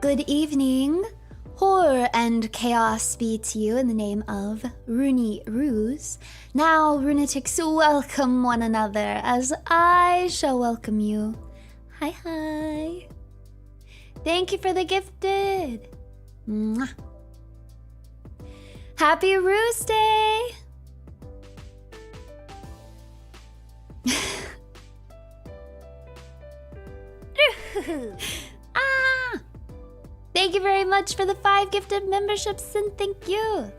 Good evening. Horror and chaos be to you in the name of RUNIE Ruse. Now, lunatics, welcome one another as I shall welcome you. Hi, hi. Thank you for the gifted. Mwah. Happy Ruse Day. Thank you very much for the 5 gifted memberships and thank you.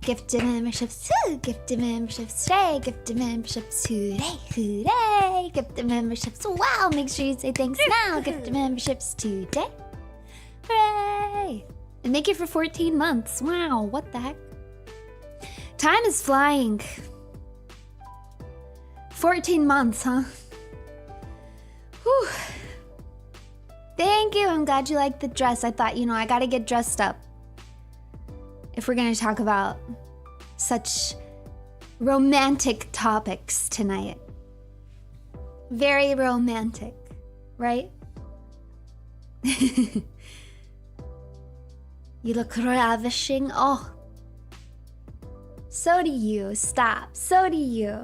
Gifted memberships, gifted memberships today, gifted memberships hooray, hooray, gifted memberships, wow, make sure you say thanks now, gifted memberships today, hooray. And thank you for 14 months, wow, what the heck. Time is flying. 14 months, huh? Whew. Thank you, I'm glad you liked the dress. I thought, you know, I gotta get dressed up if we're gonna talk about such romantic topics tonight. Very romantic, right? You look ravishing. Oh, so do you. Stop. So do you.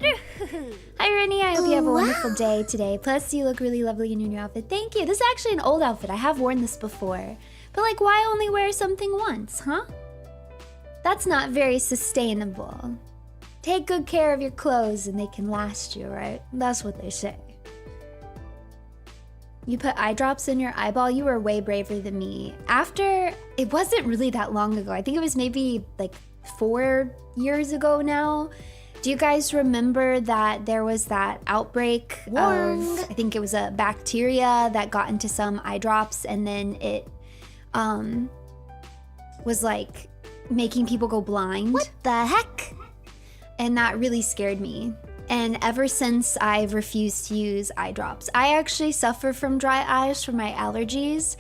Hi, Runie. I hope you have a wonderful day today. Plus, you look really lovely in your new outfit. Thank you. This is actually an old outfit. I have worn this before. But, like, why only wear something once, huh? That's not very sustainable. Take good care of your clothes and they can last you, right? That's what they say. You put eye drops in your eyeball. You were way braver than me. After, it wasn't really that long ago. I think it was maybe, like, 4 years ago now. Do you guys remember that there was that outbreak of, I think it was a bacteria that got into some eye drops and then it was like making people go blind? What the heck? And that really scared me. And ever since, I've refused to use eye drops. I actually suffer from dry eyes from my allergies,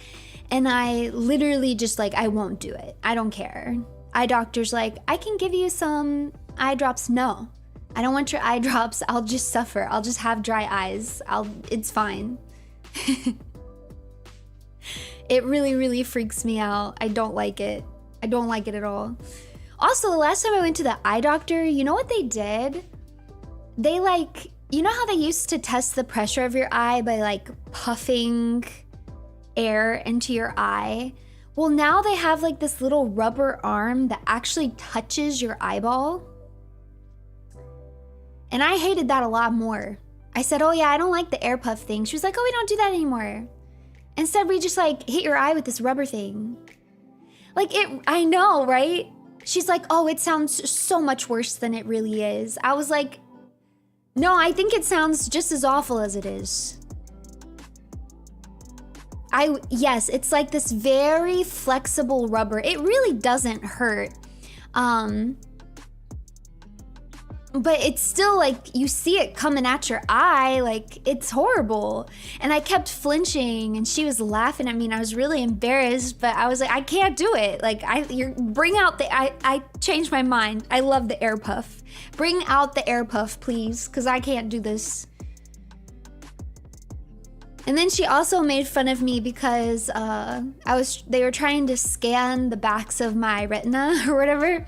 and I literally just like, I won't do it. I don't care. Eye doctor's like, I can give you some eye drops. No, I don't want your eye drops. I'll just suffer. I'll just have dry eyes. It's fine. It really, really freaks me out. I don't like it. I don't like it at all. Also, the last time I went to the eye doctor, you know what they did? They like, you know how they used to test the pressure of your eye by like puffing air into your eye? Well, now they have like this little rubber arm that actually touches your eyeball. And I hated that a lot more. I said, oh yeah, I don't like the air puff thing. She was like, oh, we don't do that anymore. Instead, we just like hit your eye with this rubber thing. Like I know, right? She's like, oh, it sounds so much worse than it really is. I was like, no, I think it sounds just as awful as it is. Yes, it's like this very flexible rubber. It really doesn't hurt. But it's still like, you see it coming at your eye, like it's horrible. And I kept flinching and she was laughing at me and I was really embarrassed, but I was like, I can't do it. Like bring out I changed my mind. I love the air puff. Bring out the air puff, please, because I can't do this. And then she also made fun of me because they were trying to scan the backs of my retina or whatever.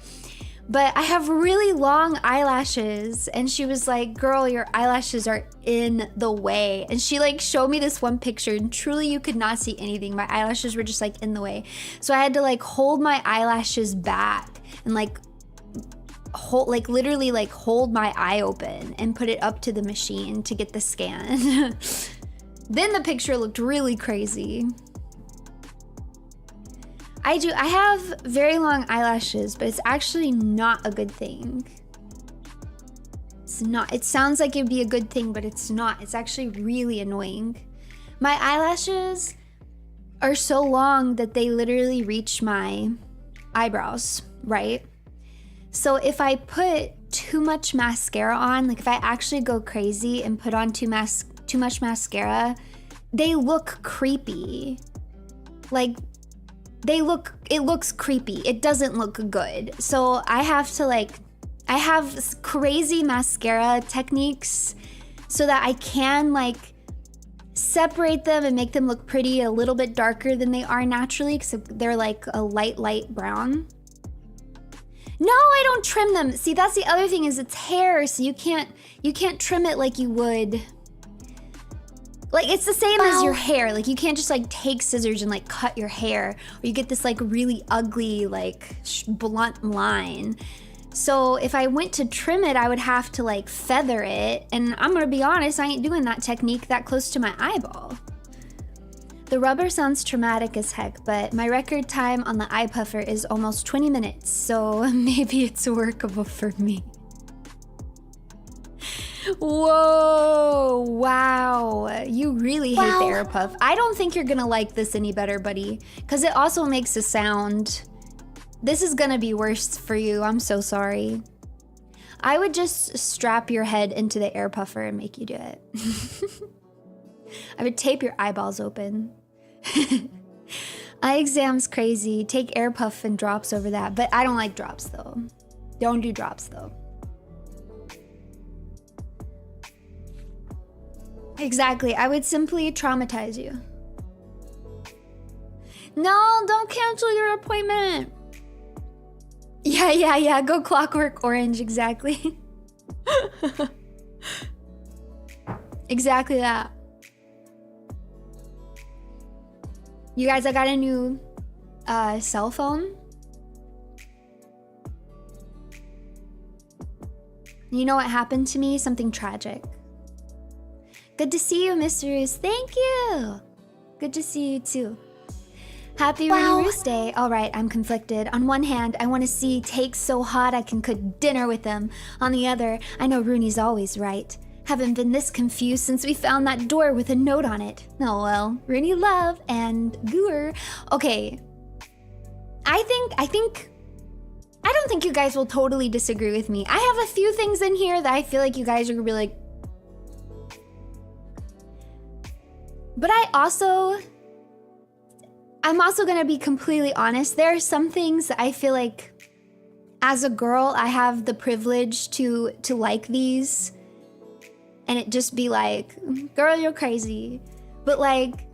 But I have really long eyelashes and she was like, girl, your eyelashes are in the way. And she like showed me this one picture and truly you could not see anything. My eyelashes were just like in the way. So I had to like hold my eyelashes back and like literally hold my eye open and put it up to the machine to get the scan. Then the picture looked really crazy. I have very long eyelashes, but it's actually not a good thing. It's not. It sounds like it'd be a good thing, but it's not. It's actually really annoying. My eyelashes are so long that they literally reach my eyebrows, right? So if I put too much mascara on, like if I actually go crazy and put on too much mascara, they look creepy. Like, it looks creepy. It doesn't look good. So I have to I have crazy mascara techniques so that I can separate them and make them look pretty, a little bit darker than they are naturally, because they're like a light brown. No, I don't trim them. See, that's the other thing, is it's hair, so you can't trim it like you would. Like, it's the same as your hair. Like, you can't just like take scissors and like cut your hair, or you get this like really ugly, like blunt line. So if I went to trim it, I would have to like feather it. And I'm gonna be honest, I ain't doing that technique that close to my eyeball. The rubber sounds traumatic as heck, but my record time on the eye puffer is almost 20 minutes, so maybe it's workable for me. Whoa, wow. You really hate the air puff. I don't think you're gonna like this any better, buddy, because it also makes a sound. This is gonna be worse for you. I'm so sorry. I would just strap your head into the air puffer and make you do it. I would tape your eyeballs open. Eye exam's crazy. Take air puff and drops over that. But I don't like drops though. Don't do drops though. Exactly. I would simply traumatize you. No, don't cancel your appointment. Yeah. Go Clockwork Orange. Exactly. Exactly that. You guys, I got a new cell phone. You know what happened to me? Something tragic. Good to see you, Mistress. Thank you. Good to see you too. Happy RUNIE RUSEDAY. All right, I'm conflicted. On one hand, I want to see Take so hot I can cook dinner with them. On the other, I know RUNIE's always right. Haven't been this confused since we found that door with a note on it. Oh well, RUNIE love and gooer. Okay. I don't think you guys will totally disagree with me. I have a few things in here that I feel like you guys are gonna be like. But I'm also gonna be completely honest. There are some things that I feel like as a girl, I have the privilege to like these. And it just be like, girl, you're crazy. But like,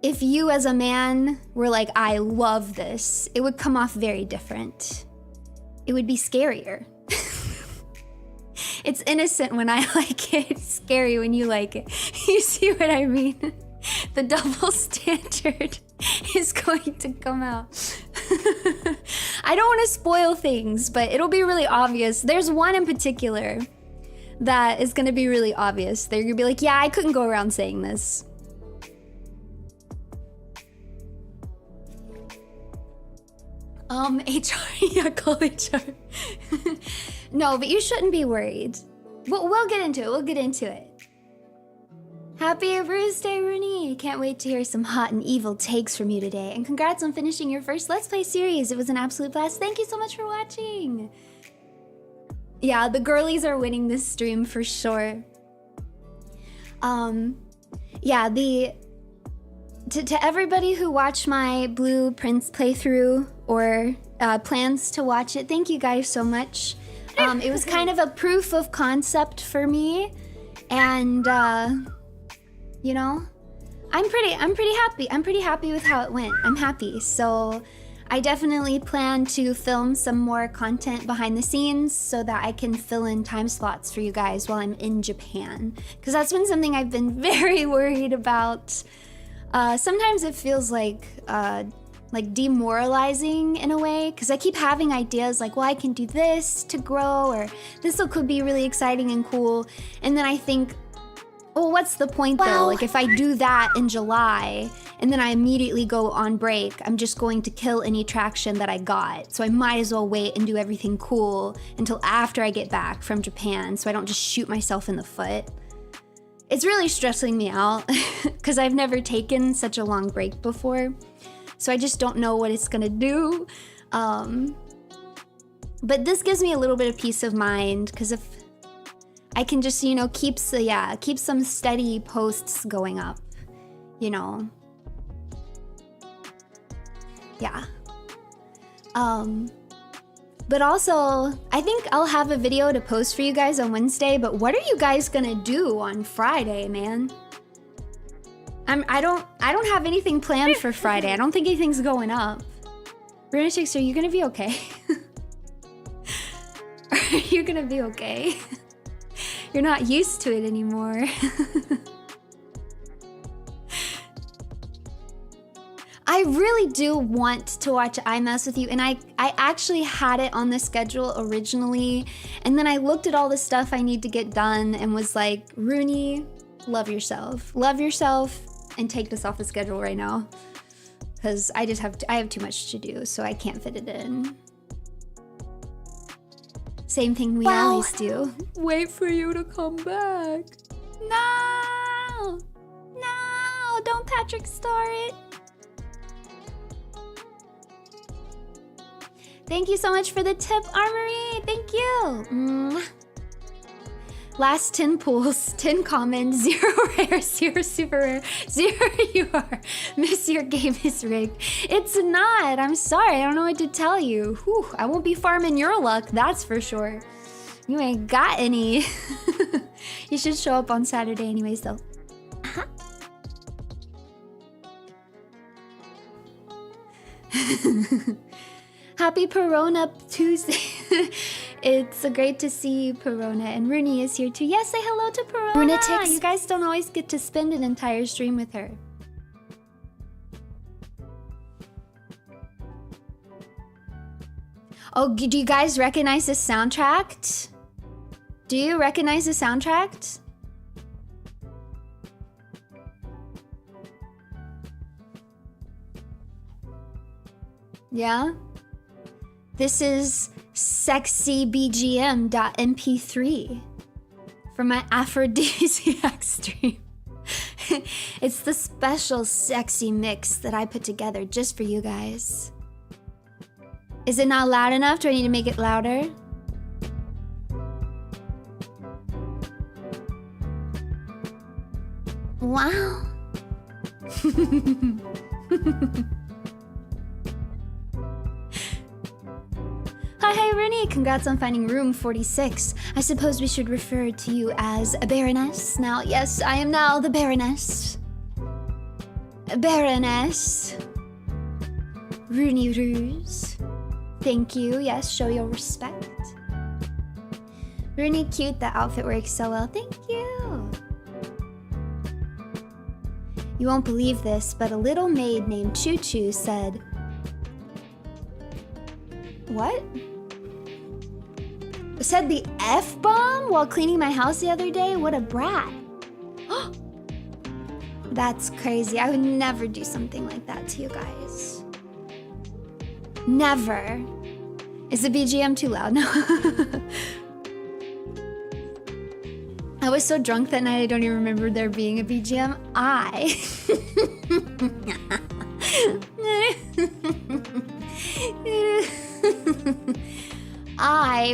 if you as a man were like, I love this, it would come off very different. It would be scarier. It's innocent when I like it. It's scary when you like it. You see what I mean? The double standard is going to come out. I don't want to spoil things, but it'll be really obvious. There's one in particular that is going to be really obvious. They're going to be like, yeah, I couldn't go around saying this. HR, yeah, call HR. No, but you shouldn't be worried. We'll get into it. We'll get into it. Happy RUSEDAY, RUNIE! Can't wait to hear some hot and evil takes from you today. And congrats on finishing your first Let's Play series. It was an absolute blast. Thank you so much for watching. Yeah, the girlies are winning this stream for sure. Yeah, to everybody who watched my Blue Prince playthrough or plans to watch it, thank you guys so much. It was kind of a proof of concept for me, and you know, I'm pretty happy. I'm pretty happy with how it went. I'm happy. So I definitely plan to film some more content behind the scenes so that I can fill in time slots for you guys while I'm in Japan, because that's been something I've been very worried about. Sometimes it feels like demoralizing in a way, because I keep having ideas like, well, I can do this to grow, or this could be really exciting and cool, and then I think, well, what's the point though? Like, if I do that in July and then I immediately go on break, I'm just going to kill any traction that I got. So I might as well wait and do everything cool until after I get back from Japan, so I don't just shoot myself in the foot. It's really stressing me out because I've never taken such a long break before. So I just don't know what it's gonna do. But this gives me a little bit of peace of mind, because if I can just, you know, keep some steady posts going up, you know. Yeah. But also, I think I'll have a video to post for you guys on Wednesday, but what are you guys gonna do on Friday, man? I don't have anything planned for Friday. I don't think anything's going up. Runetics, are you gonna be okay? Are you gonna be okay? You're not used to it anymore. I really do want to watch I Mess With You, and I actually had it on the schedule originally, and then I looked at all the stuff I need to get done and was like, Rooney, love yourself. Love yourself and take this off the schedule right now. Because I have too much to do, so I can't fit it in. Same thing we always do. Wait for you to come back. No! No! Don't Patrick Star it. Thank you so much for the tip, Armory. Thank you. Last 10 pulls, 10 commons, 0 rare, 0 super rare, 0 you are. Miss, your game is rigged. It's not. I'm sorry. I don't know what to tell you. Whew, I won't be farming your luck, that's for sure. You ain't got any. You should show up on Saturday anyways, though. Happy Perona Tuesday. It's great to see you, Perona. And Rooney is here too. Yes, say hello to Perona. Runetics. You guys don't always get to spend an entire stream with her. Oh, do you guys recognize the soundtrack? Do you recognize the soundtrack? Yeah? This is sexybgm.mp3 from my aphrodisiac stream. It's the special sexy mix that I put together just for you guys. Is it not loud enough? Do I need to make it louder? Wow. Hi, Rooney. Congrats on finding room 46. I suppose we should refer to you as a Baroness now. Yes, I am now the Baroness. Baroness. RUNIE Ruse. Thank you. Yes, show your respect. Rooney, cute. That outfit works so well. Thank you. You won't believe this, but a little maid named Choo Choo said... What? Said the F-bomb while cleaning my house the other day? What a brat. That's crazy. I would never do something like that to you guys. Never. Is the BGM too loud? No. I was so drunk that night I don't even remember there being a BGM.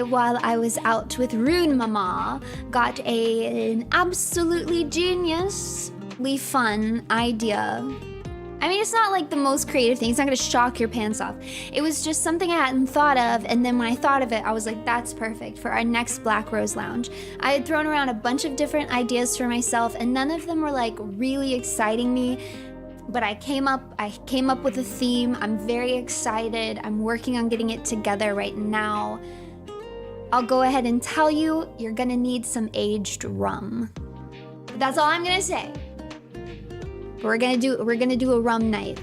While I was out with Rune Mama, got an absolutely geniusly fun idea. I mean, it's not like the most creative thing. It's not gonna shock your pants off. It was just something I hadn't thought of, and then when I thought of it, I was like, that's perfect for our next Black Rose Lounge. I had thrown around a bunch of different ideas for myself, and none of them were like really exciting me. But I came up with a theme. I'm very excited. I'm working on getting it together right now. I'll go ahead and tell you, you're gonna need some aged rum. That's all I'm gonna say. We're gonna do a rum night.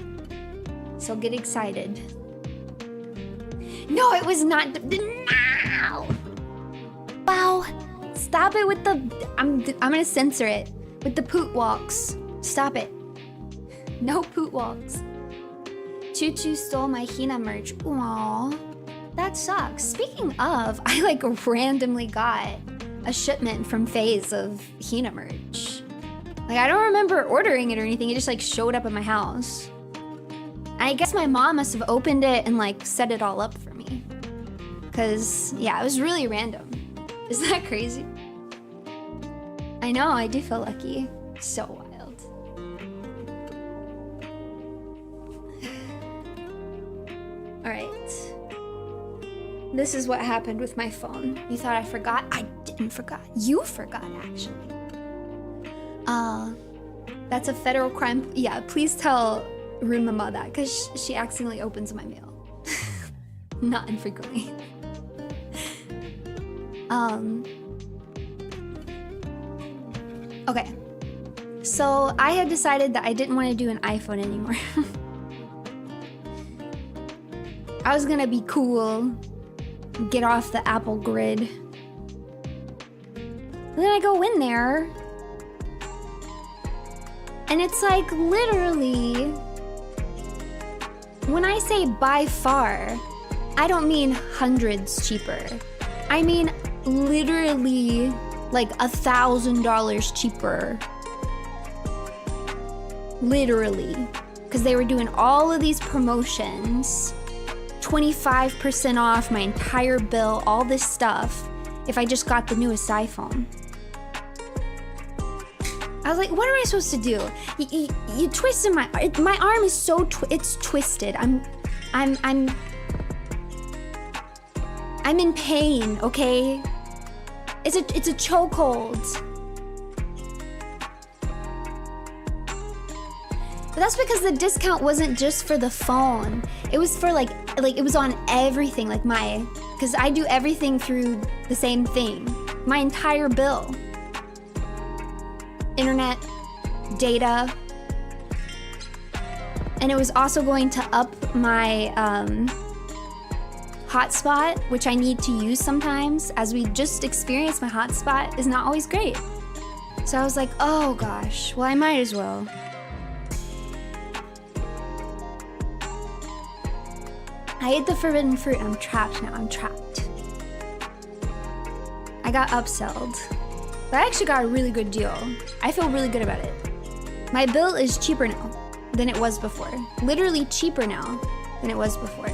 So get excited. No, it was not. No! Wow. Stop it with the. I'm gonna censor it with the poot walks. Stop it. No poot walks. Choo Choo stole my Hina merch. Aww. That sucks. Speaking of, I like randomly got a shipment from FaZe of Hina merch. Like, I don't remember ordering it or anything. It just like showed up at my house. I guess my mom must have opened it and like set it all up for me. Cause yeah, it was really random. Isn't that crazy? I know, I do feel lucky. So wild. All right. This is what happened with my phone. You thought I forgot? I didn't forget. You forgot, actually. That's a federal crime. Yeah, please tell Rune Mama that, because she accidentally opens my mail. Not infrequently. Okay. So I had decided that I didn't want to do an iPhone anymore. I was gonna be cool, get off the Apple grid. And then I go in there, and it's like literally, when I say by far, I don't mean hundreds cheaper. I mean literally like $1,000 cheaper. Literally. Because they were doing all of these promotions. 25% off my entire bill, all this stuff, if I just got the newest iPhone. I was like, what am I supposed to do? You twisted my arm is so it's twisted. I'm in pain, okay? It's a chokehold. But that's because the discount wasn't just for the phone. It was for like it was on everything, like because I do everything through the same thing. My entire bill. Internet, data. And it was also going to up my hotspot, which I need to use sometimes. As we just experienced, my hotspot is not always great. So I was like, oh gosh, well I might as well. I ate the forbidden fruit and I'm trapped now. I'm trapped. I got upselled. But I actually got a really good deal. I feel really good about it. My bill is cheaper now than it was before. Literally cheaper now than it was before.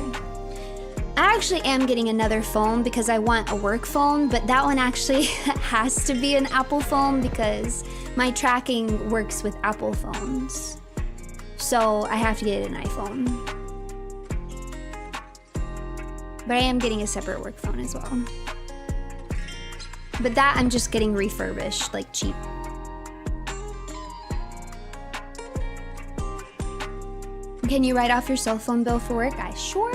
I actually am getting another phone because I want a work phone, but that one actually has to be an Apple phone because my tracking works with Apple phones. So I have to get an iPhone. But I am getting a separate work phone as well. But that I'm just getting refurbished, like cheap. Can you write off your cell phone bill for work? I sure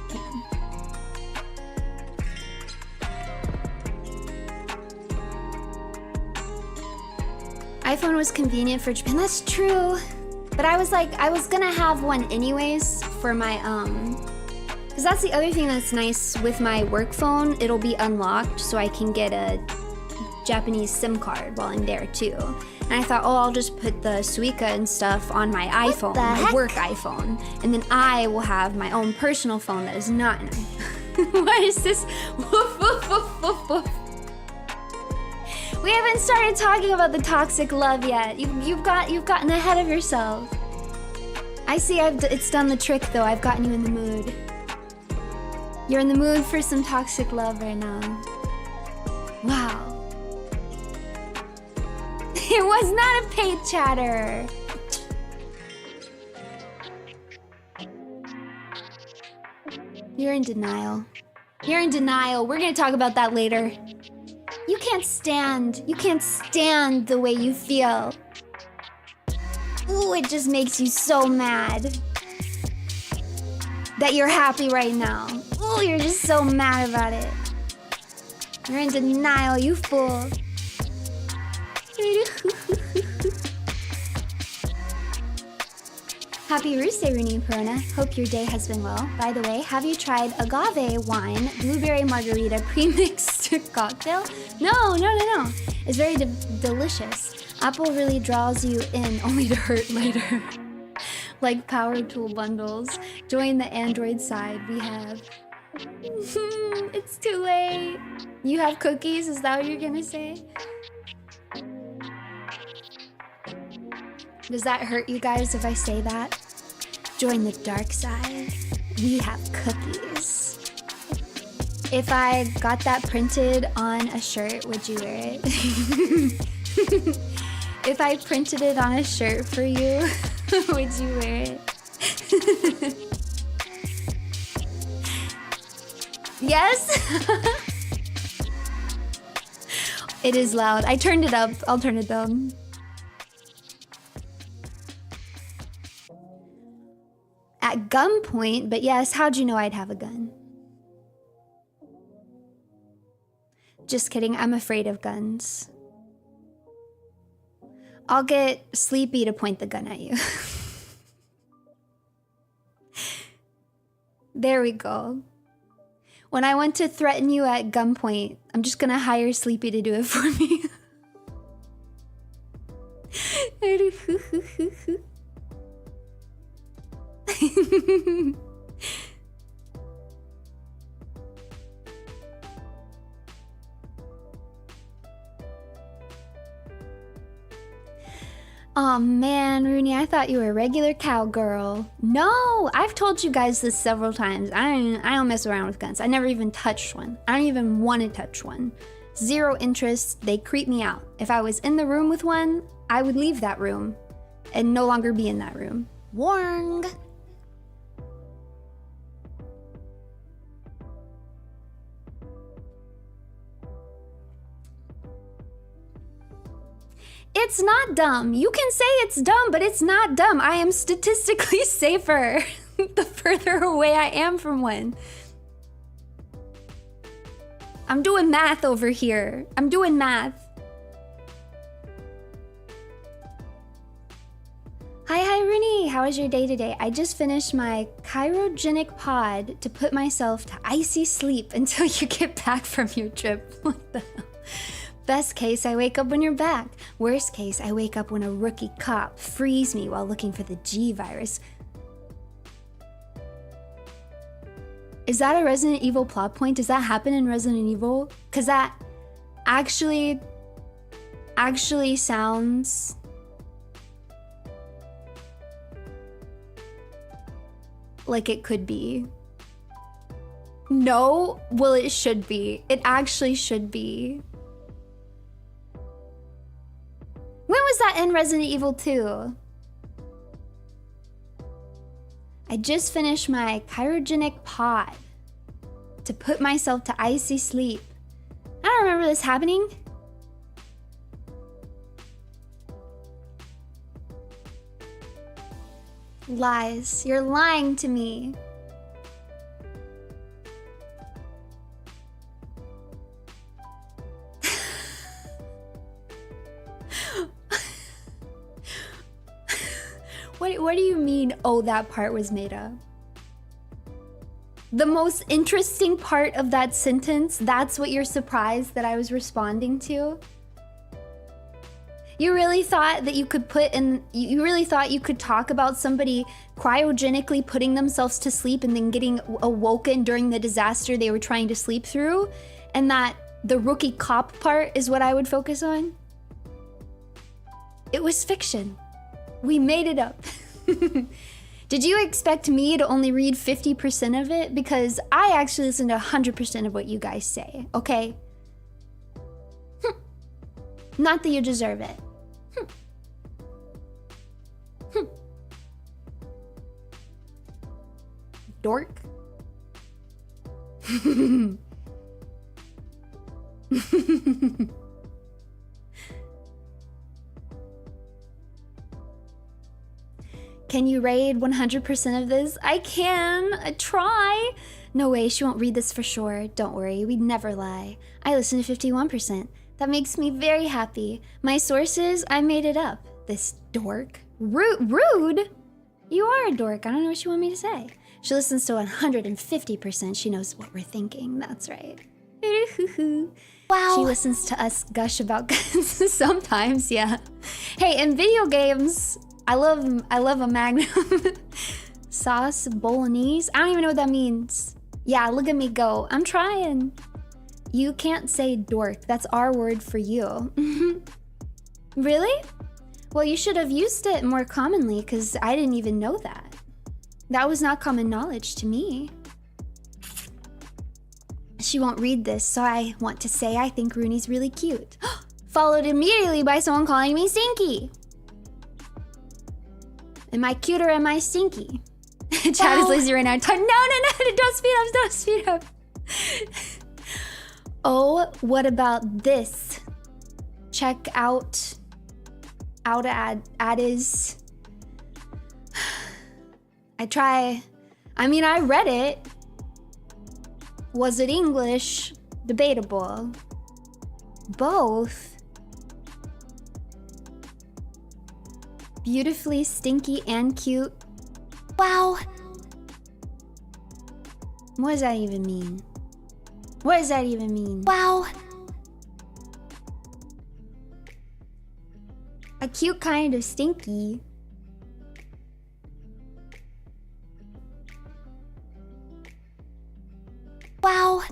can. iPhone was convenient for Japan. That's true. But I was like, I was gonna have one anyways for my, because that's the other thing that's nice with my work phone. It'll be unlocked so I can get a Japanese SIM card while I'm there too. And I thought, oh, I'll just put the Suica and stuff on my iPhone, my work iPhone. And then I will have my own personal phone that is not an iPhone. What is this? Woof, woof, woof, woof, woof. We haven't started talking about the toxic love yet. You've gotten ahead of yourself. I see it's done the trick though. I've gotten you in the mood. You're in the mood for some toxic love right now. Wow. It was not a paid chatter. You're in denial. You're in denial. We're gonna talk about that later. You can't stand the way you feel. Ooh, it just makes you so mad that you're happy right now. Ooh, you're just so mad about it. You're in denial, you fool. Happy Ruseday, RUNIE and Perona. Hope your day has been well. By the way, have you tried agave wine, blueberry margarita pre-mixed cocktail? No. It's very delicious. Apple really draws you in only to hurt later. Like power tool bundles. Join the Android side. We have... It's too late. You have cookies? Is that what you're gonna say? Does that hurt you guys if I say that? Join the dark side. We have cookies. If I got that printed on a shirt, would you wear it? If I printed it on a shirt for you, would you wear it? Yes? It is loud. I turned it up. I'll turn it down. At gunpoint, but yes, how'd you know I'd have a gun? Just kidding, I'm afraid of guns. I'll get Sleepy to point the gun at you. There we go. When I want to threaten you at gunpoint, I'm just gonna hire Sleepy to do it for me. Oh man, Rooney, I thought you were a regular cowgirl. No, I've told you guys this several times. I don't mess around with guns. I never even touched one. I don't even want to touch one. Zero interest, they creep me out. If I was in the room with one, I would leave that room and no longer be in that room. Warned. It's not dumb. You can say it's dumb, but it's not dumb. I am statistically safer the further away I am from one. I'm doing math over here. I'm doing math. Hi, Rooney. How was your day today? I just finished my cryogenic pod to put myself to icy sleep until you get back from your trip. What the hell? Best case, I wake up when you're back. Worst case, I wake up when a rookie cop frees me while looking for the G virus. Is that a Resident Evil plot point? Does that happen in Resident Evil? Because that actually sounds like it could be. No? Well, it should be. It actually should be. When was that in Resident Evil 2? I just finished my cryogenic pod to put myself to icy sleep. I don't remember this happening. Lies. You're lying to me. What do you mean, oh, that part was made up? The most interesting part of that sentence, that's what you're surprised that I was responding to? You really thought that you could put in, you really thought you could talk about somebody cryogenically putting themselves to sleep and then getting awoken during the disaster they were trying to sleep through? And that the rookie cop part is what I would focus on? It was fiction. We made it up. Did you expect me to only read 50% of it? Because I actually listen to 100% of what you guys say, okay? Not that you deserve it. Dork. Can you raid 100% of this? I can. I try. No way, she won't read this for sure. Don't worry, we'd never lie. I listen to 51%. That makes me very happy. My sources, I made it up. This dork. Rude? You are a dork. I don't know what you want me to say. She listens to 150%. She knows what we're thinking. That's right. Wow. She listens to us gush about guns sometimes, yeah. Hey, in video games, I love a Magnum. Sauce bolognese? I don't even know what that means. Yeah, look at me go. I'm trying. You can't say dork. That's our word for you. Really? Well, you should have used it more commonly because I didn't even know that. That was not common knowledge to me. She won't read this, so I want to say I think Rooney's really cute. Followed immediately by someone calling me stinky. Am I cute or am I stinky? Chat is lazy right now. No, don't speed up, don't speed up. Oh, what about this? Check out ad is. I mean, I read it. Was it English? Debatable. Both. Beautifully stinky and cute. Wow. What does that even mean? What does that even mean? Wow. A cute kind of stinky. Wow.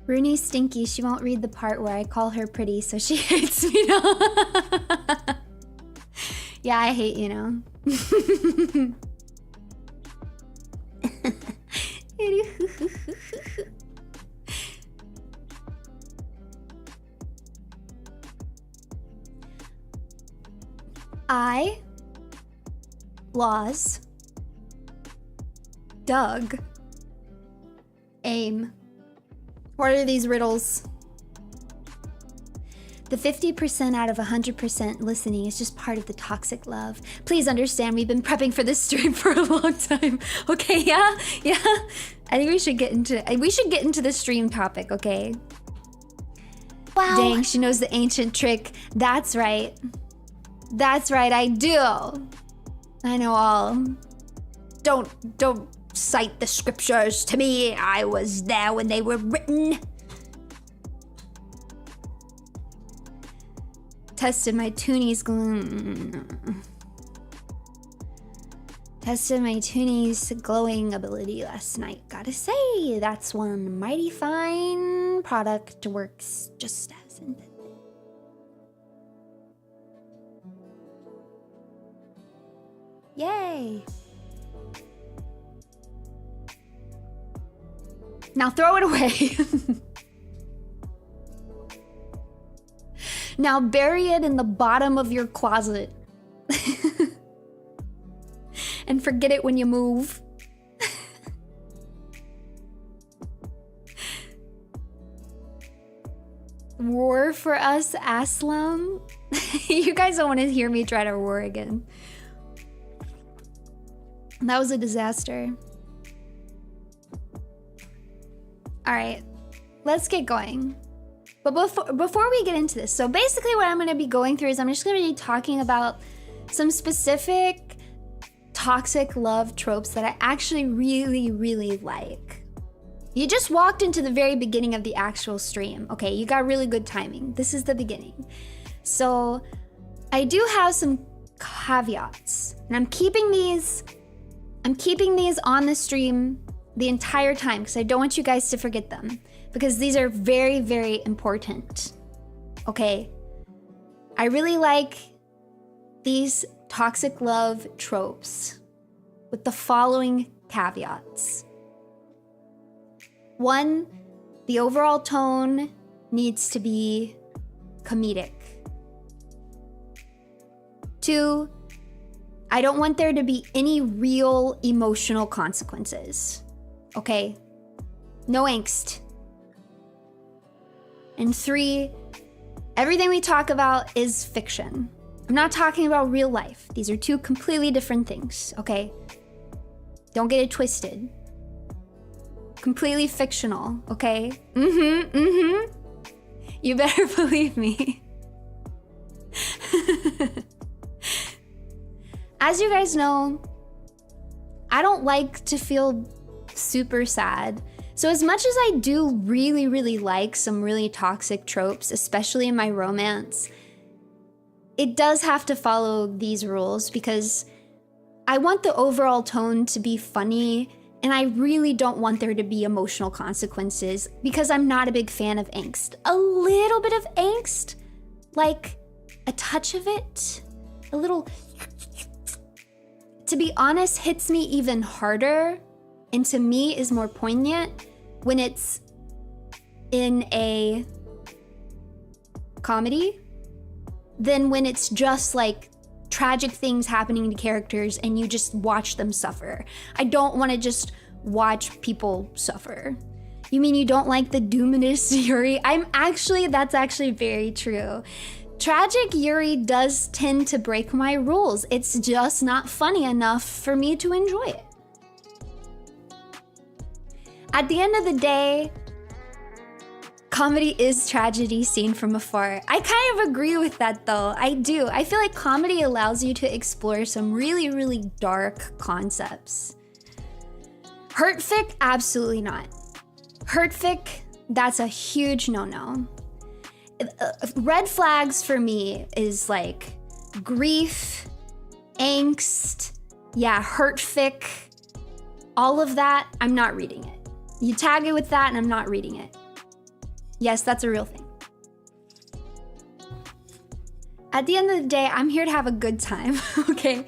Rooney's stinky. She won't read the part where I call her pretty, so she hates me now. Yeah, I hate you now. I, Laws, Doug, Aim. What are these riddles? The 50% out of 100% listening is just part of the toxic love. Please understand, we've been prepping for this stream for a long time. Okay, yeah? I think we should get into the stream topic, okay? Wow. Dang, she knows the ancient trick. That's right. That's right, I do. I know all. Don't cite the scriptures to me. I was there when they were written. Tested my toonies glowing ability last night. Gotta say, that's one mighty fine product. Works just as intended. Yay! Now throw it away. Now bury it in the bottom of your closet. And forget it when you move. Roar for us, Aslam. You guys don't want to hear me try to roar again. That was a disaster. All right, let's get going. But before we get into this, so basically what I'm going to be going through is I'm just going to be talking about some specific toxic love tropes that I actually really, really like. You just walked into the very beginning of the actual stream. Okay, you got really good timing. This is the beginning. So I do have some caveats, and I'm keeping these on the stream the entire time because I don't want you guys to forget them, because these are very, very important. Okay, I really like these toxic love tropes with the following caveats. 1, the overall tone needs to be comedic. 2, I don't want there to be any real emotional consequences. Okay? No angst. And 3, everything we talk about is fiction. I'm not talking about real life. These are two completely different things, okay? Don't get it twisted. Completely fictional, okay? You better believe me. As you guys know, I don't like to feel super sad. So as much as I do really, really like some really toxic tropes, especially in my romance, it does have to follow these rules because I want the overall tone to be funny, and I really don't want there to be emotional consequences because I'm not a big fan of angst. A little bit of angst, like a touch of it, a little, to be honest, hits me even harder, and to me is more poignant when it's in a comedy than when it's just like tragic things happening to characters and you just watch them suffer. I don't want to just watch people suffer. You mean you don't like the doomness Yuri? That's actually very true. Tragic Yuri does tend to break my rules. It's just not funny enough for me to enjoy it. At the end of the day, comedy is tragedy seen from afar. I kind of agree with that though. I do. I feel like comedy allows you to explore some really, really dark concepts. Hurtfic, absolutely not. Hurtfic, that's a huge no-no. Red flags for me is like grief, angst, yeah, hurtfic, all of that, I'm not reading it. You tag it with that and I'm not reading it. Yes, that's a real thing. At the end of the day, I'm here to have a good time, okay?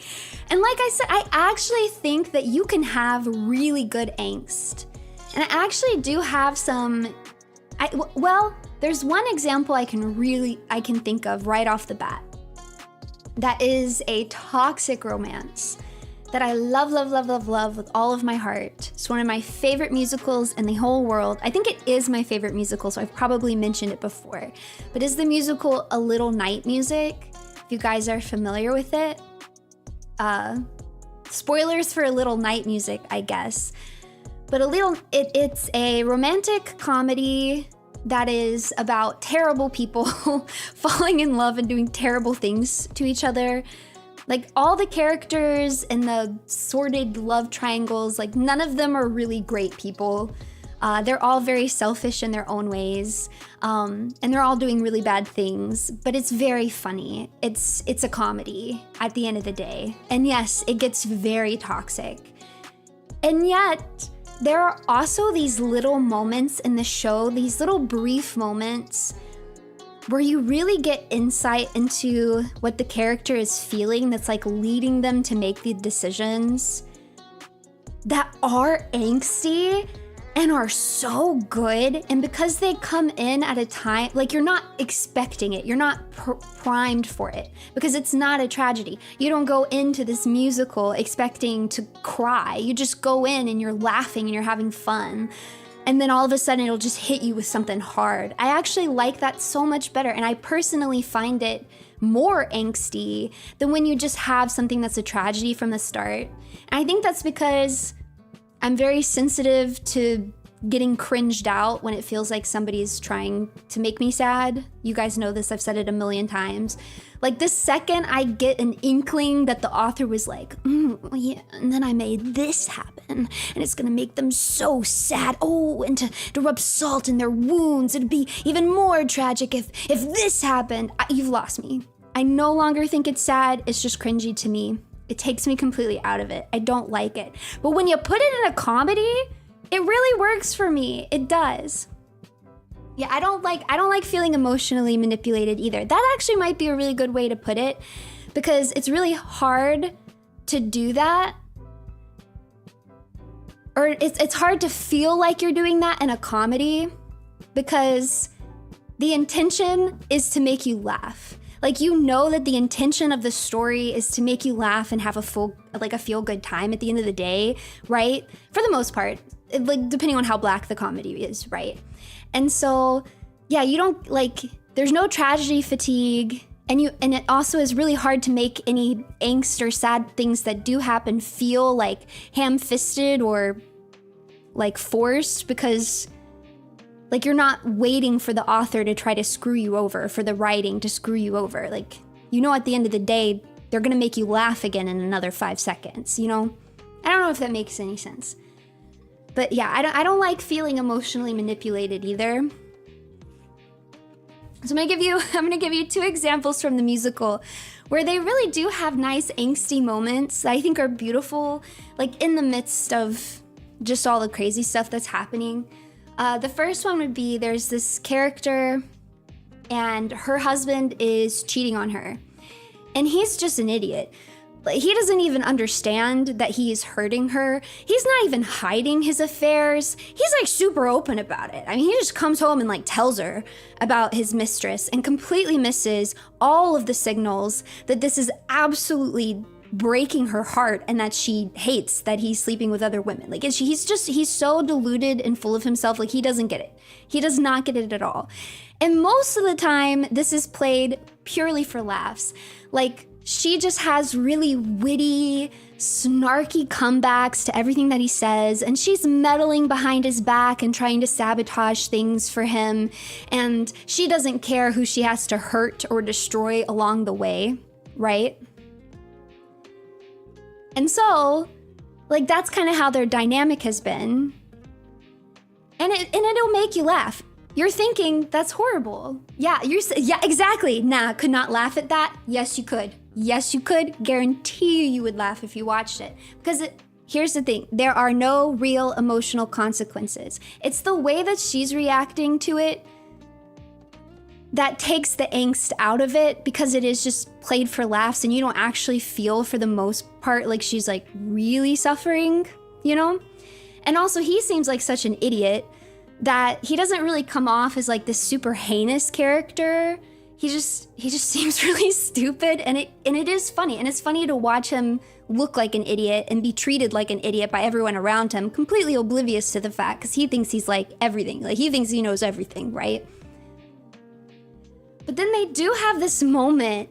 And like I said, I actually think that you can have really good angst. And I actually do have some, well, there's one example I can think of right off the bat. That is a toxic romance that I love, love, love, love, love with all of my heart. It's one of my favorite musicals in the whole world. I think it is my favorite musical, so I've probably mentioned it before. But it's the musical A Little Night Music. If you guys are familiar with it. Spoilers for A Little Night Music, I guess. But it's a romantic comedy that is about terrible people falling in love and doing terrible things to each other. Like all the characters and the sordid love triangles, like none of them are really great people. They're all very selfish in their own ways. And they're all doing really bad things, but it's very funny. It's a comedy at the end of the day. And yes, it gets very toxic. And yet, there are also these little moments in the show, these little brief moments where you really get insight into what the character is feeling that's like leading them to make the decisions that are angsty and are so good. And because they come in at a time, like you're not expecting it, you're not primed for it because it's not a tragedy. You don't go into this musical expecting to cry. You just go in and you're laughing and you're having fun. And then all of a sudden it'll just hit you with something hard. I actually like that so much better. And I personally find it more angsty than when you just have something that's a tragedy from the start. And I think that's because I'm very sensitive to getting cringed out when it feels like somebody's trying to make me sad. You guys know this, I've said it a million times. Like the second I get an inkling that the author was like, yeah, and then I made this happen, and it's gonna make them so sad. Oh, and to rub salt in their wounds, it'd be even more tragic if this happened. You've lost me. I no longer think it's sad, it's just cringy to me. It takes me completely out of it. I don't like it. But when you put it in a comedy, it really works for me. It does. Yeah, I don't like feeling emotionally manipulated either. That actually might be a really good way to put it because it's really hard to do that. Or it's hard to feel like you're doing that in a comedy because the intention is to make you laugh. Like, you know that the intention of the story is to make you laugh and have a feel-good time at the end of the day, right? For the most part, like, depending on how black the comedy is, right? And so, yeah, you don't, like, there's no tragedy fatigue, and it also is really hard to make any angst or sad things that do happen feel, like, ham-fisted or, like, forced, because like, you're not waiting for the author to try to screw you over, for the writing to screw you over. Like, you know, at the end of the day, they're gonna make you laugh again in another 5 seconds, you know? I don't know if that makes any sense. But yeah, I don't like feeling emotionally manipulated either. So I'm gonna give you 2 examples from the musical where they really do have nice angsty moments that I think are beautiful, like in the midst of just all the crazy stuff that's happening. The first one would be there's this character and her husband is cheating on her. And he's just an idiot. Like, he doesn't even understand that he's hurting her. He's not even hiding his affairs. He's like super open about it. I mean, he just comes home and like tells her about his mistress and completely misses all of the signals that this is absolutely breaking her heart and that she hates that he's sleeping with other women. Like, he's so deluded and full of himself. Like, he doesn't get it. He does not get it at all. And most of the time, this is played purely for laughs. Like, she just has really witty, snarky comebacks to everything that he says, and she's meddling behind his back and trying to sabotage things for him, and she doesn't care who she has to hurt or destroy along the way, right? And so, like, that's kind of how their dynamic has been. And it'll make you laugh. You're thinking, that's horrible. Yeah, exactly. Nah, could not laugh at that. Yes, you could. Yes, you could. Guarantee you would laugh if you watched it. Because here's the thing. There are no real emotional consequences. It's the way that she's reacting to it that takes the angst out of it, because it is just played for laughs and you don't actually feel, for the most part, like she's like really suffering, you know? And also, he seems like such an idiot that he doesn't really come off as like this super heinous character. He just seems really stupid, and it is funny. And it's funny to watch him look like an idiot and be treated like an idiot by everyone around him, completely oblivious to the fact, because he thinks he's like everything. Like, he thinks he knows everything, right? But then they do have this moment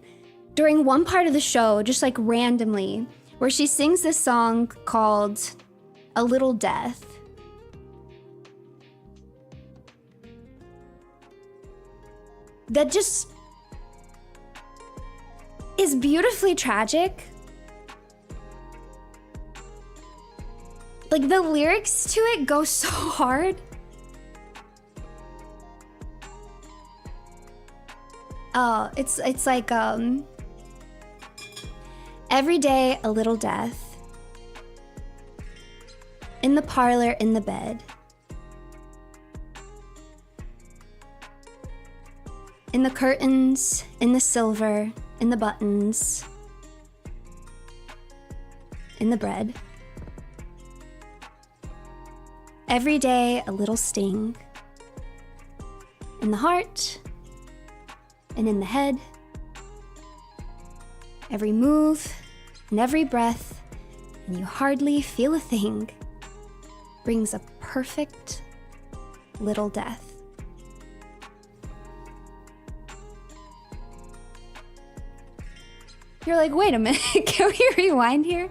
during one part of the show, just like randomly, where she sings this song called A Little Death. That just is beautifully tragic. Like, the lyrics to it go so hard. Oh, it's like, every day a little death. In the parlor, in the bed. In the curtains, in the silver, in the buttons, in the bread. Every day a little sting. In the heart, and in the head. Every move and every breath, and you hardly feel a thing, brings a perfect little death. You're like, wait a minute, can we rewind here?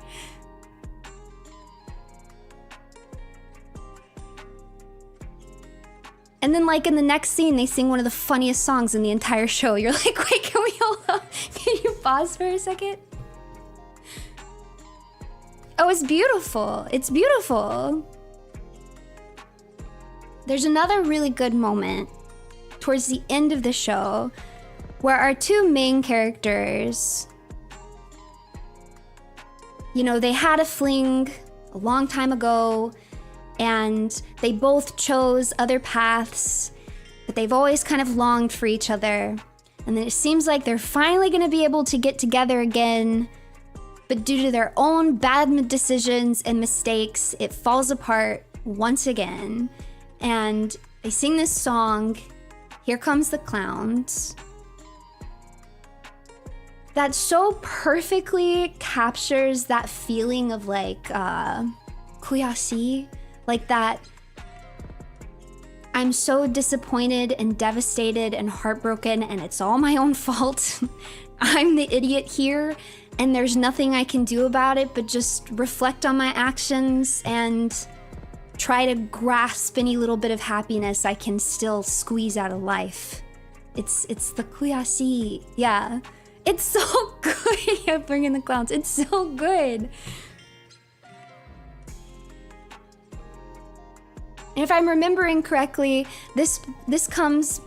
And then, like, in the next scene, they sing one of the funniest songs in the entire show. You're like, wait, can we hold up? Can you pause for a second? Oh, it's beautiful. It's beautiful. There's another really good moment towards the end of the show where our two main characters, you know, they had a fling a long time ago, and they both chose other paths, but they've always kind of longed for each other. And then it seems like they're finally gonna be able to get together again, but due to their own bad decisions and mistakes, it falls apart once again. And they sing this song, Here Comes the Clowns, that so perfectly captures that feeling of like, kuyasi, like that I'm so disappointed and devastated and heartbroken, and it's all my own fault. I'm the idiot here, and there's nothing I can do about it but just reflect on my actions and try to grasp any little bit of happiness I can still squeeze out of life. It's the kuyasi, yeah. It's so good. Yeah, bring in the clowns. It's so good. And if I'm remembering correctly, this comes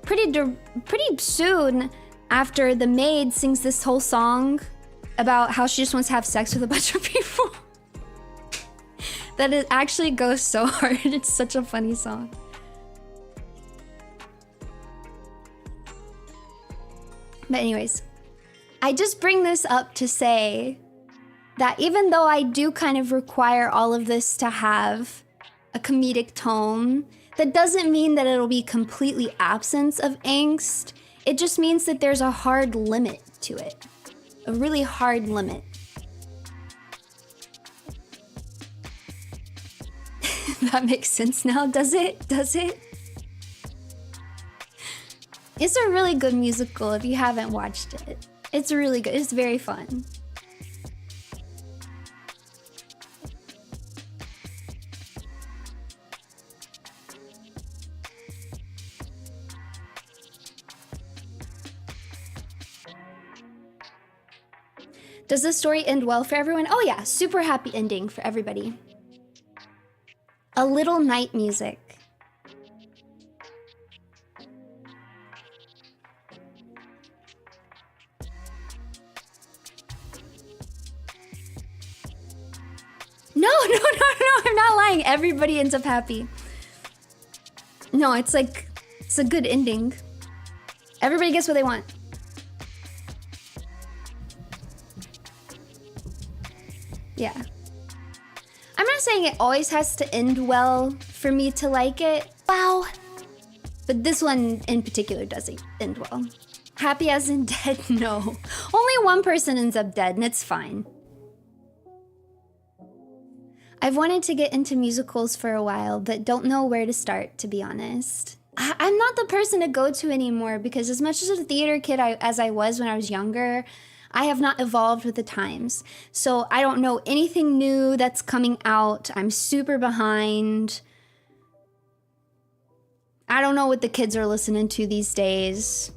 pretty soon after the maid sings this whole song about how she just wants to have sex with a bunch of people. That it actually goes so hard. It's such a funny song. But anyways, I just bring this up to say that even though I do kind of require all of this to have a comedic tone, that doesn't mean that it'll be completely absence of angst. It just means that there's a hard limit to it, a really hard limit. That makes sense now, does it? Does it? It's a really good musical if you haven't watched it. It's really good. It's very fun. Does the story end well for everyone? Oh yeah, super happy ending for everybody. A little night music. No, I'm not lying. Everybody ends up happy. No, it's like, it's a good ending. Everybody gets what they want. Yeah. I'm not saying it always has to end well for me to like it. Wow. But this one in particular doesn't end well. Happy as in dead? No. Only one person ends up dead and it's fine. I've wanted to get into musicals for a while, but don't know where to start, to be honest. I'm not the person to go to anymore because as much as a theater kid as I was when I was younger, I have not evolved with the times. So I don't know anything new that's coming out. I'm super behind. I don't know what the kids are listening to these days.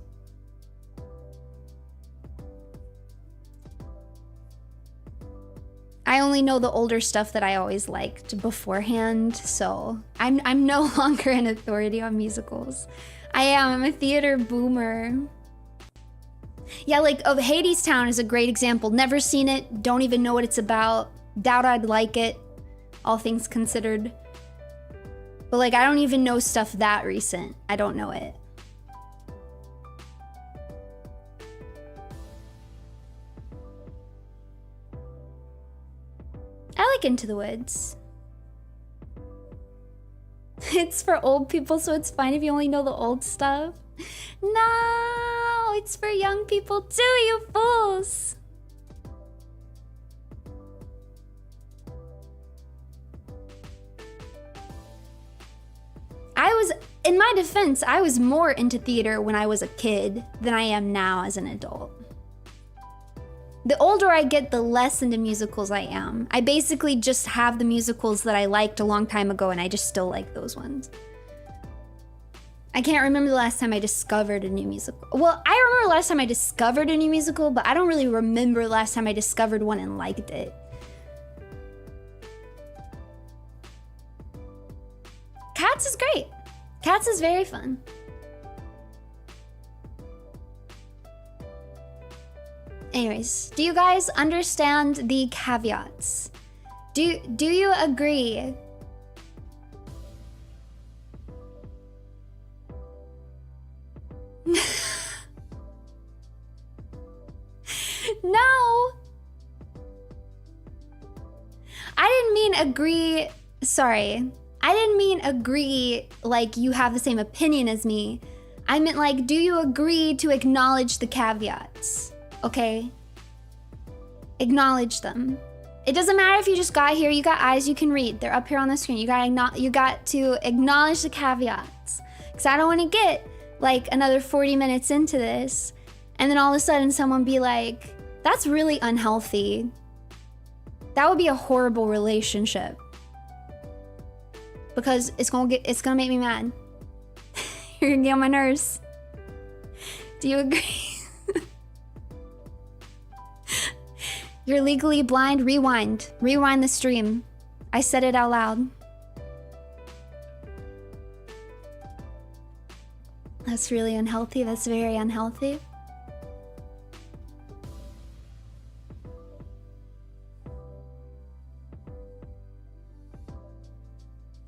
I only know the older stuff that I always liked beforehand, so I'm no longer an authority on musicals. I'm a theater boomer. Yeah, like Hades Town is a great example. Never seen it, don't even know what it's about. Doubt I'd like it, all things considered. But like, I don't even know stuff that recent. I don't know it. I like Into the Woods. It's for old people, so it's fine if you only know the old stuff. No, it's for young people too, you fools. In my defense, I was more into theater when I was a kid than I am now as an adult. The older I get, the less into musicals I am. I basically just have the musicals that I liked a long time ago and I just still like those ones. I can't remember the last time I discovered a new musical. Well, I remember the last time I discovered a new musical, but I don't really remember the last time I discovered one and liked it. Cats is great. Cats is very fun. Anyways, do you guys understand the caveats? Do you agree? No! I didn't mean agree, sorry. I didn't mean agree like you have the same opinion as me. I meant like, do you agree to acknowledge the caveats? Okay? Acknowledge them. It doesn't matter if you just got here, you got eyes you can read. They're up here on the screen. You got to acknowledge the caveats. Because I don't want to get like another 40 minutes into this and then all of a sudden someone be like, that's really unhealthy. That would be a horrible relationship. Because it's gonna make me mad. You're gonna get on my nerves. Do you agree? You're legally blind? Rewind. Rewind the stream. I said it out loud. That's really unhealthy. That's very unhealthy.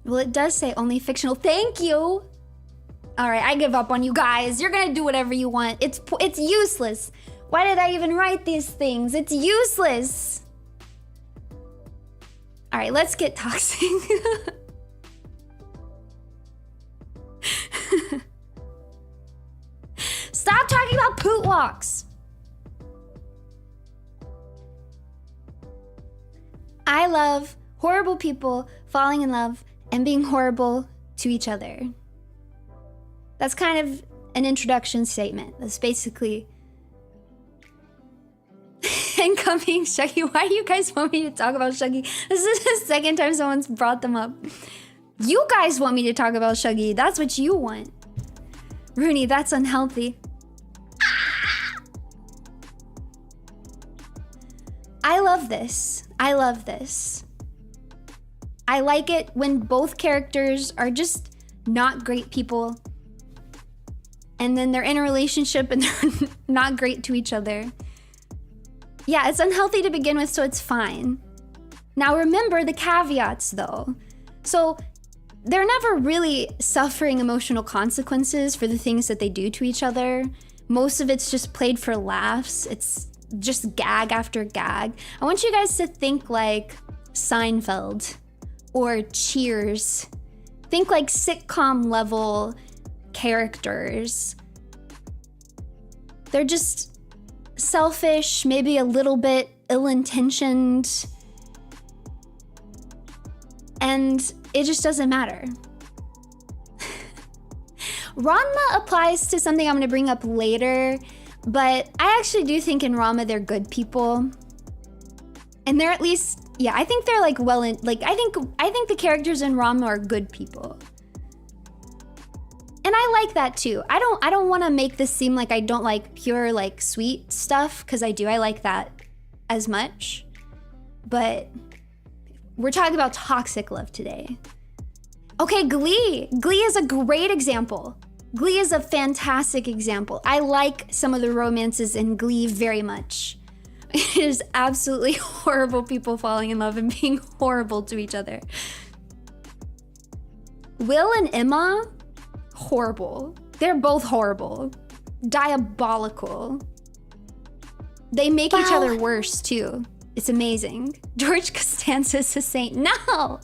Well, it does say only fictional. Thank you. All right, I give up on you guys. You're gonna do whatever you want. It's useless. Why did I even write these things? It's useless. All right, let's get toxic. Stop talking about poot walks. I love horrible people falling in love and being horrible to each other. That's kind of an introduction statement. That's basically incoming Shuggy. Why do you guys want me to talk about Shuggy? This is the second time someone's brought them up. You guys want me to talk about Shuggy. That's what you want. Runie, that's unhealthy. I love this. I love this. I like it when both characters are just not great people, and then they're in a relationship and they're not great to each other. Yeah, it's unhealthy to begin with, so it's fine. Now remember the caveats though. So they're never really suffering emotional consequences for the things that they do to each other. Most of it's just played for laughs. It's just gag after gag. I want you guys to think like Seinfeld or Cheers. Think like sitcom level characters. They're just selfish, maybe a little bit ill-intentioned, and it just doesn't matter. Ranma applies to something I'm gonna bring up later, but I actually do think in Ranma they're good people. And they're at least, yeah, I think they're like I think the characters in Ranma are good people. And I like that too. I don't want to make this seem like I don't like pure like sweet stuff, because I do. I like that as much. But we're talking about toxic love today. Okay, Glee. Glee is a great example. Glee is a fantastic example. I like some of the romances in Glee very much. It is absolutely horrible people falling in love and being horrible to each other. Will and Emma, horrible. They're both horrible. Diabolical. They make each other worse too. It's amazing. George Costanza's a saint. No!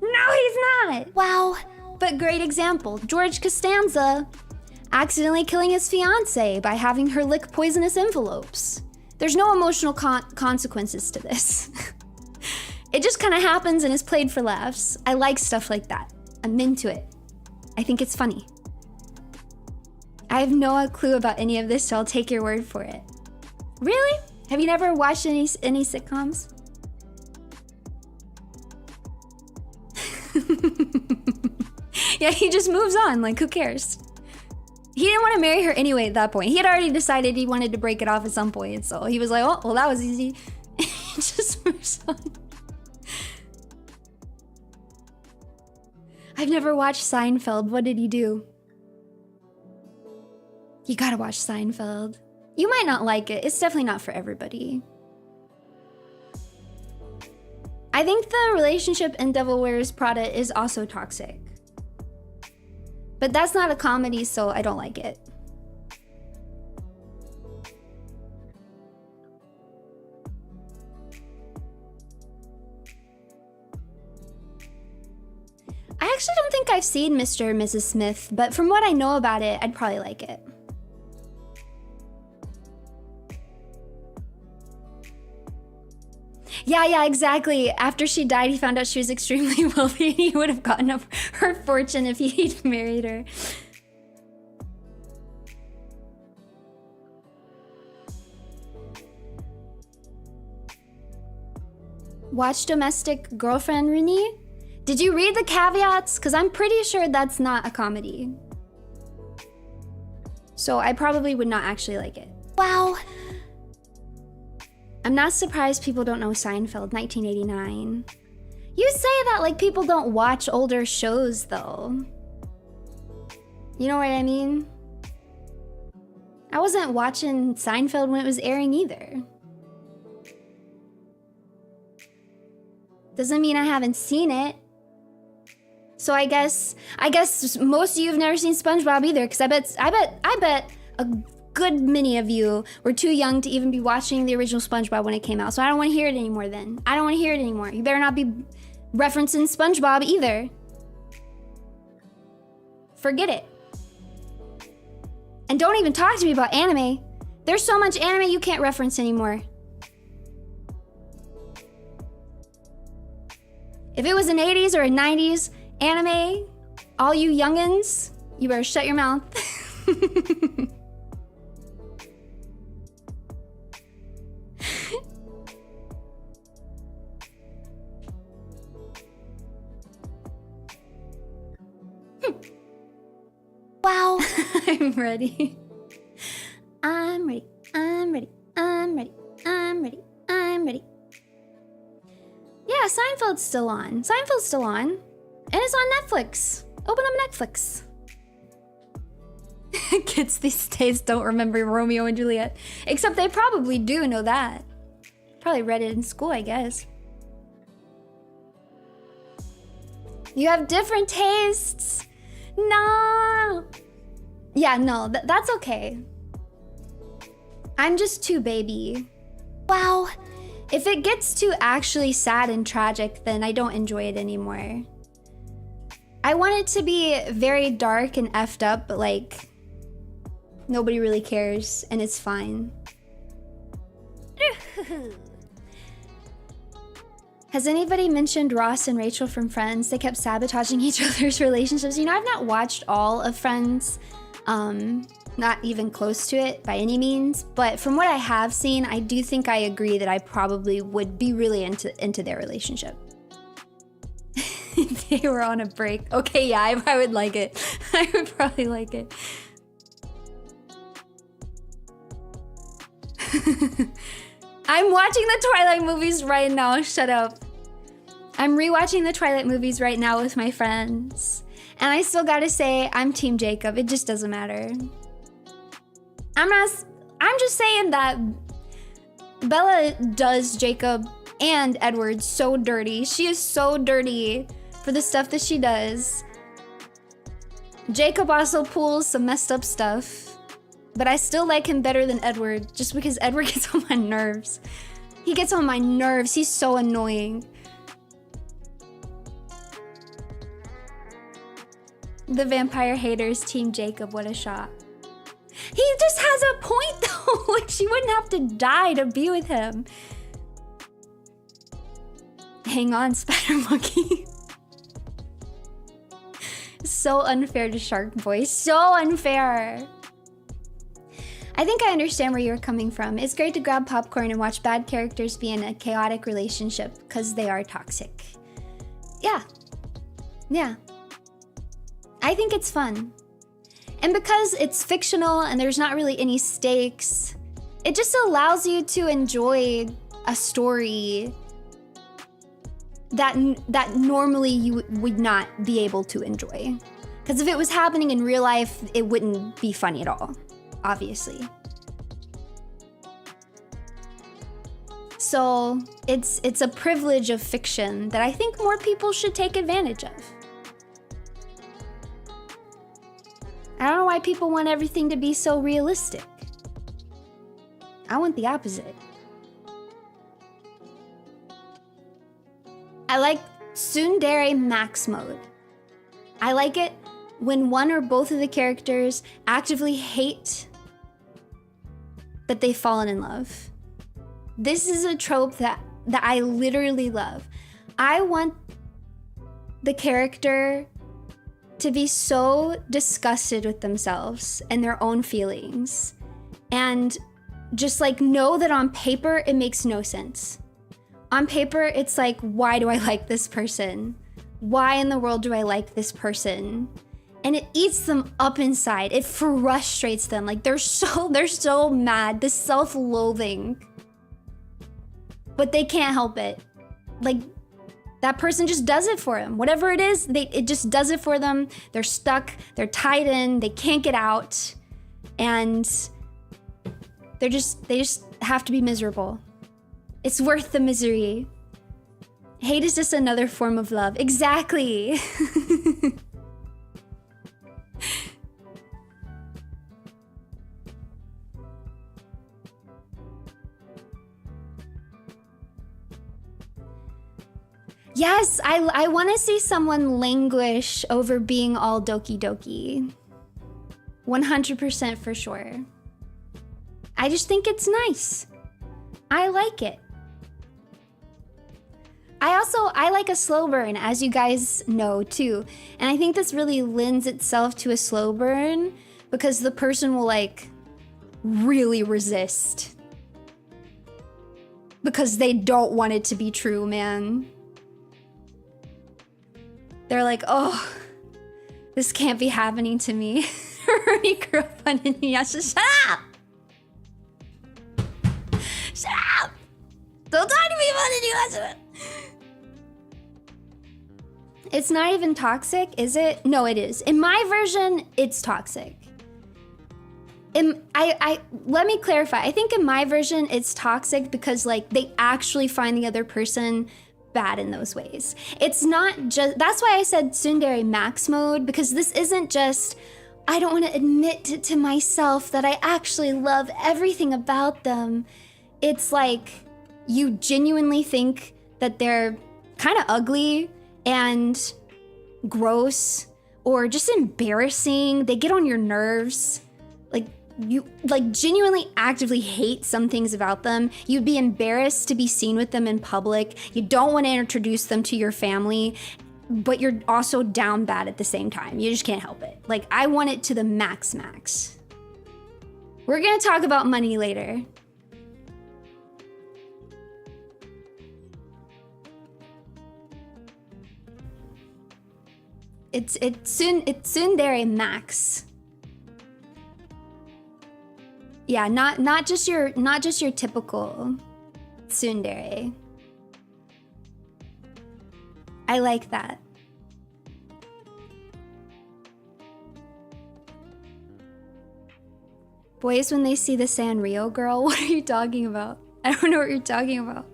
No, he's not! Wow. But great example. George Costanza accidentally killing his fiancée by having her lick poisonous envelopes. There's no emotional consequences to this. It just kind of happens and is played for laughs. I like stuff like that. I'm into it. I think it's funny. I have no clue about any of this, so I'll take your word for it. Really? Have you never watched any sitcoms? Yeah, he just moves on, like who cares? He didn't want to marry her anyway at that point. He had already decided he wanted to break it off at some point, so he was like, oh, well that was easy. He just moves on. I've never watched Seinfeld. What did he do? You gotta watch Seinfeld. You might not like it. It's definitely not for everybody. I think the relationship in Devil Wears Prada is also toxic. But that's not a comedy, so I don't like it. I actually don't think I've seen Mr. and Mrs. Smith, but from what I know about it, I'd probably like it. Yeah, exactly. After she died, he found out she was extremely wealthy and he would have gotten her fortune if he'd married her. Watch Domestic Girlfriend, Runie? Did you read the caveats? Because I'm pretty sure that's not a comedy. So I probably would not actually like it. Wow. I'm not surprised people don't know Seinfeld, 1989. You say that like people don't watch older shows though. You know what I mean? I wasn't watching Seinfeld when it was airing either. Doesn't mean I haven't seen it. So I guess most of you have never seen SpongeBob either, because I bet a good many of you were too young to even be watching the original SpongeBob when it came out. So I don't want to hear it anymore then. I don't want to hear it anymore. You better not be referencing SpongeBob either. Forget it. And don't even talk to me about anime. There's so much anime you can't reference anymore. If it was an 80s or a 90s anime, all you youngins, you better shut your mouth. Wow. I'm ready. I'm ready. I'm ready. I'm ready. I'm ready. I'm ready. Yeah, Seinfeld's still on. Seinfeld's still on. And it's on Netflix. Open up Netflix. Kids these days don't remember Romeo and Juliet. Except they probably do know that. Probably read it in school, I guess. You have different tastes. No. Yeah, no, that's okay. I'm just too baby. Wow. If it gets too actually sad and tragic, then I don't enjoy it anymore. I want it to be very dark and effed up, but like, nobody really cares and it's fine. Has anybody mentioned Ross and Rachel from Friends? They kept sabotaging each other's relationships. You know, I've not watched all of Friends, not even close to it by any means, but from what I have seen, I do think I agree that I probably would be really into their relationship. If they were on a break. Okay, yeah, I would like it. I would probably like it. I'm watching the Twilight movies right now. Shut up. I'm rewatching the Twilight movies right now with my friends. And I still gotta say, I'm Team Jacob. It just doesn't matter. I'm just saying that Bella does Jacob and Edward so dirty. She is so dirty for the stuff that she does. Jacob also pulls some messed up stuff. But I still like him better than Edward, just because Edward gets on my nerves. He gets on my nerves. He's so annoying. The vampire haters, Team Jacob, what a shot. He just has a point though. Like, she wouldn't have to die to be with him. Hang on, Spider Monkey. So unfair to Shark Boy. So unfair. I think I understand where you're coming from. It's great to grab popcorn and watch bad characters be in a chaotic relationship because they are toxic. Yeah. Yeah. I think it's fun. And because it's fictional and there's not really any stakes, it just allows you to enjoy a story that normally you would not be able to enjoy. Because if it was happening in real life, it wouldn't be funny at all. Obviously. So it's a privilege of fiction that I think more people should take advantage of. I don't know why people want everything to be so realistic. I want the opposite. I like tsundere max mode. I like it when one or both of the characters actively hate that they've fallen in love. This is a trope that I literally love. I want the character to be so disgusted with themselves and their own feelings and just like know that on paper it makes no sense. On paper it's like, why do I like this person? Why in the world do I like this person? And it eats them up inside. It frustrates them. Like they're so mad, this self-loathing. But they can't help it. Like that person just does it for them. Whatever it is, it just does it for them. They're stuck, they're tied in, they can't get out. And they just have to be miserable. It's worth the misery. Hate is just another form of love. Exactly. Yes, I want to see someone languish over being all doki doki. 100% for sure. I just think it's nice. I like it. I like a slow burn, as you guys know too. And I think this really lends itself to a slow burn because the person will like really resist. Because they don't want it to be true, man. They're like, oh, this can't be happening to me. RUNIE grew up on Inuyasha. Shut up! Shut up! Don't talk to me about Inuyasha. It's not even toxic, is it? No, it is. In my version, it's toxic. Let me clarify. I think in my version, it's toxic because like they actually find the other person bad in those ways. It's not just, that's why I said tsundere max mode, because this isn't just, I don't want to admit to myself that I actually love everything about them. It's like you genuinely think that they're kind of ugly and gross or just embarrassing. They get on your nerves. Like you like genuinely actively hate some things about them. You'd be embarrassed to be seen with them in public. You don't want to introduce them to your family, but you're also down bad at the same time. You just can't help it. Like I want it to the max. We're gonna talk about money later. It's tsundere max. Yeah, not just your typical tsundere. I like that. Boys, when they see the Sanrio girl, what are you talking about? I don't know what you're talking about.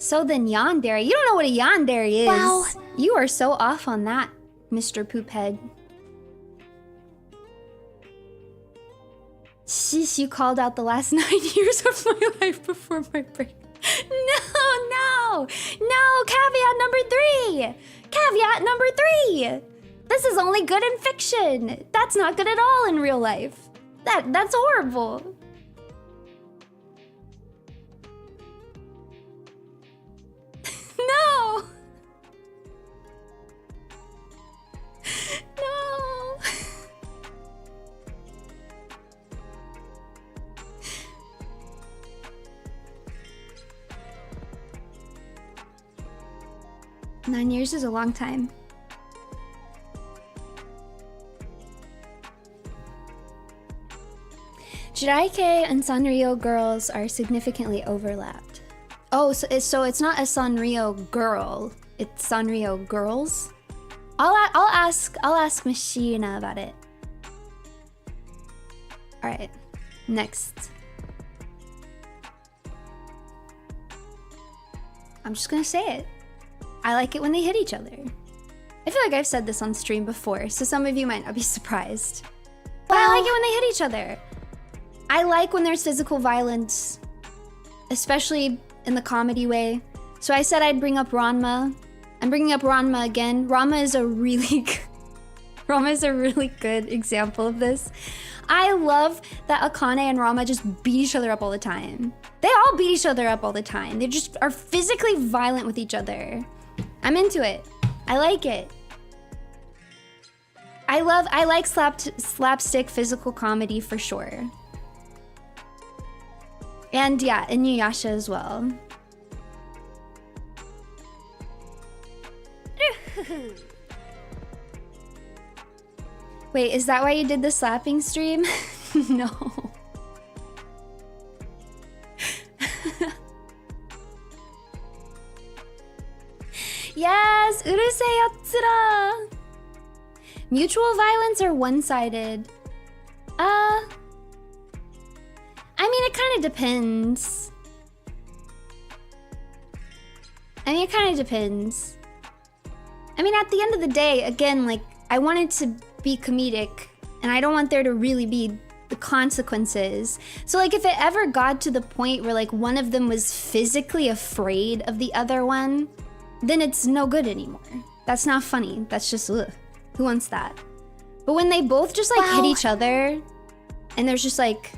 So then yandere, you don't know what a yandere is. Wow. You are so off on that, Mr. Poophead. Sheesh, you called out the last 9 years of my life before my break. No, caveat number 3. Caveat number 3. This is only good in fiction. That's not good at all in real life. That's horrible. No. No. Nine years is a long time. Jiraike and Sanrio girls are significantly overlapped. Oh, so it's not a Sanrio girl. It's Sanrio girls. I'll ask Machina about it. All right, next. I'm just gonna say it. I like it when they hit each other. I feel like I've said this on stream before, so some of you might not be surprised. But I like it when they hit each other. I like when there's physical violence, especially in the comedy way. So I said I'd bring up Ranma. I'm bringing up Ranma again. Ranma is a really good example of this. I love that Akane and Ranma just beat each other up all the time. They all beat each other up all the time. They just are physically violent with each other. I'm into it. I like it. I like slapstick physical comedy for sure. And yeah, Inuyasha as well. Wait, is that why you did the slapping stream? No. Yes, urusei yatsura. Mutual violence or one-sided? I mean, it kind of depends. I mean, at the end of the day, again, like, I want it to be comedic, and I don't want there to really be the consequences. So, like, if it ever got to the point where, like, one of them was physically afraid of the other one, then it's no good anymore. That's not funny. That's just, ugh. Who wants that? But when they both just, like, hit each other, and there's just, like,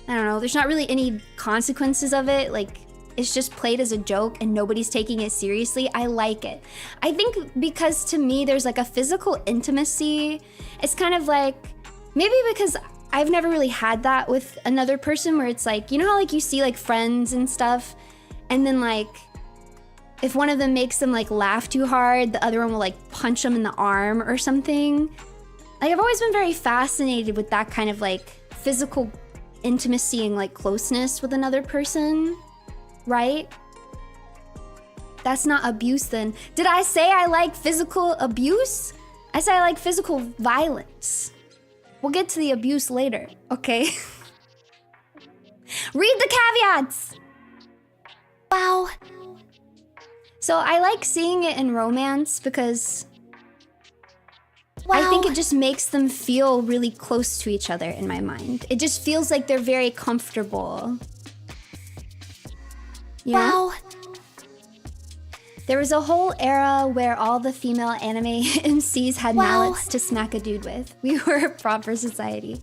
I don't know, there's not really any consequences of it. Like, it's just played as a joke and nobody's taking it seriously. I like it. I think because to me, there's like a physical intimacy. It's kind of like, maybe because I've never really had that with another person where it's like, you know how like you see like friends and stuff, and then like, if one of them makes them like laugh too hard, the other one will like punch them in the arm or something. Like, I've always been very fascinated with that kind of like physical intimacy and like closeness with another person, right? That's not abuse then. Did I say I like physical abuse? I said I like physical violence. We'll get to the abuse later, okay? Read the caveats! Wow. So I like seeing it in romance because I think it just makes them feel really close to each other in my mind. It just feels like they're very comfortable. You know? There was a whole era where all the female anime MCs had mallets to smack a dude with. We were a proper society.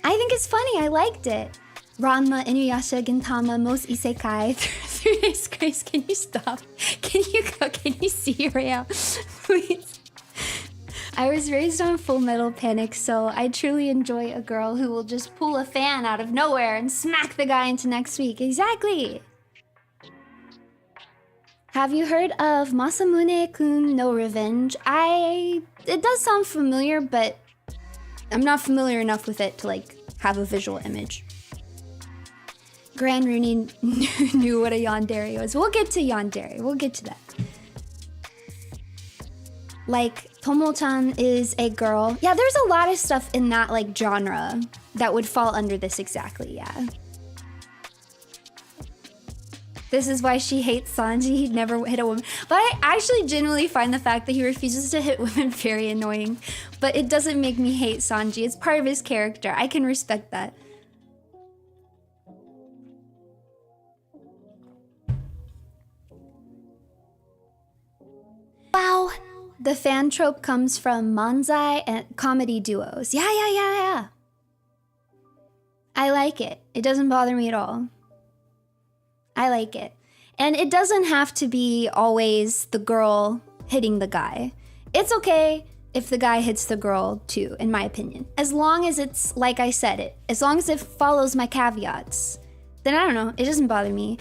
I think it's funny, I liked it. Ranma, Inuyasha, Gintama, most isekai, 3 Days Grace, can you stop? Can you go? Can you see right now? Please. I was raised on Full Metal Panic, so I truly enjoy a girl who will just pull a fan out of nowhere and smack the guy into next week. Exactly. Have you heard of Masamune-kun no Revenge? It does sound familiar, but I'm not familiar enough with it to like have a visual image. Grand Rooney knew what a yandere was. We'll get to yandere. We'll get to that. Like, Tomo-chan is a girl. Yeah, there's a lot of stuff in that like genre that would fall under this exactly, yeah. This is why she hates Sanji. He'd never hit a woman. But I actually genuinely find the fact that he refuses to hit women very annoying. But it doesn't make me hate Sanji. It's part of his character. I can respect that. Wow. The fan trope comes from manzai and comedy duos. Yeah. I like it. It doesn't bother me at all. I like it. And it doesn't have to be always the girl hitting the guy. It's okay if the guy hits the girl too, in my opinion. As long as it's, like I said it, as long as it follows my caveats, then I don't know, it doesn't bother me.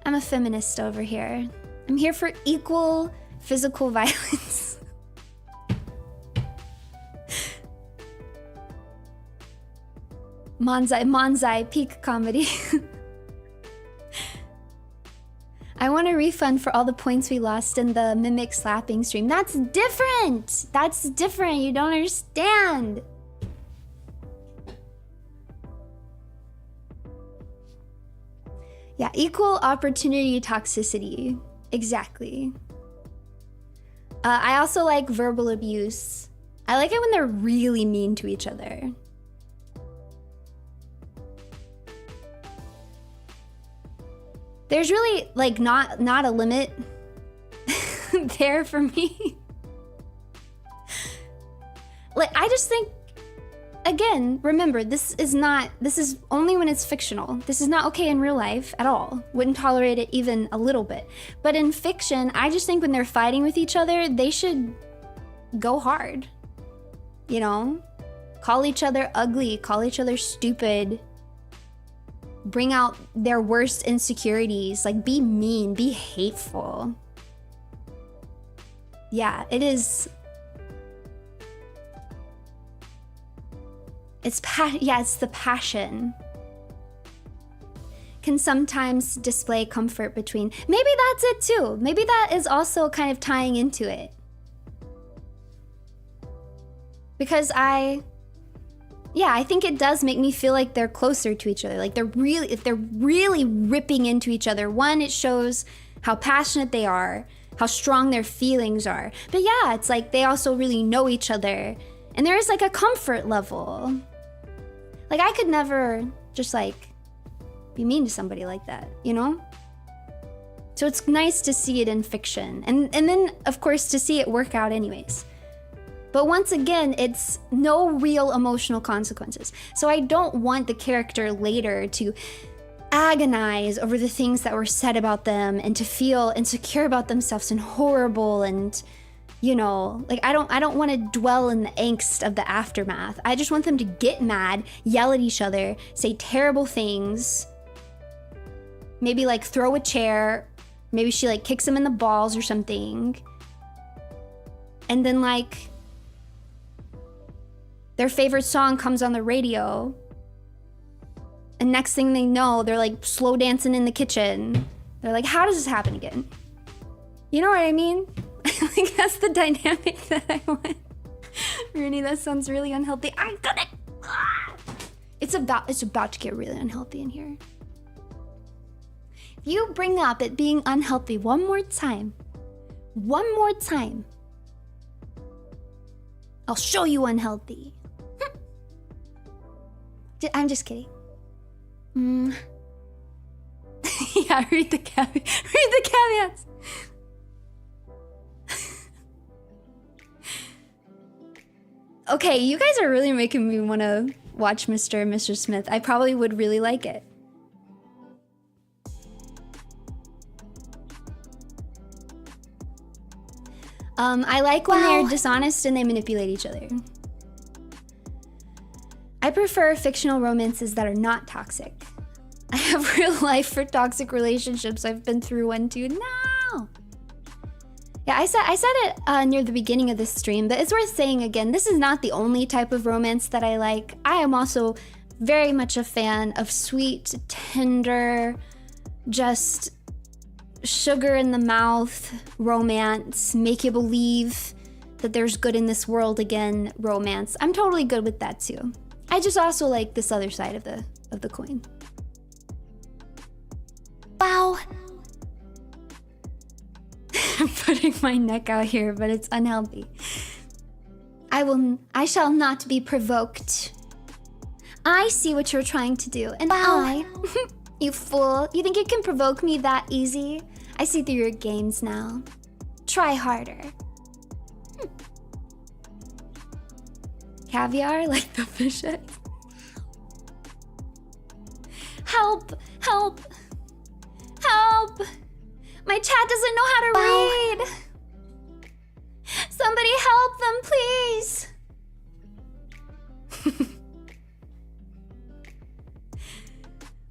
I'm a feminist over here. I'm here for equal physical violence. Manzai, peak comedy. I want a refund for all the points we lost in the mimic slapping stream. That's different! That's different, you don't understand. Yeah, equal opportunity toxicity. Exactly. I also like verbal abuse. I like it when they're really mean to each other. There's really like not a limit there for me. Like, I just think, again, remember, this is only when it's fictional. This is not okay in real life at all. Wouldn't tolerate it even a little bit. But in fiction, I just think when they're fighting with each other, they should go hard. You know? Call each other ugly, call each other stupid. Bring out their worst insecurities. Like, be mean, be hateful. Yeah, it is. It's the passion. Can sometimes display comfort between. Maybe that's it too. Maybe that is also kind of tying into it. Because I think it does make me feel like they're closer to each other. Like if they're really ripping into each other. One, it shows how passionate they are, how strong their feelings are. But yeah, it's like they also really know each other. And there is like a comfort level. Like, I could never just like be mean to somebody like that, you know? So it's nice to see it in fiction. And then, of course, to see it work out anyways. But once again, it's no real emotional consequences. So I don't want the character later to agonize over the things that were said about them and to feel insecure about themselves and horrible and, you know, like I don't want to dwell in the angst of the aftermath. I just want them to get mad, yell at each other, say terrible things, maybe like throw a chair, maybe she like kicks him in the balls or something. And then like their favorite song comes on the radio. And next thing they know, they're like slow dancing in the kitchen. They're like, how does this happen again? You know what I mean? Like that's the dynamic that I want. Rooney, that sounds really unhealthy. I'm gonna. It's about to get really unhealthy in here. If you bring up it being unhealthy one more time, I'll show you unhealthy. I'm just kidding. Yeah, read the caveats. Okay, you guys are really making me want to watch Mr. and Mrs. Smith. I probably would really like it. I like when they're dishonest and they manipulate each other. I prefer fictional romances that are not toxic. I have real life for toxic relationships. I've been through one too. No! Yeah, I said it near the beginning of this stream, but it's worth saying again, this is not the only type of romance that I like. I am also very much a fan of sweet, tender, just sugar in the mouth romance, make you believe that there's good in this world again romance. I'm totally good with that too. I just also like this other side of the coin. Wow. I'm putting my neck out here, but it's unhealthy. I shall not be provoked. I see what you're trying to do, and you fool. You think you can provoke me that easy? I see through your games now. Try harder. Caviar like the fish eggs. Help! Help! Help! My chat doesn't know how to read! Somebody help them, please!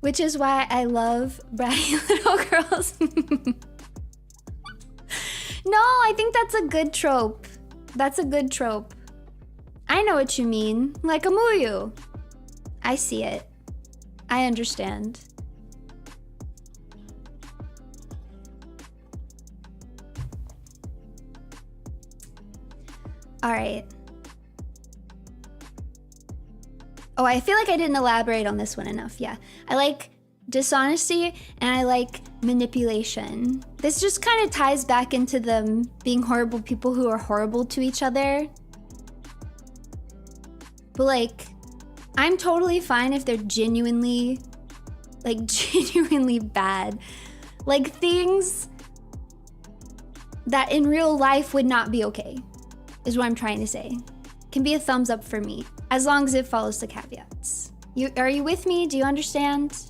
Which is why I love bratty little girls. No, I think that's a good trope. That's a good trope. I know what you mean. Like a muyu. I see it. I understand. All right. Oh, I feel like I didn't elaborate on this one enough. Yeah. I like dishonesty and I like manipulation. This just kind of ties back into them being horrible people who are horrible to each other. But like, I'm totally fine if they're genuinely bad. Like things that in real life would not be okay, is what I'm trying to say. Can be a thumbs up for me, as long as it follows the caveats. Are you with me? Do you understand?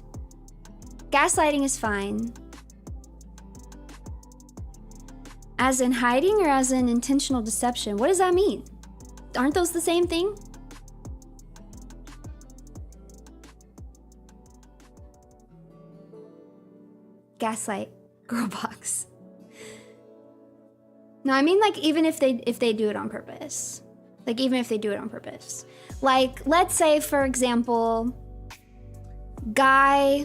Gaslighting is fine. As in hiding or as in intentional deception? What does that mean? Aren't those the same thing? Gaslight, girl box. No, I mean like even if they do it on purpose. Like even if they do it on purpose. Like let's say for example, guy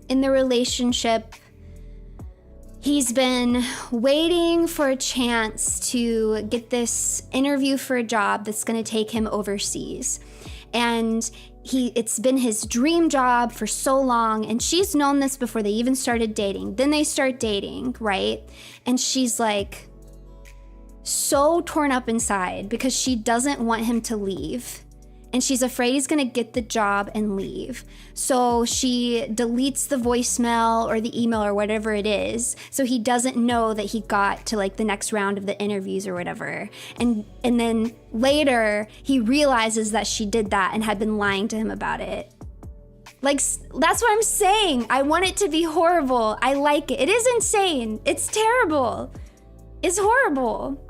in the relationship, he's been waiting for a chance to get this interview for a job that's gonna take him overseas. And it's been his dream job for so long, and she's known this before they even started dating. Then they start dating, right? And she's like so torn up inside because she doesn't want him to leave. and she's afraid he's gonna get the job and leave. So she deletes the voicemail or the email or whatever it is, so he doesn't know that he got to like the next round of the interviews or whatever. And then later he realizes that she did that and had been lying to him about it. Like, that's what I'm saying. I want it to be horrible. I like it. It is insane. It's terrible. It's horrible.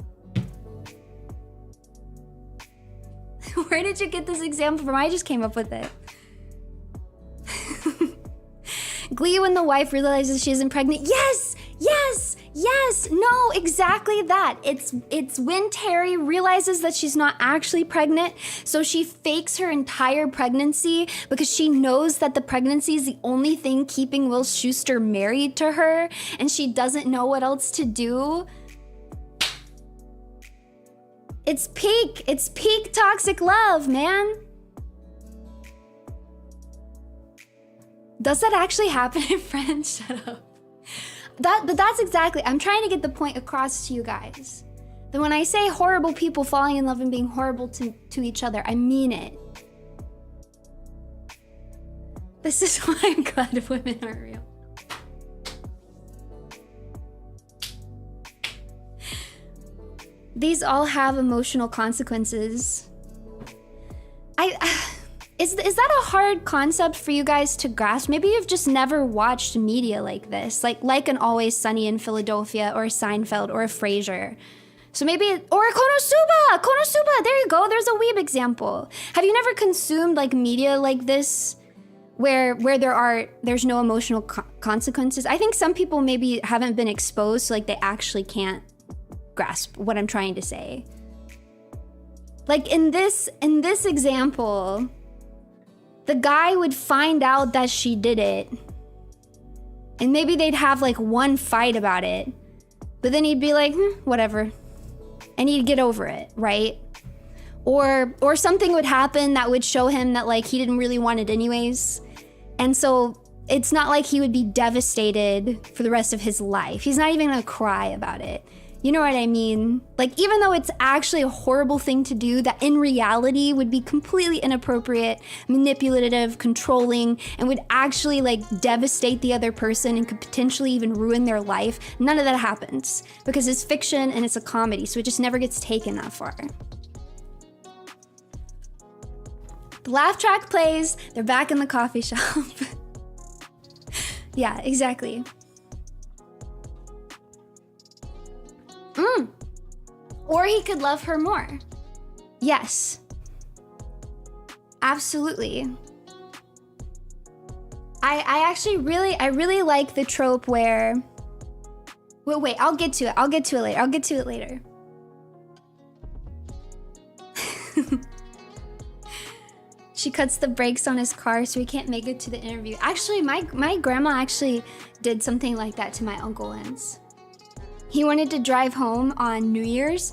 Where did you get this example from? I just came up with it. Glee when the wife realizes she isn't pregnant. Yes, yes, yes. No, exactly that. It's when Terry realizes that she's not actually pregnant, so she fakes her entire pregnancy because she knows that the pregnancy is the only thing keeping Will Schuester married to her, and she doesn't know what else to do. It's peak toxic love, man. Does that actually happen in Friends? Shut up. But that's exactly, I'm trying to get the point across to you guys. That when I say horrible people falling in love and being horrible to each other, I mean it. This is why I'm glad women aren't real. These all have emotional consequences. Is that a hard concept for you guys to grasp? Maybe you've just never watched media like this, like an Always Sunny in Philadelphia or a Seinfeld or a Frasier. So maybe, or a Konosuba, there you go, there's a weeb example. Have you never consumed like media like this where there's no emotional consequences? I think some people maybe haven't been exposed, so like they actually can't grasp what I'm trying to say. Like in this example, the guy would find out that she did it, and maybe they'd have like one fight about it, but then he'd be like, whatever, and he'd get over it, right? Or something would happen that would show him that like he didn't really want it anyways, and so it's not like he would be devastated for the rest of his life. He's not even gonna cry about it. You know what I mean? Like, even though it's actually a horrible thing to do that in reality would be completely inappropriate, manipulative, controlling, and would actually like devastate the other person and could potentially even ruin their life, none of that happens because it's fiction and it's a comedy, so it just never gets taken that far. The laugh track plays, they're back in the coffee shop. Yeah, exactly. Or he could love her more. Yes. Absolutely. I really like the trope where... Wait, I'll get to it later. She cuts the brakes on his car so he can't make it to the interview. Actually, my grandma actually did something like that to my uncle once. He wanted to drive home on New Year's.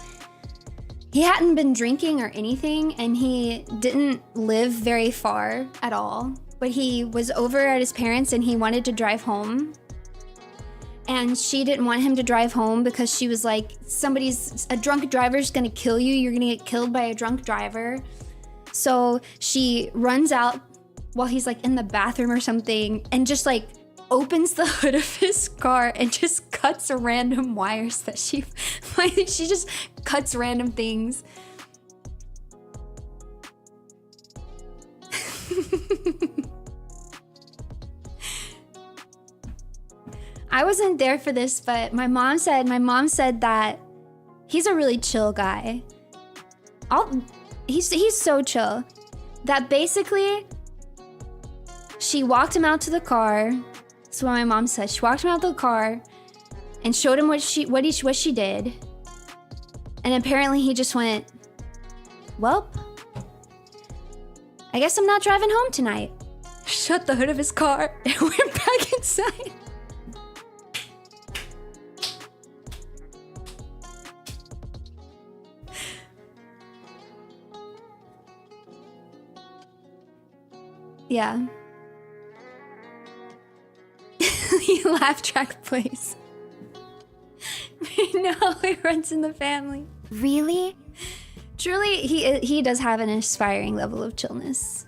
He hadn't been drinking or anything, and he didn't live very far at all, but he was over at his parents and he wanted to drive home. And she didn't want him to drive home because she was like, a drunk driver's gonna kill you. You're gonna get killed by a drunk driver. So she runs out while he's like in the bathroom or something and just like opens the hood of his car and just cuts random wires that she just cuts random things. I wasn't there for this, but my mom said that he's a really chill guy. He's so chill that basically she walked him out to the car. That's what my mom said. She walked him out to the car and showed him what she did. And apparently he just went, "Well, I guess I'm not driving home tonight." Shut the hood of his car and went back inside. Yeah. Laugh track plays. No, it runs in the family. Really? Truly, he does have an inspiring level of chillness.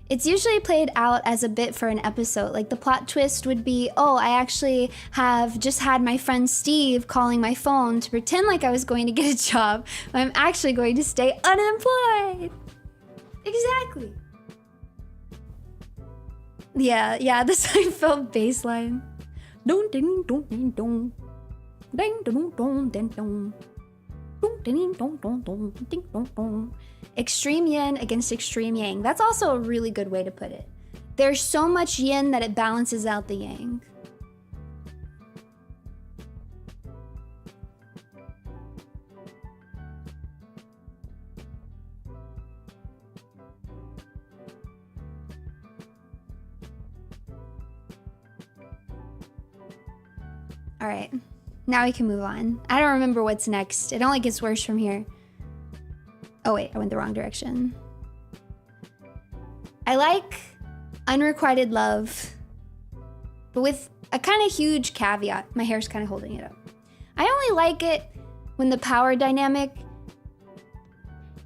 It's usually played out as a bit for an episode. Like the plot twist would be, oh, I actually have just had my friend Steve calling my phone to pretend like I was going to get a job, but I'm actually going to stay unemployed. Exactly. Yeah, the Seinfeld bass line. Ding ding dong ding dong. Ding dong dong ding dong. Ding dong dong dong ding dong dong. Extreme yin against extreme yang. That's also a really good way to put it. There's so much yin that it balances out the yang. All right, now we can move on. I don't remember what's next. It only gets worse from here. Oh wait, I went the wrong direction. I like unrequited love, but with a kind of huge caveat. My hair's kind of holding it up. I only like it when the power dynamic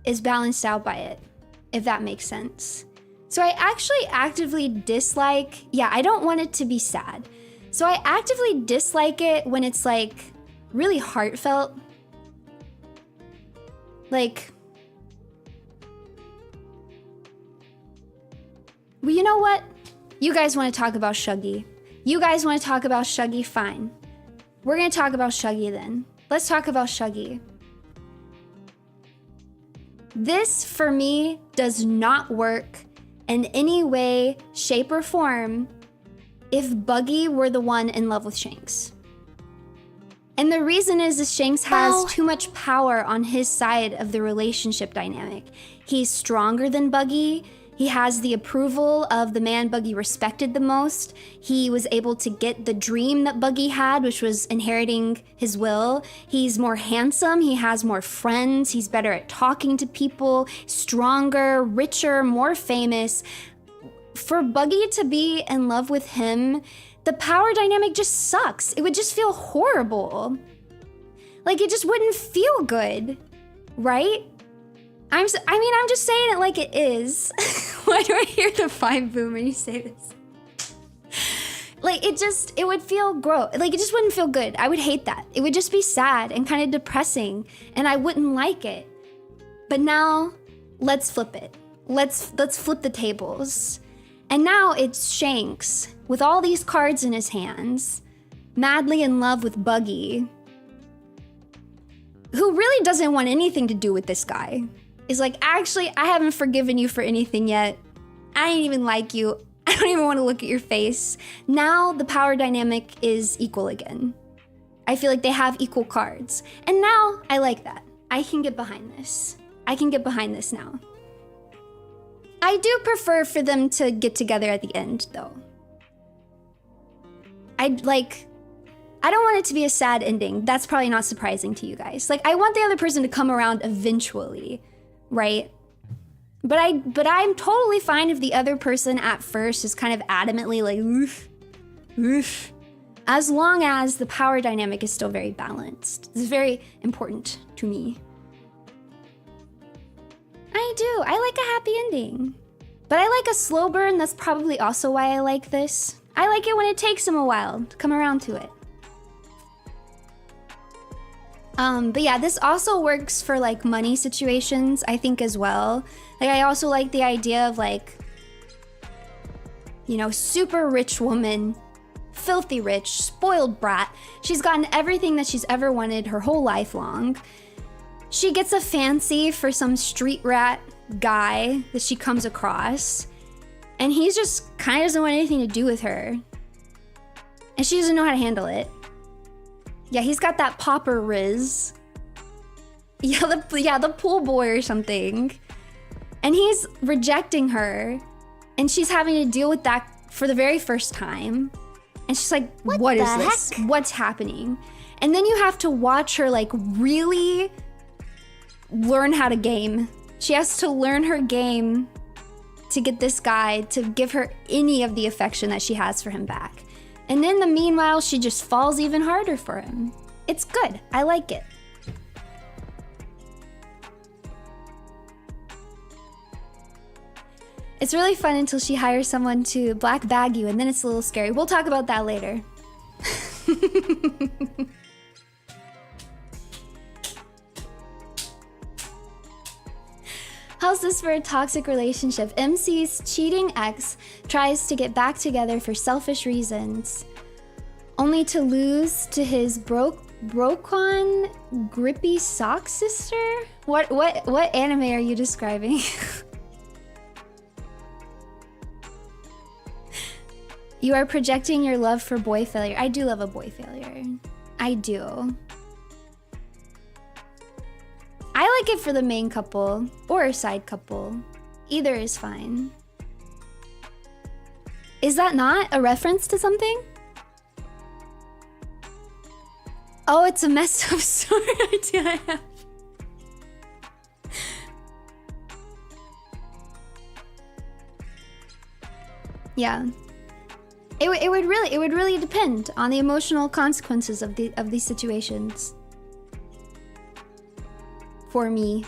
is balanced out by it, if that makes sense. So I actually actively dislike, I don't want it to be sad. So I actively dislike it when it's like really heartfelt. Like, well, you know what? You guys want to talk about Shuggy. You guys want to talk about Shuggy? Fine. We're going to talk about Shuggy then. Let's talk about Shuggy. This, for me, does not work in any way, shape, or form if Buggy were the one in love with Shanks. And the reason is that Shanks has too much power on his side of the relationship dynamic. He's stronger than Buggy. He has the approval of the man Buggy respected the most. He was able to get the dream that Buggy had, which was inheriting his will. He's more handsome. He has more friends. He's better at talking to people, stronger, richer, more famous. For Buggy to be in love with him, the power dynamic just sucks. It would just feel horrible. Like, it just wouldn't feel good, right? I'm just saying it like it is. Why do I hear the vibe boom when you say this? Like, it would feel gross. Like, it just wouldn't feel good. I would hate that. It would just be sad and kind of depressing, and I wouldn't like it. But now, let's flip it. Let's flip the tables. And now it's Shanks, with all these cards in his hands, madly in love with Buggy, who really doesn't want anything to do with this guy. Is like, actually, I haven't forgiven you for anything yet. I ain't even like you. I don't even want to look at your face. Now the power dynamic is equal again. I feel like they have equal cards. And now I like that. I can get behind this. I can get behind this now. I do prefer for them to get together at the end, though. I don't want it to be a sad ending. That's probably not surprising to you guys. Like, I want the other person to come around eventually, right? But I'm totally fine if the other person at first is kind of adamantly like, oof, oof. As long as the power dynamic is still very balanced. It's very important to me. I do. I like a happy ending. But I like a slow burn. That's probably also why I like this. I like it when it takes him a while to come around to it. But yeah, this also works for like money situations, I think, as well. Like, I also like the idea of like, you know, super rich woman, filthy rich, spoiled brat. She's gotten everything that she's ever wanted her whole life long. She gets a fancy for some street rat guy that she comes across, and he's just kind of doesn't want anything to do with her. And she doesn't know how to handle it. Yeah, he's got that popper riz. Yeah, the pool boy or something. And he's rejecting her, and she's having to deal with that for the very first time. And she's like, what is this? What's happening? And then you have to watch her like really learn how to game. She has to learn her game to get this guy to give her any of the affection that she has for him back. And in the meanwhile, she just falls even harder for him. It's good. I like it. It's really fun until she hires someone to black bag you, and then it's a little scary. We'll talk about that later. How's this for a toxic relationship? MC's cheating ex tries to get back together for selfish reasons, only to lose to his Brokon grippy sock sister? What anime are you describing? You are projecting your love for boy failure. I do love a boy failure. I do. I like it for the main couple or a side couple. Either is fine. Is that not a reference to something? Oh, it's a messed up story idea I have. Yeah. It would really depend on the emotional consequences of these situations. For me.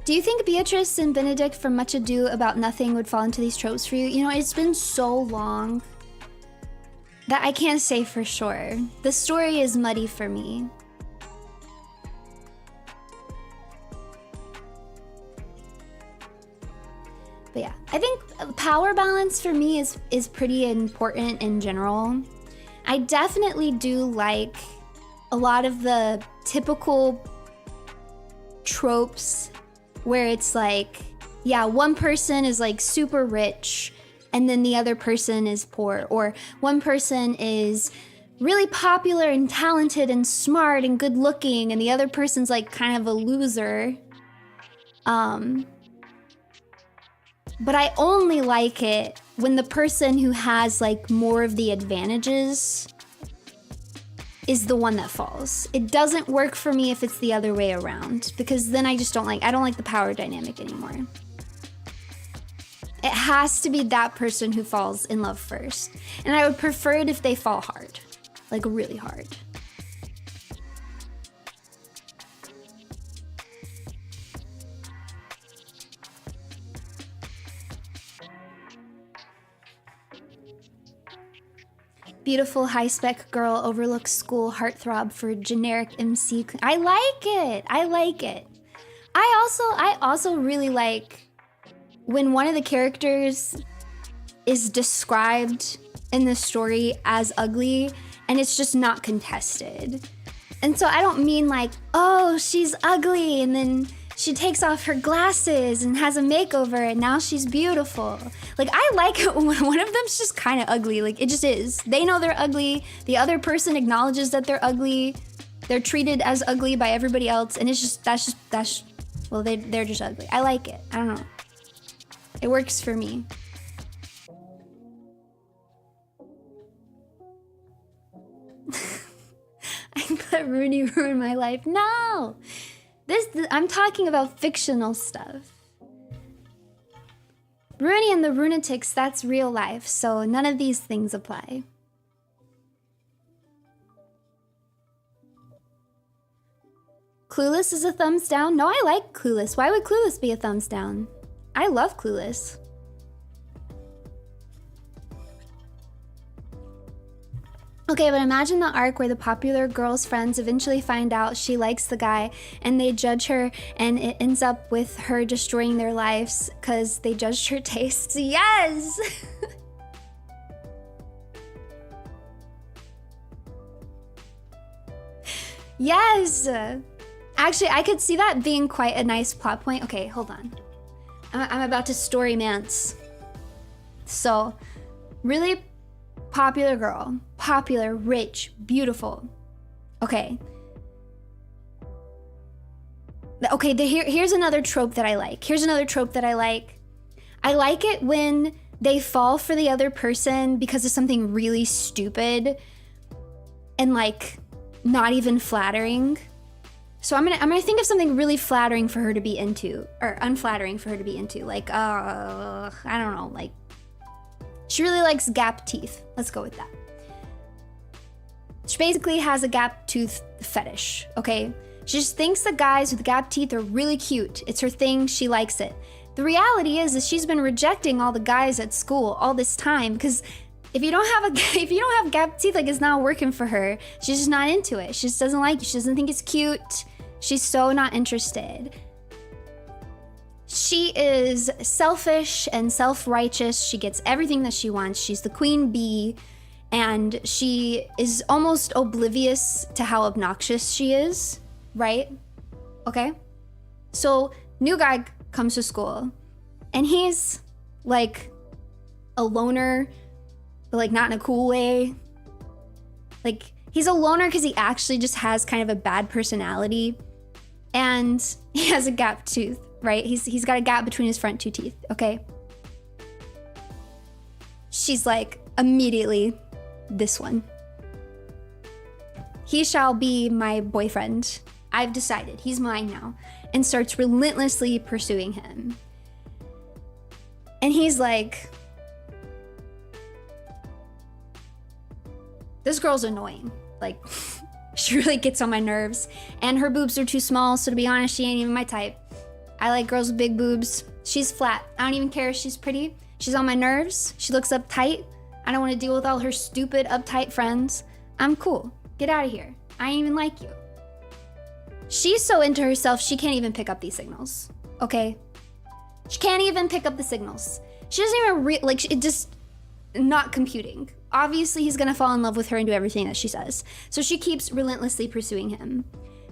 Do you think Beatrice and Benedict from Much Ado About Nothing would fall into these tropes for you? You know, it's been so long that I can't say for sure. The story is muddy for me. But yeah, I think power balance for me is pretty important in general. I definitely do like a lot of the typical tropes where it's like, yeah, one person is like super rich and then the other person is poor, or one person is really popular and talented and smart and good looking and the other person's like kind of a loser. But I only like it when the person who has like more of the advantages is the one that falls. It doesn't work for me if it's the other way around, because then I don't like the power dynamic anymore. It has to be that person who falls in love first. And I would prefer it if they fall hard, like really hard. Beautiful high-spec girl overlooks school heartthrob for generic MC. I like it. I like it. I also really like when one of the characters is described in the story as ugly and it's just not contested. And so I don't mean like, oh, she's ugly and then she takes off her glasses and has a makeover and now she's beautiful. Like, I like it when one of them's just kind of ugly. Like, it just is. They know they're ugly. The other person acknowledges that they're ugly. They're treated as ugly by everybody else. And it's just, well, they're just ugly. I like it. I don't know. It works for me. I let RUNIE ruin my life. No! I'm talking about fictional stuff. RUNIE and the Runatics, that's real life, so none of these things apply. Clueless is a thumbs down? No, I like Clueless. Why would Clueless be a thumbs down? I love Clueless. Okay, but imagine the arc where the popular girl's friends eventually find out she likes the guy and they judge her, and it ends up with her destroying their lives because they judged her tastes. Yes! Yes! Actually, I could see that being quite a nice plot point. Okay, hold on. I'm about to storymance. So, really popular girl. Popular, rich, beautiful. Okay. Okay, here's another trope that I like. I like it when they fall for the other person because of something really stupid and like not even flattering. So I'm gonna think of something really flattering for her to be into, or unflattering for her to be into. Like, I don't know, like she really likes gap teeth. Let's go with that. She basically has a gap tooth fetish, okay? She just thinks that guys with gap teeth are really cute. It's her thing, she likes it. The reality is she's been rejecting all the guys at school all this time because if you don't have gap teeth, like, it's not working for her. She's just not into it. She just doesn't like it. She doesn't think it's cute. She's so not interested. She is selfish and self-righteous. She gets everything that she wants. She's the queen bee, and she is almost oblivious to how obnoxious she is, right? Okay? So, new guy comes to school, and he's like a loner, but like not in a cool way. Like, he's a loner because he actually just has kind of a bad personality, and he has a gap tooth, right? He's got a gap between his front two teeth, okay? She's like, immediately, this one. He shall be my boyfriend. I've decided, he's mine now. And starts relentlessly pursuing him. And he's like, this girl's annoying. Like, she really gets on my nerves. And her boobs are too small, so to be honest, she ain't even my type. I like girls with big boobs. She's flat. I don't even care if she's pretty. She's on my nerves. She looks uptight. I don't want to deal with all her stupid, uptight friends. I'm cool. Get out of here. I ain't even like you. She's so into herself, she can't even pick up these signals, okay? She can't even pick up the signals. She doesn't even it just not computing. Obviously, he's gonna fall in love with her and do everything that she says. So she keeps relentlessly pursuing him.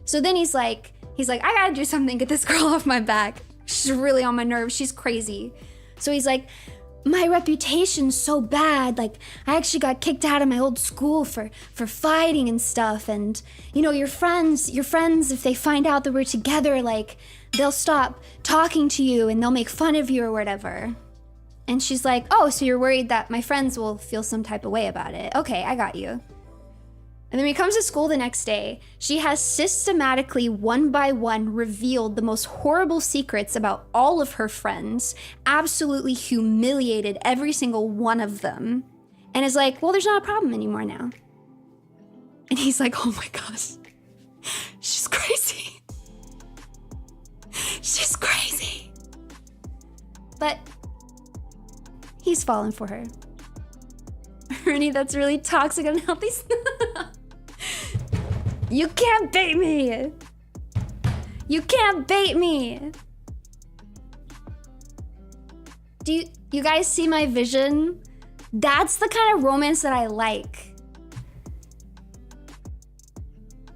So then he's like, I gotta do something, get this girl off my back. She's really on my nerves, she's crazy. So he's like, my reputation's so bad, like, I actually got kicked out of my old school for fighting and stuff, and, you know, your friends, if they find out that we're together, like, they'll stop talking to you and they'll make fun of you or whatever. And she's like, oh, so you're worried that my friends will feel some type of way about it. Okay, I got you. And then when he comes to school the next day, she has systematically, one by one, revealed the most horrible secrets about all of her friends, absolutely humiliated every single one of them, and is like, well, there's not a problem anymore now. And he's like, oh my gosh, she's crazy. She's crazy. But he's fallen for her. Runie, that's really toxic and unhealthy. You can't bait me! You can't bait me! Do you guys see my vision? That's the kind of romance that I like.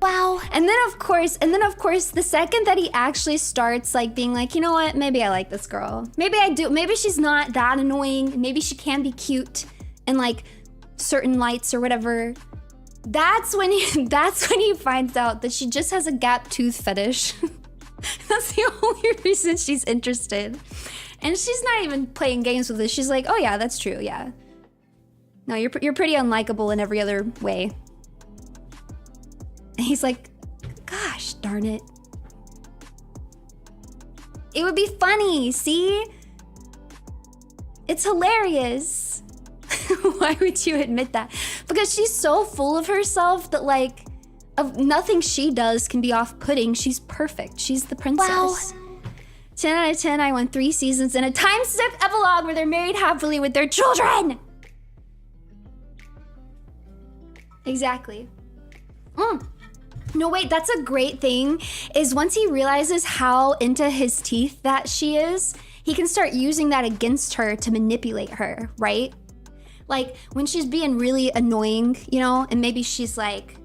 Wow. And then of course, the second that he actually starts like being like, you know what, maybe I like this girl. Maybe I do. Maybe she's not that annoying. Maybe she can be cute and like certain lights or whatever. That's when he finds out that she just has a gap tooth fetish. That's the only reason she's interested. And she's not even playing games with this. She's like, oh yeah, that's true, yeah. No, you're pretty unlikable in every other way. And he's like, gosh darn it. It would be funny, see? It's hilarious. Why would you admit that? Because she's so full of herself that like, nothing she does can be off-putting. She's perfect. She's the princess. Wow. 10 out of 10, I won 3 seasons and a time-skip epilogue where they're married happily with their children. Exactly. No, wait, that's a great thing, is once he realizes how into his teeth that she is, he can start using that against her to manipulate her, right? Like, when she's being really annoying, you know, and maybe she's like,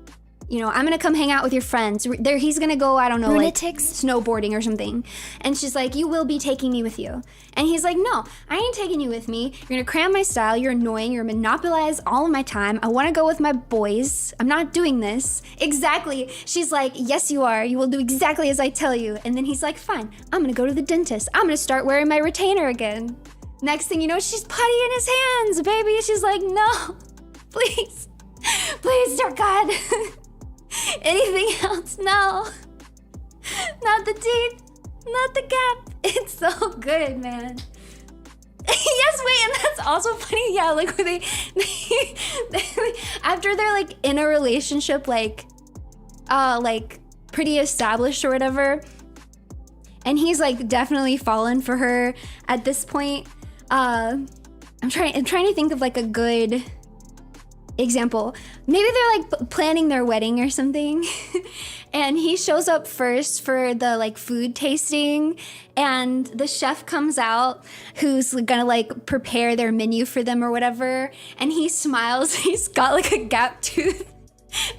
you know, I'm gonna come hang out with your friends. He's gonna go, I don't know, lunatics, like snowboarding or something. And she's like, you will be taking me with you. And he's like, no, I ain't taking you with me. You're gonna cram my style, you're annoying, you're monopolize all of my time. I wanna go with my boys. I'm not doing this. Exactly. She's like, yes, you are. You will do exactly as I tell you. And then he's like, fine, I'm gonna go to the dentist. I'm gonna start wearing my retainer again. Next thing you know, she's putty in his hands, baby. She's like, no, please, please, dear God. Anything else? No. Not the teeth, not the gap. It's so good, man. Yes, wait, and that's also funny. Yeah, like where they after they're like in a relationship, like pretty established or whatever, and he's like definitely fallen for her at this point. I'm trying to think of like a good example. Maybe they're like planning their wedding or something and he shows up first for the like food tasting, and the chef comes out who's gonna like prepare their menu for them or whatever, and he smiles. He's got like a gap tooth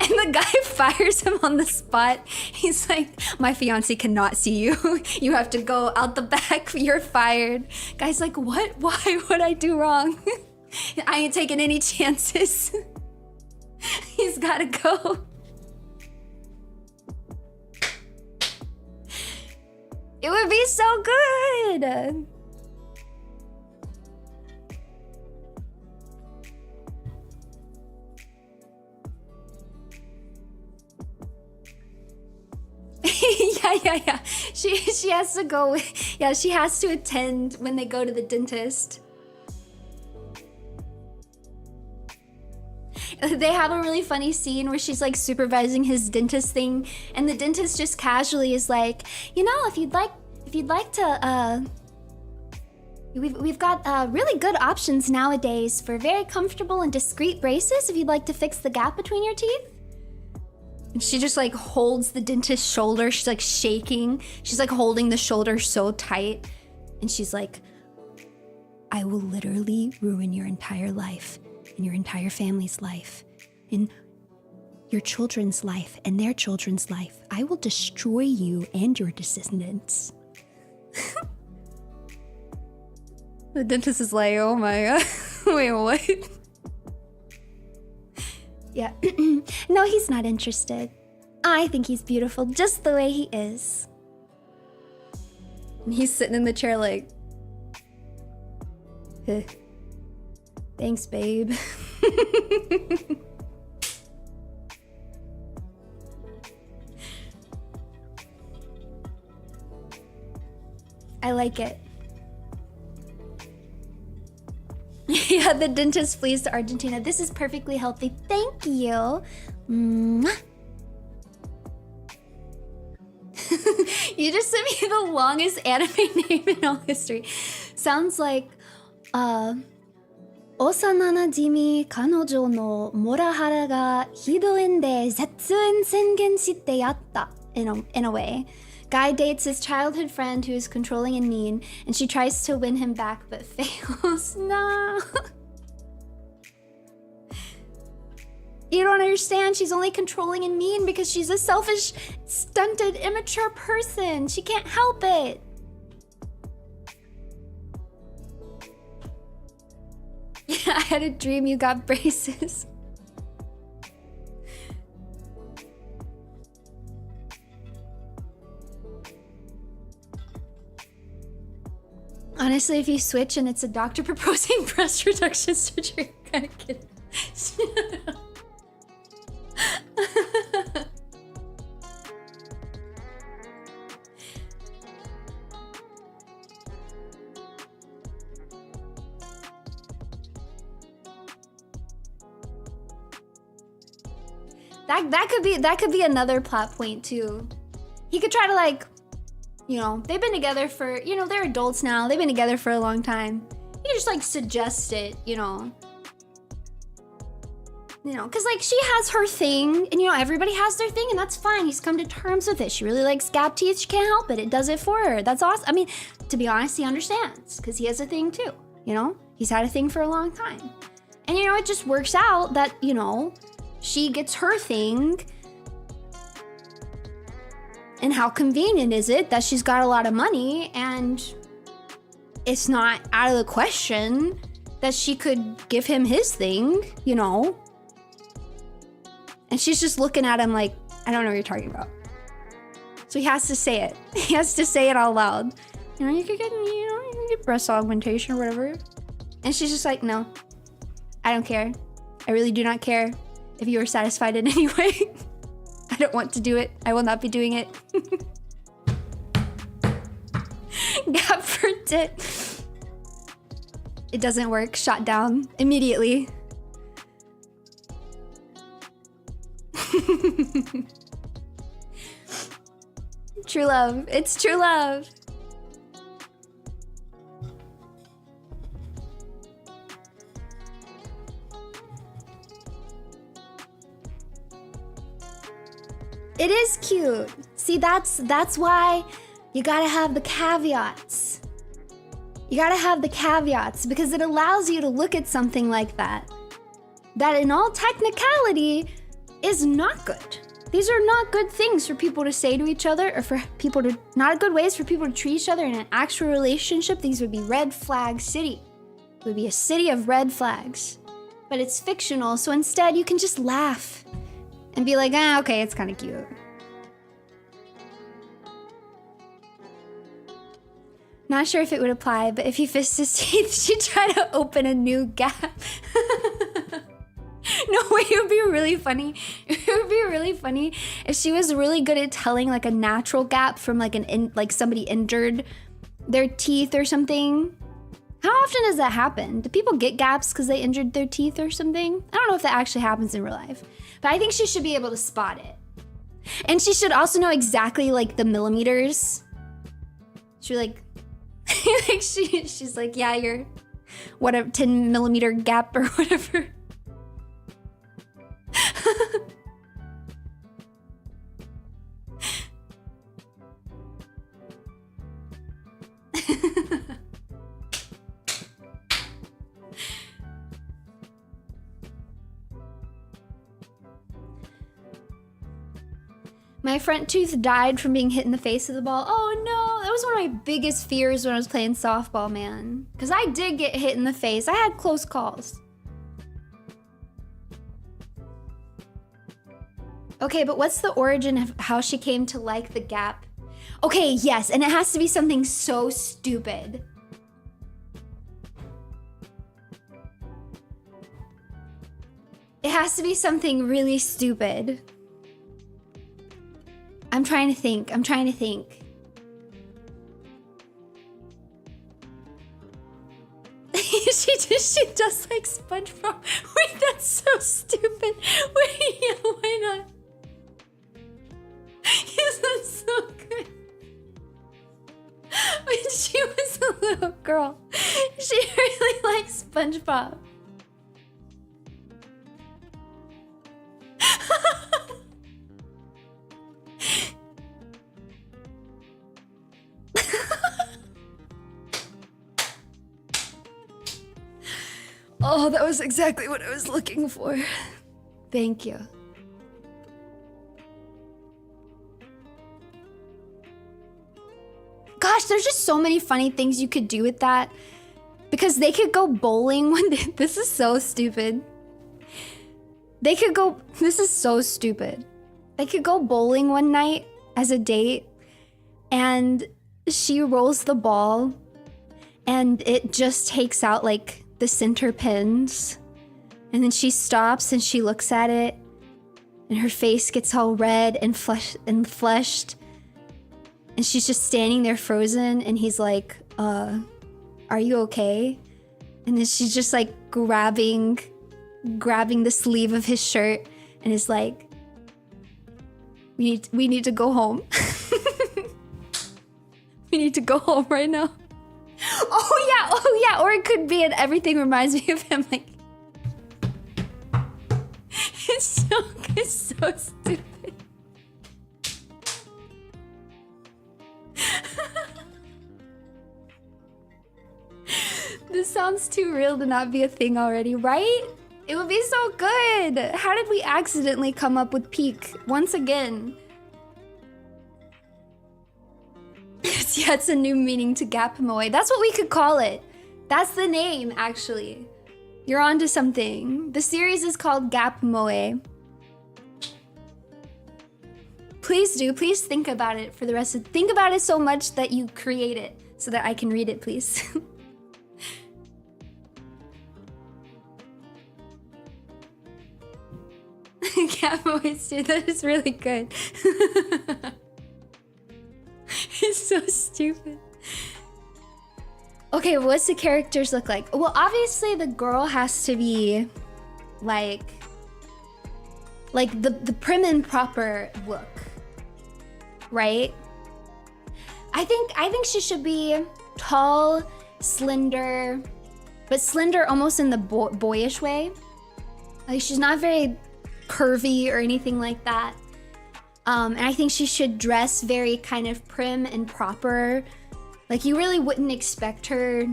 and the guy fires him on the spot. He's like, my fiance cannot see you. You have to go out the back. You're fired. Guy's like, what? Why? What'd I do wrong? I ain't taking any chances. He's gotta go. It would be so good. Yeah. She has to go. Yeah, she has to attend when they go to the dentist. They have a really funny scene where she's like supervising his dentist thing, and the dentist just casually is like, you know, if you'd like to, we've got really good options nowadays for very comfortable and discreet braces if you'd like to fix the gap between your teeth. And she just like holds the dentist's shoulder. She's like shaking. She's like holding the shoulder so tight. And she's like, I will literally ruin your entire life and your entire family's life and your children's life and their children's life. I will destroy you and your descendants. The dentist is like, oh my God. Wait, what? Yeah. No, he's not interested. I think he's beautiful just the way he is. And he's sitting in the chair like, thanks, babe. I like it. Yeah, the dentist flees to Argentina. This is perfectly healthy. Thank you. Mwah. You just sent me the longest anime name in all history. Sounds like, 幼なじみ彼女のモラハラがひどいんで絶縁宣言してやった in a way. Guy dates his childhood friend who is controlling and mean, and she tries to win him back but fails. No. You don't understand. She's only controlling and mean because she's a selfish, stunted, immature person. She can't help it. Yeah, I had a dream you got braces. Honestly, if you switch and it's a doctor proposing breast reduction surgery, I'm kind of kidding. That could be another plot point too. He could try to like, you know, they've been together for, you know, they're adults now. They've been together for a long time. He could just like suggest it, you know. You know, because like she has her thing, and you know, everybody has their thing, and that's fine. He's come to terms with it. She really likes gap teeth. She can't help it. It does it for her. That's awesome. I mean, to be honest, he understands because he has a thing too. You know, he's had a thing for a long time. And you know, it just works out that, you know, she gets her thing. And how convenient is it that she's got a lot of money and it's not out of the question that she could give him his thing, you know? And she's just looking at him like, I don't know what you're talking about. So he has to say it. He has to say it out loud. You know, you can get breast augmentation or whatever. And she's just like, no, I don't care. I really do not care if you are satisfied in any way. I don't want to do it. I will not be doing it. Gap for tit. It doesn't work. Shot down immediately. True love. It's true love. It is cute. See, that's why you gotta have the caveats. You gotta have the caveats because it allows you to look at something like that in all technicality is not good. These are not good things for people to say to each other, or for people to, not good ways for people to treat each other in an actual relationship. These would be red flag city. It would be a city of red flags. But it's fictional, so instead you can just laugh and be like, ah, okay, it's kind of cute. Not sure if it would apply, but if he fist his teeth, she'd try to open a new gap. No way, it would be really funny. It would be really funny if she was really good at telling like a natural gap from like like somebody injured their teeth or something. How often does that happen? Do people get gaps because they injured their teeth or something? I don't know if that actually happens in real life, but I think she should be able to spot it. And she should also know exactly like the millimeters. She like, like she's like, yeah, you're whatever, 10 millimeter gap or whatever. My front tooth died from being hit in the face with the ball. Oh no, that was one of my biggest fears when I was playing softball, man. Because I did get hit in the face. I had close calls. Okay, but what's the origin of how she came to like the gap? Okay, yes, and it has to be something so stupid. It has to be something really stupid. I'm trying to think. She does like SpongeBob. Wait, that's so stupid. Wait, yeah, why not? Yes, that's so good. When she was a little girl, she really liked SpongeBob. Oh, that was exactly what I was looking for. Thank you. Gosh, there's just so many funny things you could do with that. Because they could go bowling one day. This is so stupid. They could go, this is so stupid. They could go bowling one night as a date, and she rolls the ball and it just takes out like the center pins, and then she stops and she looks at it and her face gets all red and flushed, and she's just standing there frozen, and he's like, are you okay? And then she's just like grabbing the sleeve of his shirt and is like, we need to go home. We need to go home right now. Oh yeah, or it could be, and everything reminds me of him, like, it's so stupid. This sounds too real to not be a thing already, right? It would be so good. How did we accidentally come up with peak once again? Yeah, it's a new meaning to Gap Moe. That's what we could call it. That's the name, actually. You're onto something. The series is called Gap Moe. Please do. Please think about it for the rest of... Think about it so much that you create it so that I can read it, please. Gap Moe, dude, that is really good. It's so stupid. Okay, what's the characters look like? Well, obviously the girl has to be like the prim and proper look, right? I think she should be tall, slender, but slender almost in the boyish way. Like she's not very curvy or anything like that. And I think she should dress very kind of prim and proper. Like you really wouldn't expect her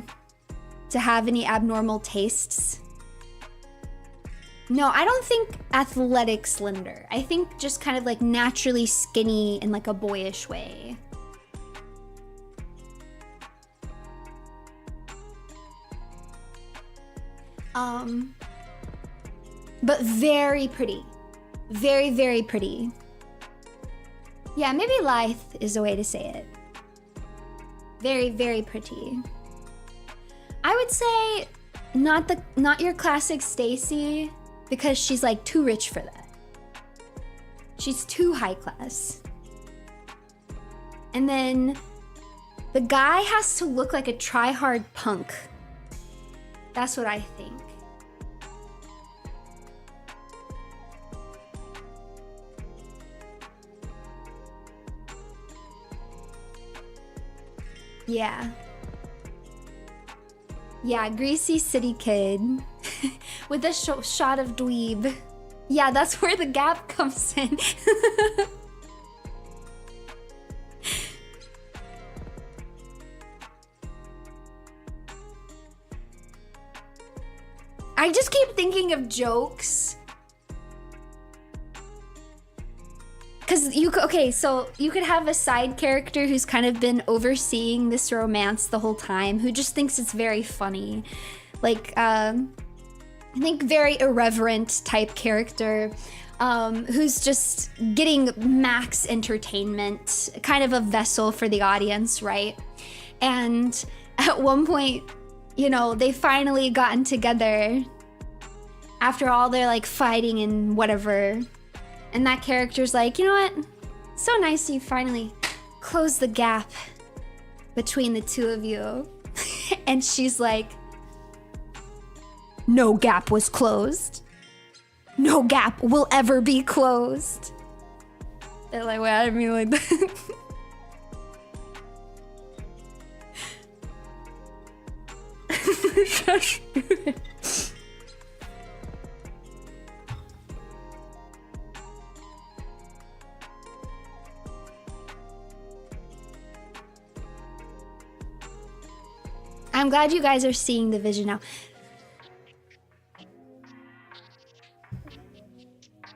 to have any abnormal tastes. No, I don't think athletic slender. I think just kind of like naturally skinny in like a boyish way. But very pretty. Very, very pretty. Yeah, maybe lithe is the way to say it. Very, very pretty. I would say not your classic Stacy, because she's like too rich for that. She's too high class. And then the guy has to look like a try-hard punk. That's what I think. Yeah. Yeah, greasy city kid with a shot of dweeb. Yeah, that's where the gap comes in. I just keep thinking of jokes. Because so you could have a side character who's kind of been overseeing this romance the whole time, who just thinks it's very funny. Like, I think very irreverent type character, who's just getting max entertainment, kind of a vessel for the audience, right? And at one point, you know, they finally gotten together after all their like fighting and whatever. And that character's like, you know what? So nice you finally closed the gap between the two of you. And she's like, no gap was closed. No gap will ever be closed. They're like, wait, I didn't mean like that. I'm glad you guys are seeing the vision now.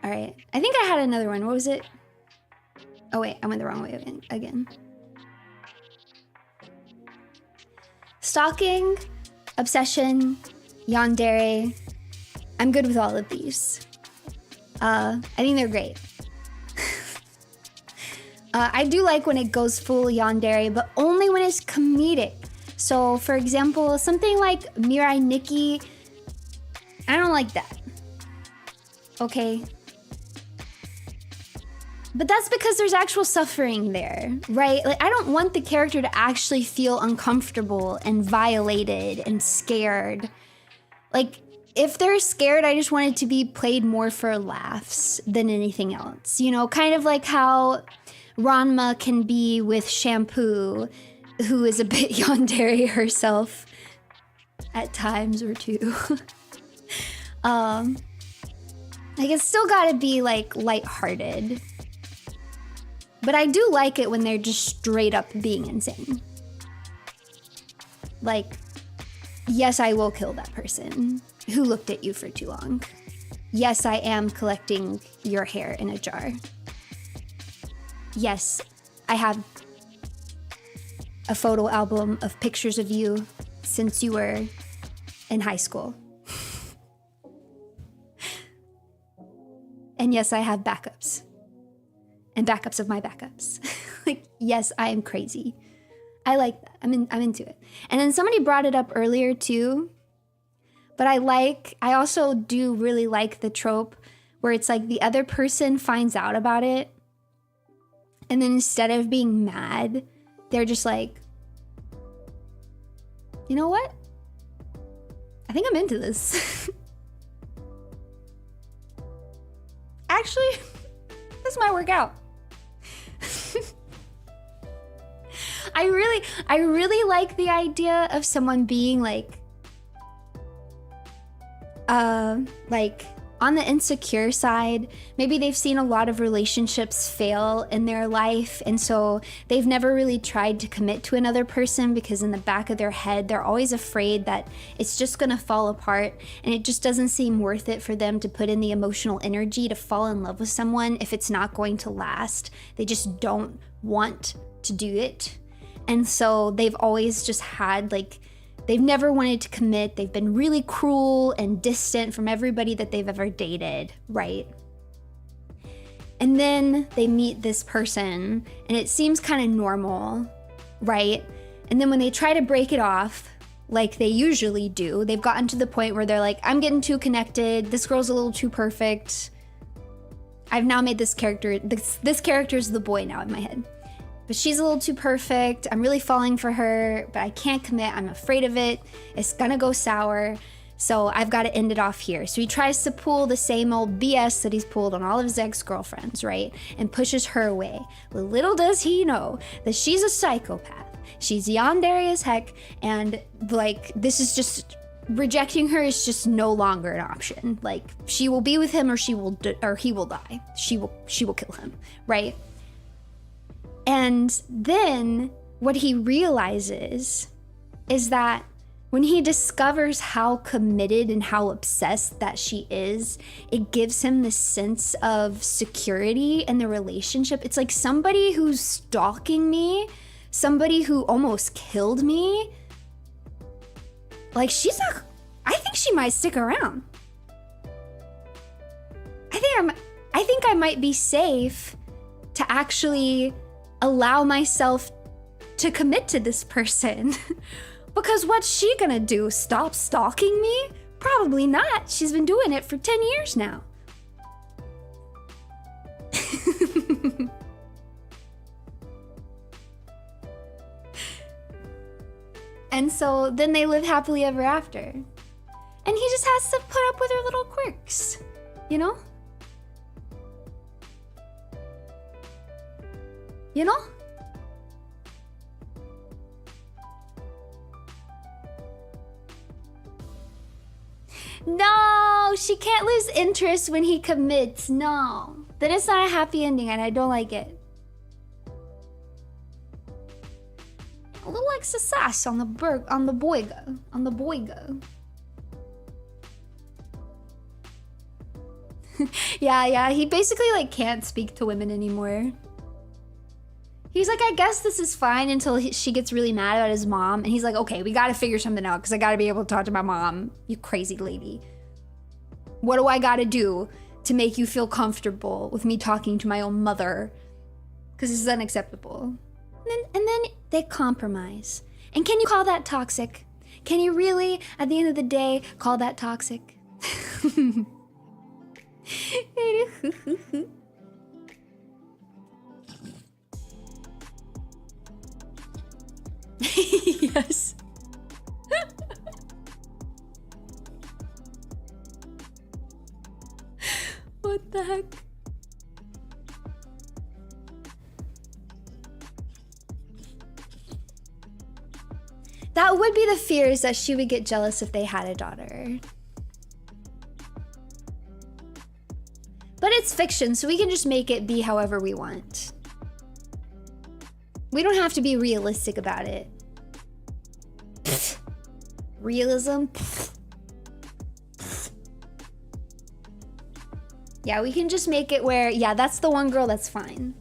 All right, I think I had another one. What was it? Oh wait, I went the wrong way again. Stalking, obsession, yandere. I'm good with all of these. I think they're great. I do like when it goes full yandere, but only when it's comedic. So, for example, something like Mirai Nikki, I don't like that. Okay? But that's because there's actual suffering there, right? Like, I don't want the character to actually feel uncomfortable and violated and scared. Like, if they're scared, I just want it to be played more for laughs than anything else. You know, kind of like how Ranma can be with Shampoo, who is a bit yandere herself at times or two. Like, it's still gotta be like lighthearted. But I do like it when they're just straight up being insane. Like, yes, I will kill that person who looked at you for too long. Yes, I am collecting your hair in a jar. Yes, I have a photo album of pictures of you since you were in high school. And yes, I have backups. And backups of my backups. Like, yes, I am crazy. I like that. I'm into it. And then somebody brought it up earlier too. But I also do really like the trope where it's like the other person finds out about it. And then instead of being mad, they're just like, you know what? I think I'm into this. Actually, this might work out. I really like the idea of someone being like on the insecure side. Maybe they've seen a lot of relationships fail in their life, and so they've never really tried to commit to another person because in the back of their head, they're always afraid that it's just gonna fall apart, and it just doesn't seem worth it for them to put in the emotional energy to fall in love with someone if it's not going to last. They just don't want to do it. And so they've always just had like, they've never wanted to commit. They've been really cruel and distant from everybody that they've ever dated, right? And then they meet this person and it seems kind of normal, right? And then when they try to break it off, like they usually do, they've gotten to the point where they're like, I'm getting too connected. This girl's a little too perfect. I've now made this character, this character's the boy now in my head. But she's a little too perfect. I'm really falling for her, but I can't commit. I'm afraid of it. It's gonna go sour. So I've got to end it off here. So he tries to pull the same old BS that he's pulled on all of his ex-girlfriends, right? And pushes her away. Well, little does he know that she's a psychopath. She's yandere as heck, and like, this is just, rejecting her is just no longer an option. Like, she will be with him or he will die. She will kill him, right? And then what he realizes is that when he discovers how committed and how obsessed that she is, it gives him this sense of security in the relationship. It's like somebody who's stalking me, somebody who almost killed me. Like, I think she might stick around. I think I might be safe to actually allow myself to commit to this person. Because what's she gonna do? Stop stalking me? Probably not. She's been doing it for 10 years now. And so then they live happily ever after. And he just has to put up with her little quirks, you know? You know? No, she can't lose interest when he commits. No, then it's not a happy ending and I don't like it. A little extra sass on the boyga. Yeah, he basically like can't speak to women anymore. He's like, I guess this is fine until she gets really mad at his mom. And he's like, okay, we gotta figure something out because I gotta be able to talk to my mom, you crazy lady. What do I gotta do to make you feel comfortable with me talking to my own mother? Because this is unacceptable. And then they compromise. And can you call that toxic? Can you really, at the end of the day, call that toxic? Yes. What the heck? That would be the fears that she would get jealous if they had a daughter. But it's fiction, so we can just make it be however we want. We don't have to be realistic about it. Pfft. Realism? Pfft. Pfft. Yeah, we can just make it where, yeah, that's the one girl, that's fine.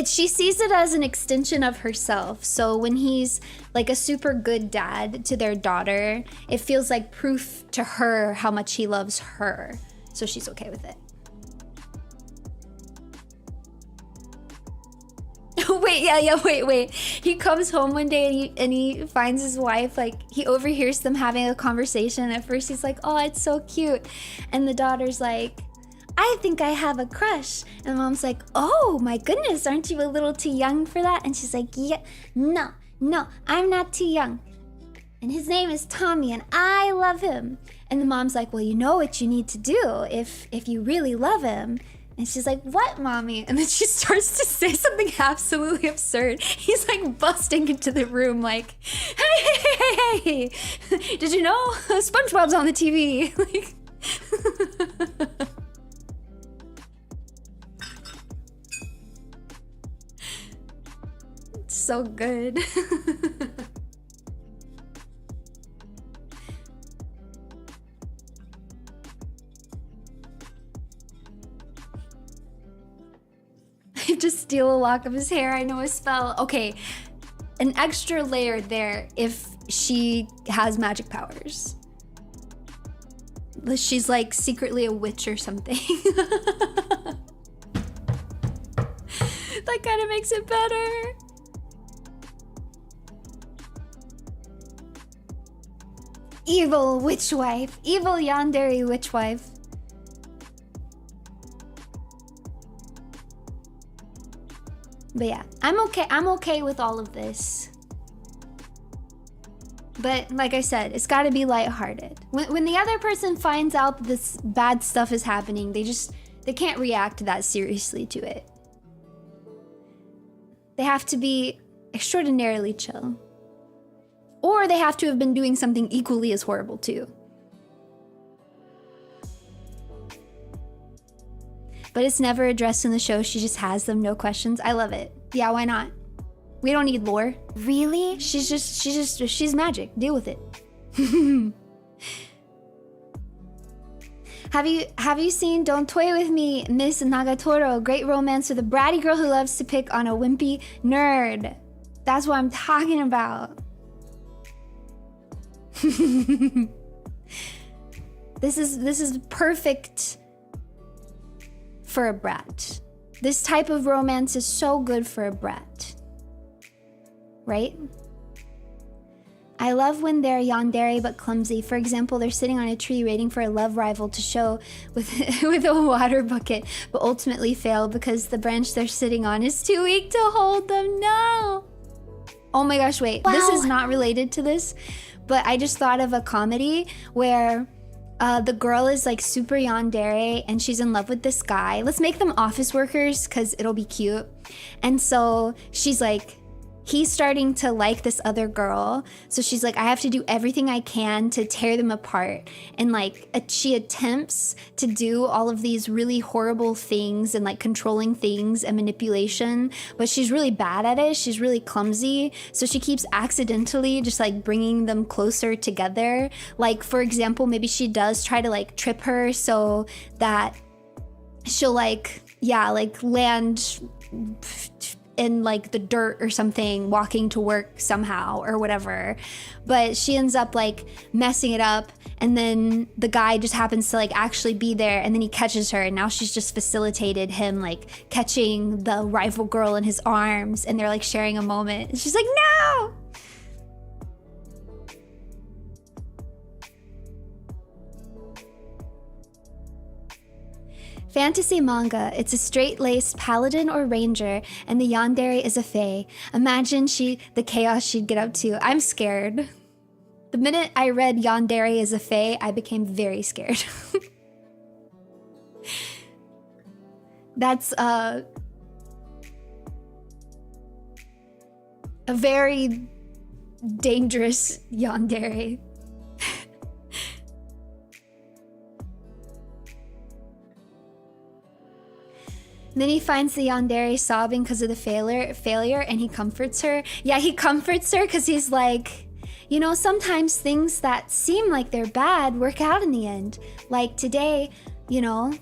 She sees it as an extension of herself. So when he's like a super good dad to their daughter, it feels like proof to her how much he loves her. So she's okay with it. Wait. He comes home one day and he finds his wife, like, he overhears them having a conversation. At first he's like, oh, it's so cute. And the daughter's like, I think I have a crush. And the mom's like, oh my goodness, aren't you a little too young for that? And she's like, yeah, no, I'm not too young. And his name is Tommy, and I love him. And the mom's like, well, you know what you need to do if you really love him. And she's like, what, mommy? And then she starts to say something absolutely absurd. He's like busting into the room like, hey, did you know SpongeBob's on the TV? Like, it's so good. Just steal a lock of his hair. I know a spell. Okay, an extra layer there if she has magic powers. She's like secretly a witch or something. That kind of makes it better. Evil witch wife. Evil yandere witch wife. But yeah, I'm okay with all of this. But like I said, it's gotta be lighthearted. When the other person finds out that this bad stuff is happening, they can't react that seriously to it. They have to be extraordinarily chill. Or they have to have been doing something equally as horrible too. But it's never addressed in the show. She just has them, no questions. I love it. Yeah, why not? We don't need lore. Really? She's magic. Deal with it. Have you seen Don't Toy With Me, Miss Nagatoro? Great romance with a bratty girl who loves to pick on a wimpy nerd. That's what I'm talking about. This is perfect for a brat. This type of romance is so good for a brat. Right? I love when they're yandere but clumsy. For example, they're sitting on a tree waiting for a love rival to show with a water bucket, but ultimately fail because the branch they're sitting on is too weak to hold them. No! Oh my gosh, wait. Wow. This is not related to this, but I just thought of a comedy where the girl is like super yandere and she's in love with this guy. Let's make them office workers because it'll be cute. And so she's like, he's starting to like this other girl. So she's like, I have to do everything I can to tear them apart. And like, she attempts to do all of these really horrible things and like controlling things and manipulation, but she's really bad at it. She's really clumsy. So she keeps accidentally just like bringing them closer together. Like, for example, maybe she does try to like trip her so that she'll like, yeah, like land in like the dirt or something, walking to work somehow or whatever. But she ends up like messing it up, and then the guy just happens to like actually be there, and then he catches her, and now she's just facilitated him like catching the rival girl in his arms, and they're like sharing a moment. And she's like, no! Fantasy manga, it's a straight-laced paladin or ranger, and the yandere is a fae. Imagine the chaos she'd get up to. I'm scared. The minute I read yandere is a fae, I became very scared. That's a very dangerous yandere. Then he finds the yandere sobbing because of the failure, and he comforts her. Yeah, he comforts her because he's like, you know, sometimes things that seem like they're bad work out in the end. Like today, you know,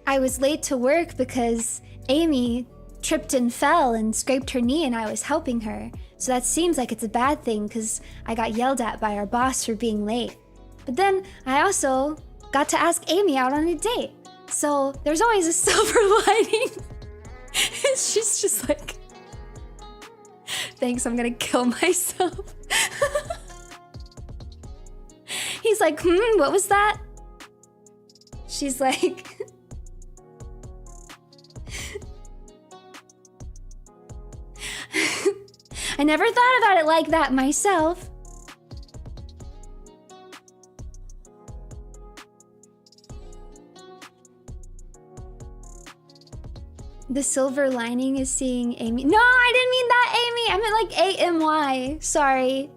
I was late to work because Amy tripped and fell and scraped her knee and I was helping her. So that seems like it's a bad thing because I got yelled at by our boss for being late. But then I also got to ask Amy out on a date. So there's always a silver lining. And she's just like, thanks, I'm gonna kill myself. He's like, what was that? She's like, I never thought about it like that myself. The silver lining is seeing Amy. No, I didn't mean that, Amy. I meant like A-M-Y. Sorry.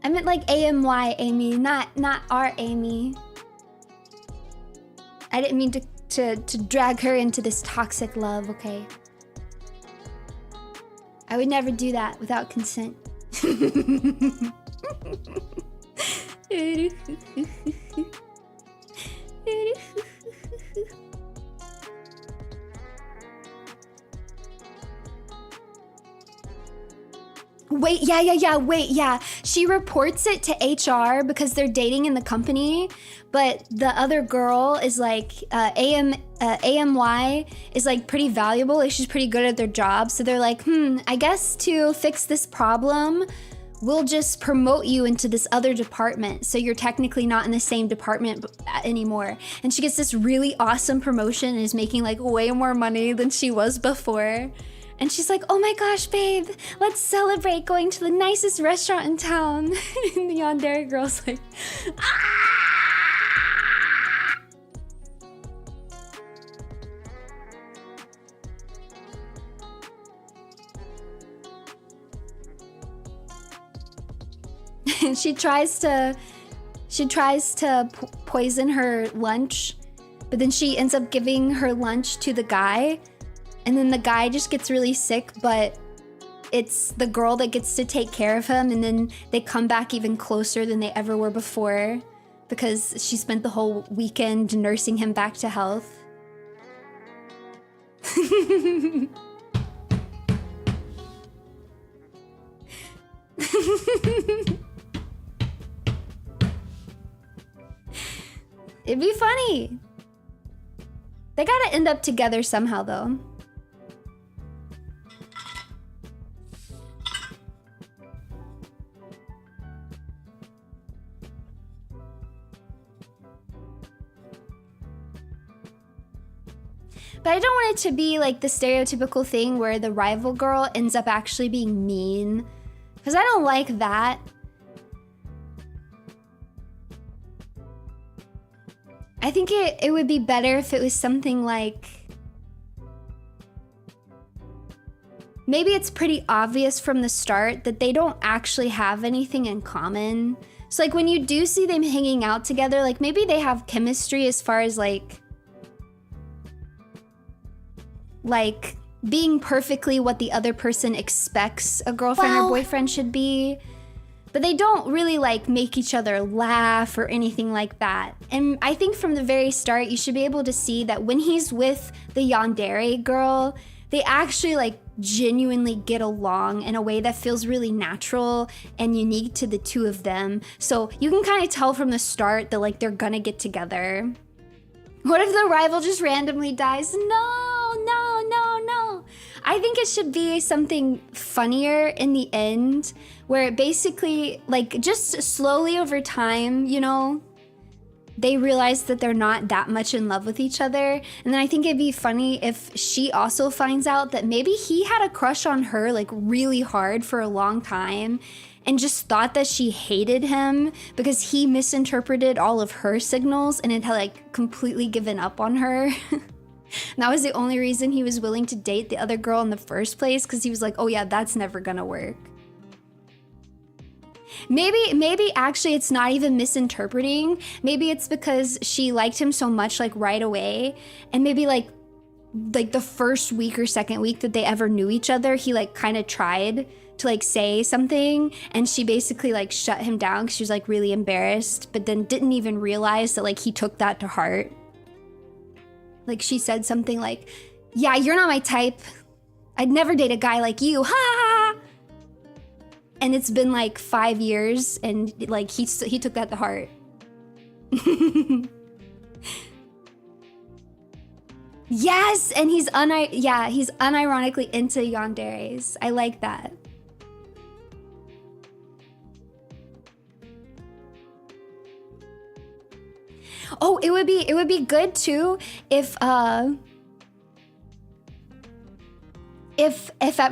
I meant like A-M-Y, Amy, not our Amy. I didn't mean to drag her into this toxic love, okay? I would never do that without consent. Wait, yeah. She reports it to HR because they're dating in the company, but the other girl is like, AMY is like pretty valuable, like she's pretty good at their job. So they're like, I guess to fix this problem, we'll just promote you into this other department. So you're technically not in the same department anymore. And she gets this really awesome promotion and is making like way more money than she was before. And she's like, oh my gosh, babe, let's celebrate going to the nicest restaurant in town. And the yandere girl's like, ah! And she tries to poison her lunch, but then she ends up giving her lunch to the guy. And then the guy just gets really sick, but it's the girl that gets to take care of him. And then they come back even closer than they ever were before because she spent the whole weekend nursing him back to health. It'd be funny. They gotta end up together somehow, though. But I don't want it to be like the stereotypical thing where the rival girl ends up actually being mean. Because I don't like that. I think it would be better if it was something like... Maybe it's pretty obvious from the start that they don't actually have anything in common. So like when you do see them hanging out together, like maybe they have chemistry as far as like being perfectly what the other person expects a girlfriend or boyfriend should be. But they don't really like make each other laugh or anything like that. And I think from the very start, you should be able to see that when he's with the yandere girl, they actually like genuinely get along in a way that feels really natural and unique to the two of them. So you can kind of tell from the start that like they're gonna get together. What if the rival just randomly dies? No. I think it should be something funnier in the end, where it basically, like, just slowly over time, you know, they realize that they're not that much in love with each other. And then I think it'd be funny if she also finds out that maybe he had a crush on her, like, really hard for a long time, and just thought that she hated him because he misinterpreted all of her signals and it had, like, completely given up on her. And that was the only reason he was willing to date the other girl in the first place, because he was like, oh yeah, that's never gonna work. Maybe actually it's not even misinterpreting. Maybe it's because she liked him so much like right away, and maybe like the first week or second week that they ever knew each other, he like kind of tried to like say something, and she basically like shut him down because she was like really embarrassed, but then didn't even realize that like he took that to heart. Like she said something like, yeah, you're not my type. I'd never date a guy like you, ha! And it's been like 5 years, and like he took that to heart. Yes, and he's unironically into yanderes. I like that. Oh, it would be good too if at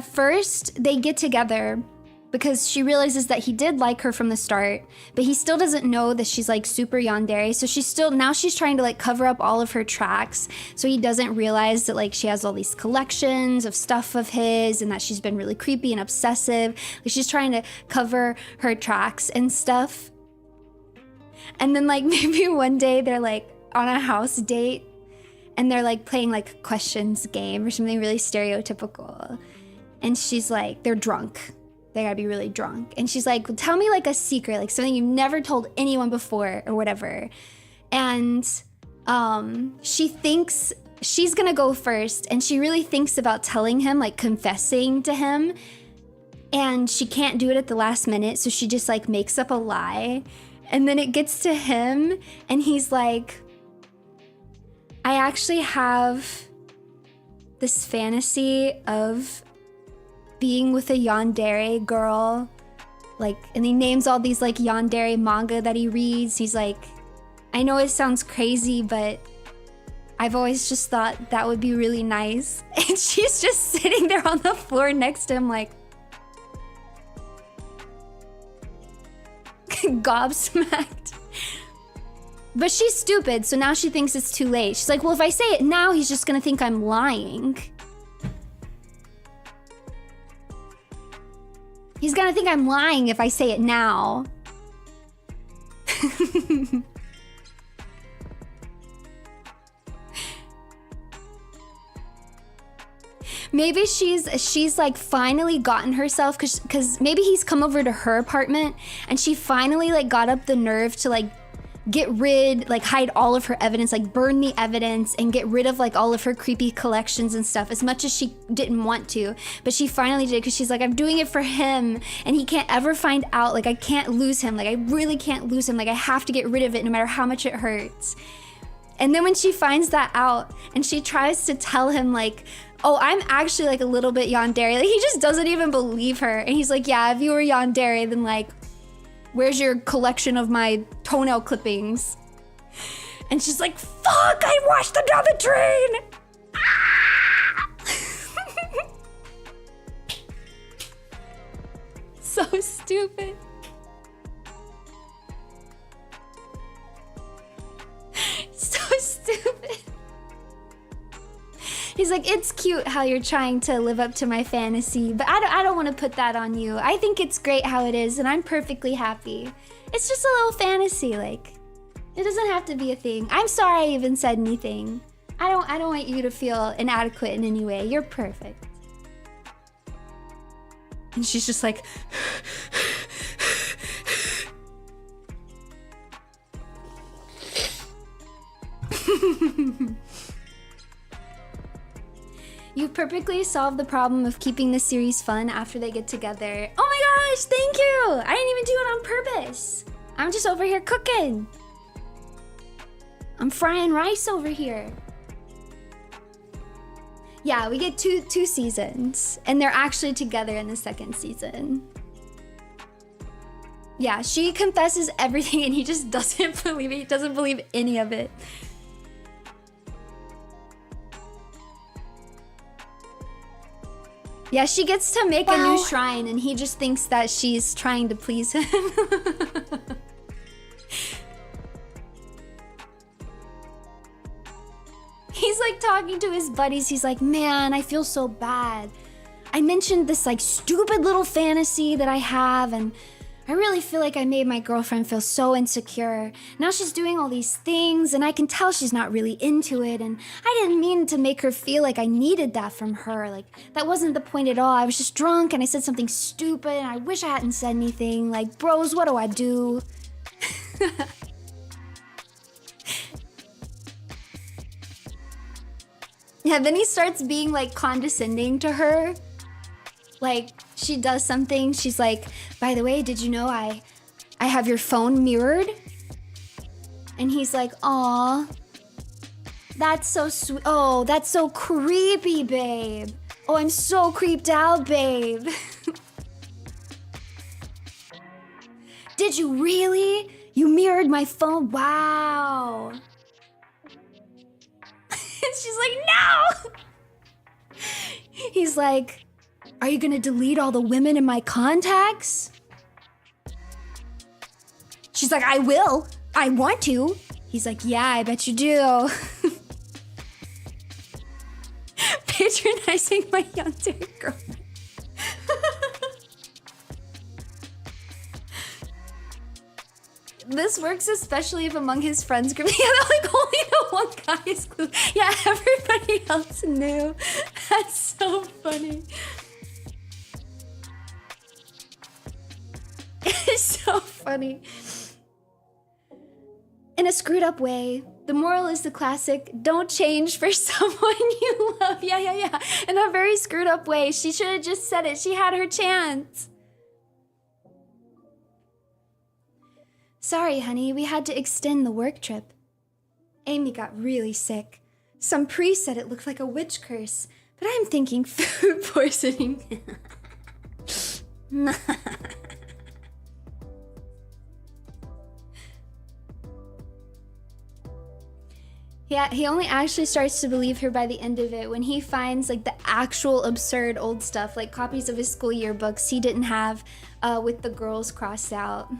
first they get together because she realizes that he did like her from the start, but he still doesn't know that she's like super yandere. So she's trying to like cover up all of her tracks. So he doesn't realize that like she has all these collections of stuff of his and that she's been really creepy and obsessive. Like she's trying to cover her tracks and stuff. And then like maybe one day they're like on a house date and they're like playing like a questions game or something really stereotypical. And she's like, they're drunk. They gotta be really drunk. And she's like, well, tell me like a secret, like something you've never told anyone before or whatever. And she thinks she's gonna go first, and she really thinks about telling him, like confessing to him. And she can't do it at the last minute, so she just like makes up a lie. And then it gets to him, and he's like, I actually have this fantasy of being with a yandere girl, like, and he names all these like yandere manga that he reads. He's like, I know it sounds crazy, but I've always just thought that would be really nice. And she's just sitting there on the floor next to him like gobsmacked. But she's stupid, so now she thinks it's too late. She's like, well, if I say it now, he's just gonna think I'm lying. He's gonna think I'm lying if I say it now. Maybe she's like finally gotten herself, cause maybe he's come over to her apartment and she finally like got up the nerve to like hide all of her evidence, like burn the evidence and get rid of like all of her creepy collections and stuff, as much as she didn't want to. But she finally did, because she's like, I'm doing it for him and he can't ever find out. Like I can't lose him. Like I really can't lose him. Like I have to get rid of it no matter how much it hurts. And then when she finds that out and she tries to tell him like, oh, I'm actually like a little bit yandere, like he just doesn't even believe her. And he's like, yeah, if you were yandere, then like, where's your collection of my toenail clippings? And she's like, fuck, I washed them down the drain! Ah! So stupid. So stupid. He's like, it's cute how you're trying to live up to my fantasy, but I don't want to put that on you. I think it's great how it is, and I'm perfectly happy. It's just a little fantasy, like, it doesn't have to be a thing. I'm sorry I even said anything. I don't want you to feel inadequate in any way. You're perfect. And she's just like, you perfectly solved the problem of keeping the series fun after they get together. Oh my gosh, thank you! I didn't even do it on purpose. I'm just over here cooking. I'm frying rice over here. Yeah, we get two seasons, and they're actually together in the second season. Yeah, she confesses everything and he just doesn't believe it. He doesn't believe any of it. Yeah, she gets to make a new shrine and he just thinks that she's trying to please him. He's like talking to his buddies. He's like, man, I feel so bad. I mentioned this like stupid little fantasy that I have, and I really feel like I made my girlfriend feel so insecure. Now she's doing all these things and I can tell she's not really into it, and I didn't mean to make her feel like I needed that from her. Like, that wasn't the point at all. I was just drunk and I said something stupid and I wish I hadn't said anything. Like, bros, what do I do? Yeah, then he starts being like condescending to her. Like, she does something, she's like, by the way, did you know I have your phone mirrored? And he's like, aw, that's so sweet. Oh, that's so creepy, babe. Oh, I'm so creeped out, babe. Did you really? You mirrored my phone? Wow. She's like, no! He's like, Are you gonna delete all the women in my contacts? She's like, I will. I want to. He's like, yeah, I bet you do. Patronizing my younger girlfriend. This works especially if among his friends group. Yeah, like only the one guy is clue. Yeah, everybody else knew. That's so funny. It's so funny. In a screwed up way, the moral is the classic, don't change for someone you love. Yeah. In a very screwed up way. She should have just said it. She had her chance. Sorry, honey, we had to extend the work trip. Amy got really sick. Some priest said it looked like a witch curse, but I'm thinking food poisoning. Yeah, he only actually starts to believe her by the end of it when he finds like the actual absurd old stuff, like copies of his school yearbooks he didn't have with the girls crossed out.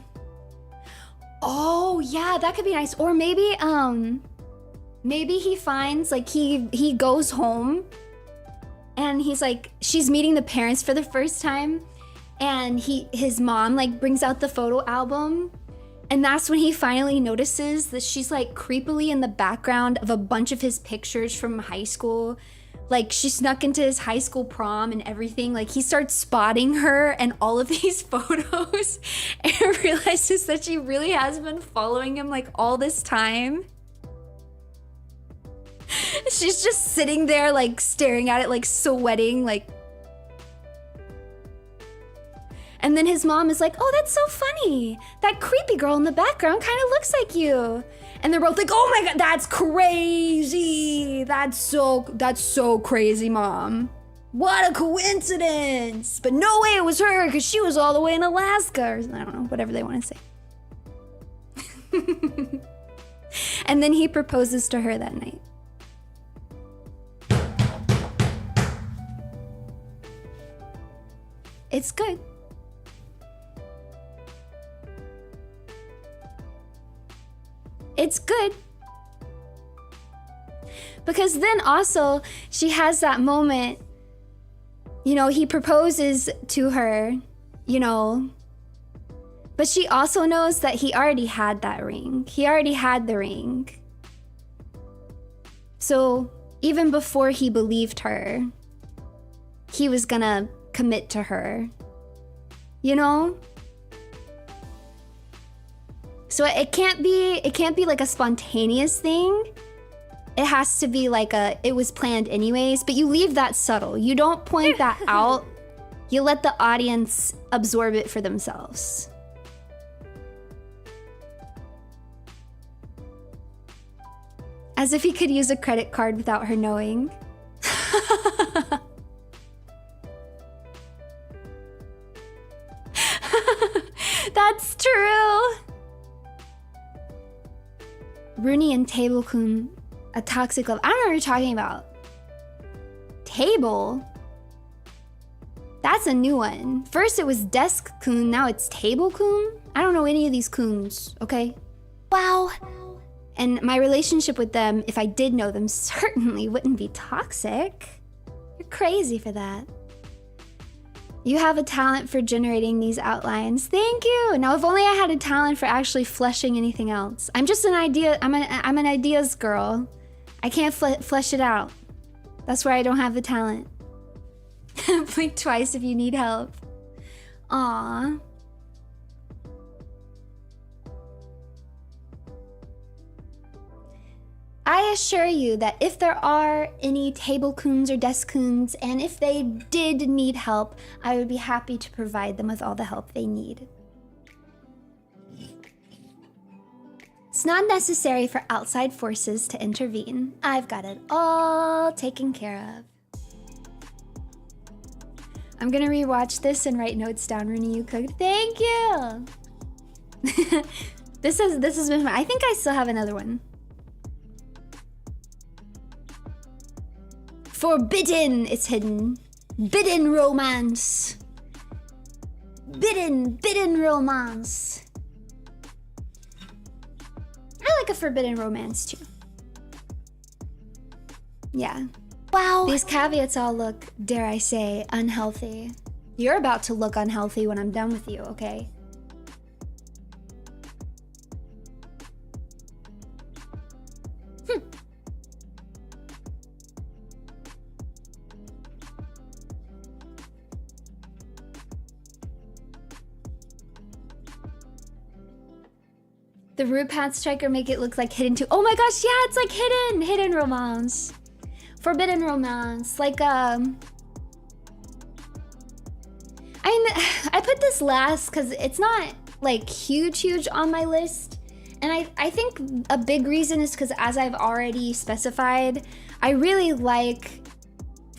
Oh yeah, that could be nice. Or maybe maybe he finds like he goes home and he's like, she's meeting the parents for the first time, and his mom like brings out the photo album. And that's when he finally notices that she's like creepily in the background of a bunch of his pictures from high school. Like she snuck into his high school prom and everything. Like he starts spotting her and all of these photos and realizes that she really has been following him like all this time. She's just sitting there like staring at it, like sweating, like. And then his mom is like, oh, that's so funny. That creepy girl in the background kind of looks like you. And they're both like, oh my God, that's crazy. That's so crazy, Mom. What a coincidence. But no way it was her, because she was all the way in Alaska. Or I don't know, whatever they want to say. And then he proposes to her that night. It's good. It's good. Because then also she has that moment, you know, he proposes to her, you know, but she also knows that he already had that ring. He already had the ring. So even before he believed her, he was gonna commit to her, you know? So it can't be like a spontaneous thing. It has to be like it was planned anyways, but you leave that subtle. You don't point that out. You let the audience absorb it for themselves. As if he could use a credit card without her knowing. That's true. RUNIE and Table-kun, a toxic love. I don't know what you're talking about. Table? That's a new one. First it was Desk-kun, now it's Table-kun? I don't know any of these kuns, okay? Wow. And my relationship with them, if I did know them, certainly wouldn't be toxic. You're crazy for that. You have a talent for generating these outlines. Thank you. Now, if only I had a talent for actually fleshing anything else. I'm just an idea. I'm an ideas girl. I can't flesh it out. That's where I don't have the talent. Blink twice if you need help. Aww. I assure you that if there are any table-kuns or desk-kuns, and if they did need help, I would be happy to provide them with all the help they need. It's not necessary for outside forces to intervene. I've got it all taken care of. I'm gonna rewatch this and write notes down. RUNIE, you cooked. Thank you! This has been fun. I think I still have another one. Forbidden! It's hidden. Bidden romance. Bidden romance. I like a forbidden romance too. Yeah. Wow. These caveats all look, dare I say, unhealthy. You're about to look unhealthy when I'm done with you, okay? The root path striker make it look like hidden too. Oh my gosh, yeah, it's like hidden romance. Forbidden romance, like I put this last because it's not like huge on my list. And I think a big reason is because, as I've already specified, I really like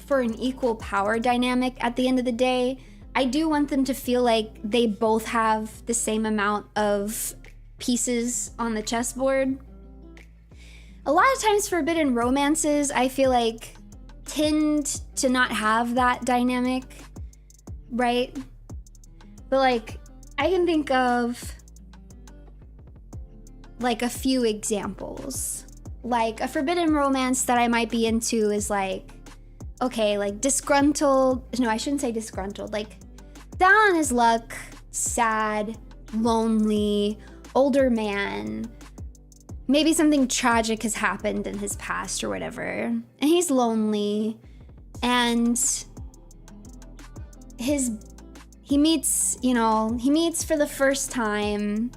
for an equal power dynamic at the end of the day. I do want them to feel like they both have the same amount of pieces on the chessboard. A lot of times forbidden romances, I feel like, tend to not have that dynamic, right? But like, I can think of like a few examples. Like a forbidden romance that I might be into is like, okay, like disgruntled, no, I shouldn't say disgruntled, like down on his luck, sad, lonely, older man, maybe something tragic has happened in his past or whatever, and he's lonely, and he meets for the first time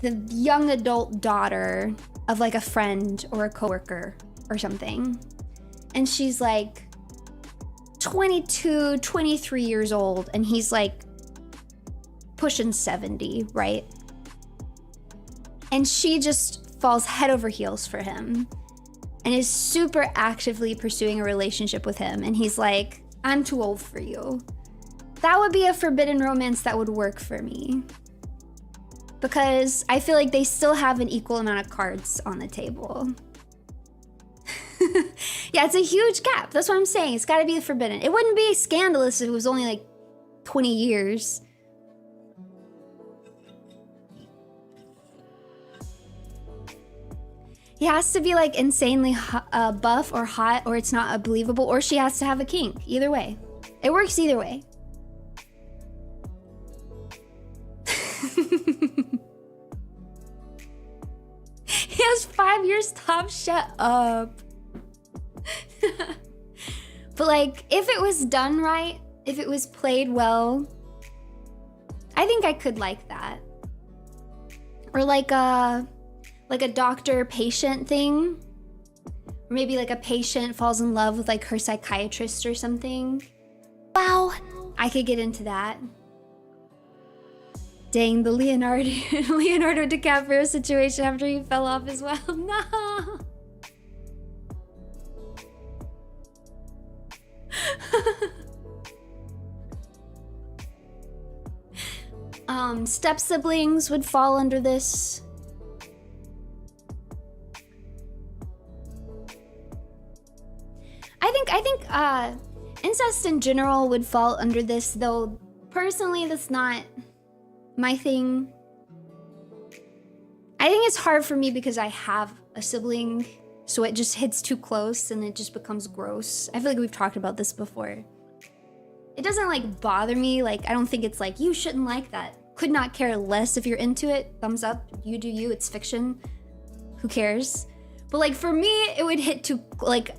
the young adult daughter of like a friend or a coworker or something, and she's like 22, 23 years old, and he's like pushing 70, right? And she just falls head over heels for him and is super actively pursuing a relationship with him. And he's like, I'm too old for you. That would be a forbidden romance that would work for me, because I feel like they still have an equal amount of cards on the table. Yeah, it's a huge gap. That's what I'm saying. It's gotta be a forbidden. It wouldn't be scandalous if it was only like 20 years. He has to be like insanely buff or hot, or it's not believable, or she has to have a kink. Either way. It works either way. He has 5 years top. Shut up. But like, if it was done right, if it was played well, I think I could like that. Or like a doctor-patient thing. Or maybe like a patient falls in love with like her psychiatrist or something. Wow, I could get into that. Dang, the Leonardo DiCaprio situation after he fell off as well. No. Step siblings would fall under this. I think incest in general would fall under this, though personally that's not my thing. I think it's hard for me because I have a sibling, so it just hits too close and it just becomes gross. I feel like we've talked about this before. It doesn't like bother me, like I don't think it's like, you shouldn't like that. Could not care less if you're into it. Thumbs up, you do you, it's fiction. Who cares? But like for me, it would hit too, like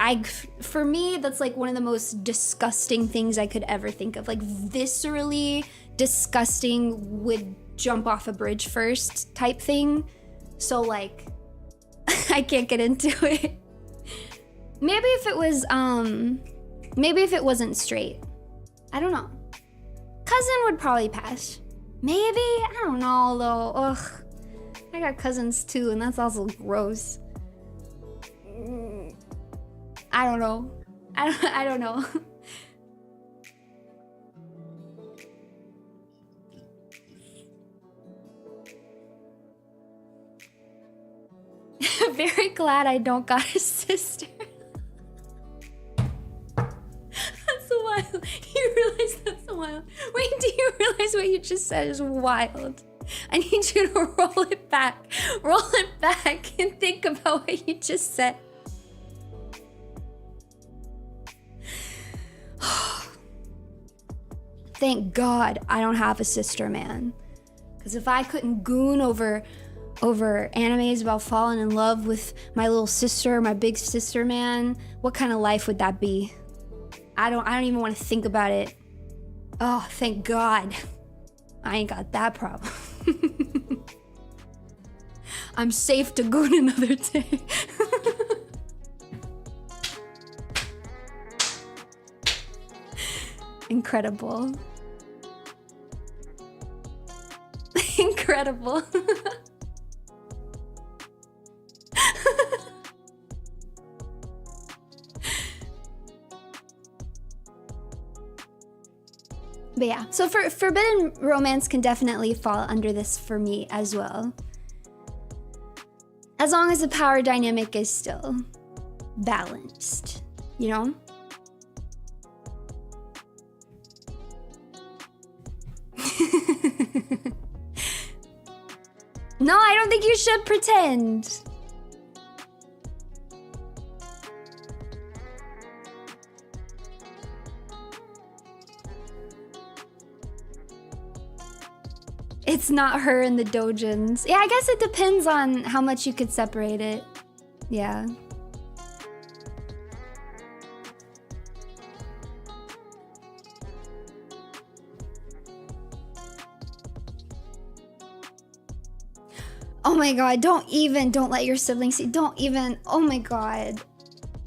for me, that's like one of the most disgusting things I could ever think of. Like viscerally disgusting, would jump off a bridge first type thing. So like, I can't get into it. Maybe if it was, maybe if it wasn't straight. I don't know. Cousin would probably pass. Maybe, I don't know though. Ugh, I got cousins too, and that's also gross. I don't know. I don't know. Very glad I don't got a sister. That's wild. You realize that's wild. Wait, do you realize what you just said is wild? I need you to roll it back. Roll it back and think about what you just said. Thank God I don't have a sister, man. Because if I couldn't goon over animes about falling in love with my little sister, my big sister, man, what kind of life would that be? I don't even want to think about it. Oh, thank God. I ain't got that problem. I'm safe to goon another day. Incredible. Incredible. But yeah, so forbidden romance can definitely fall under this for me as well. As long as the power dynamic is still balanced, you know? No, I don't think you should pretend. It's not her and the dojins. Yeah, I guess it depends on how much you could separate it. Yeah. Oh my God, don't let your siblings see, oh my God.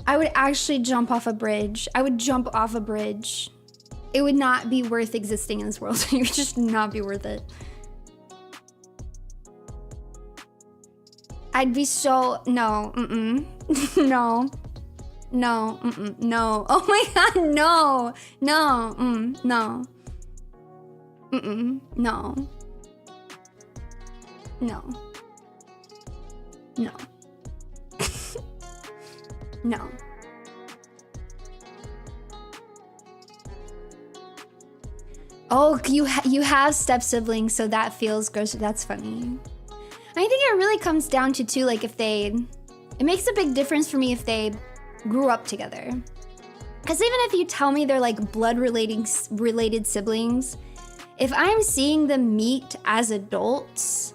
I would actually jump off a bridge. I would jump off a bridge. It would not be worth existing in this world. It would just not be worth it. I'd be so, no, no, no. Oh my God, no, no, no, no, no. No. No. Oh, you have step siblings, so that feels gross. That's funny. I think it really comes down to too, like if it makes a big difference for me if they grew up together. Because even if you tell me they're like blood related siblings, if I'm seeing them meet as adults,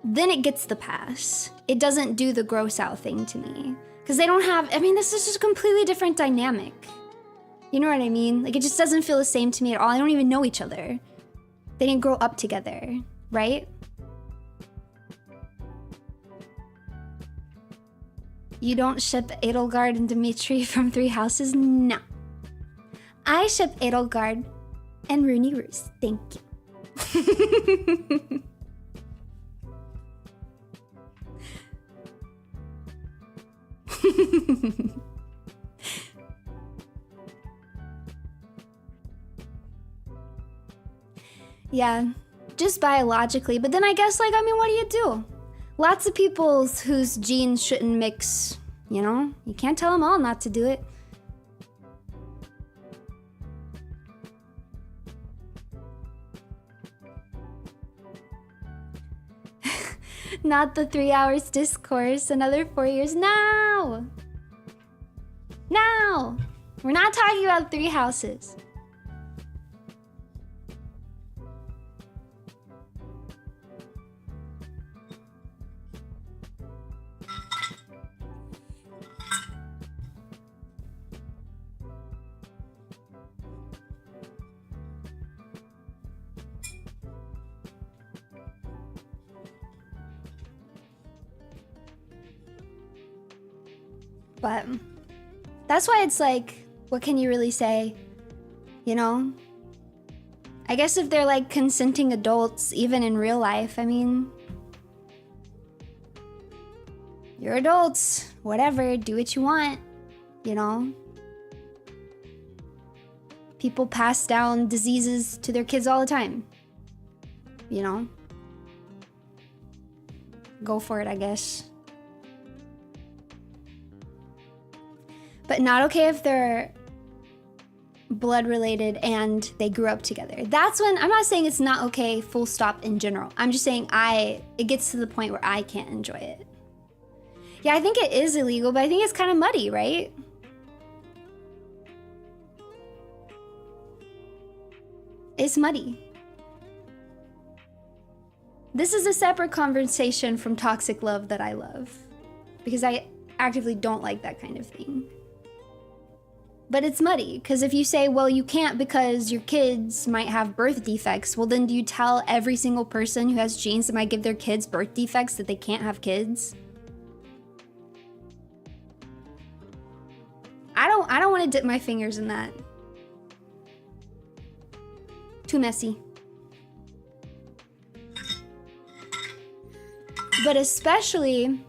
then it gets the pass. It doesn't do the gross out thing to me. Because they don't have, I mean, this is just a completely different dynamic. You know what I mean? Like, it just doesn't feel the same to me at all. I don't even know each other. They didn't grow up together, right? You don't ship Edelgard and Dimitri from Three Houses? No. I ship Edelgard and RUNIE Ruse. Thank you. Yeah, just biologically. But then I guess, like, I mean, what do you do? Lots of people whose genes shouldn't mix, you know? You can't tell them all not to do it. Not the 3 hours discourse, another 4 years. No! No! We're not talking about Three Houses. But that's why it's like, what can you really say? You know? I guess if they're like consenting adults, even in real life, I mean, you're adults, whatever, do what you want, you know? People pass down diseases to their kids all the time, you know? Go for it, I guess. But not okay if they're blood related, and they grew up together. That's when, I'm not saying it's not okay, full stop in general. I'm just saying it gets to the point where I can't enjoy it. Yeah, I think it is illegal, but I think it's kind of muddy, right? It's muddy. This is a separate conversation from toxic love that I love, because I actively don't like that kind of thing. But it's muddy, because if you say, well, you can't because your kids might have birth defects, well, then do you tell every single person who has genes that might give their kids birth defects that they can't have kids? I don't want to dip my fingers in that. Too messy. But especially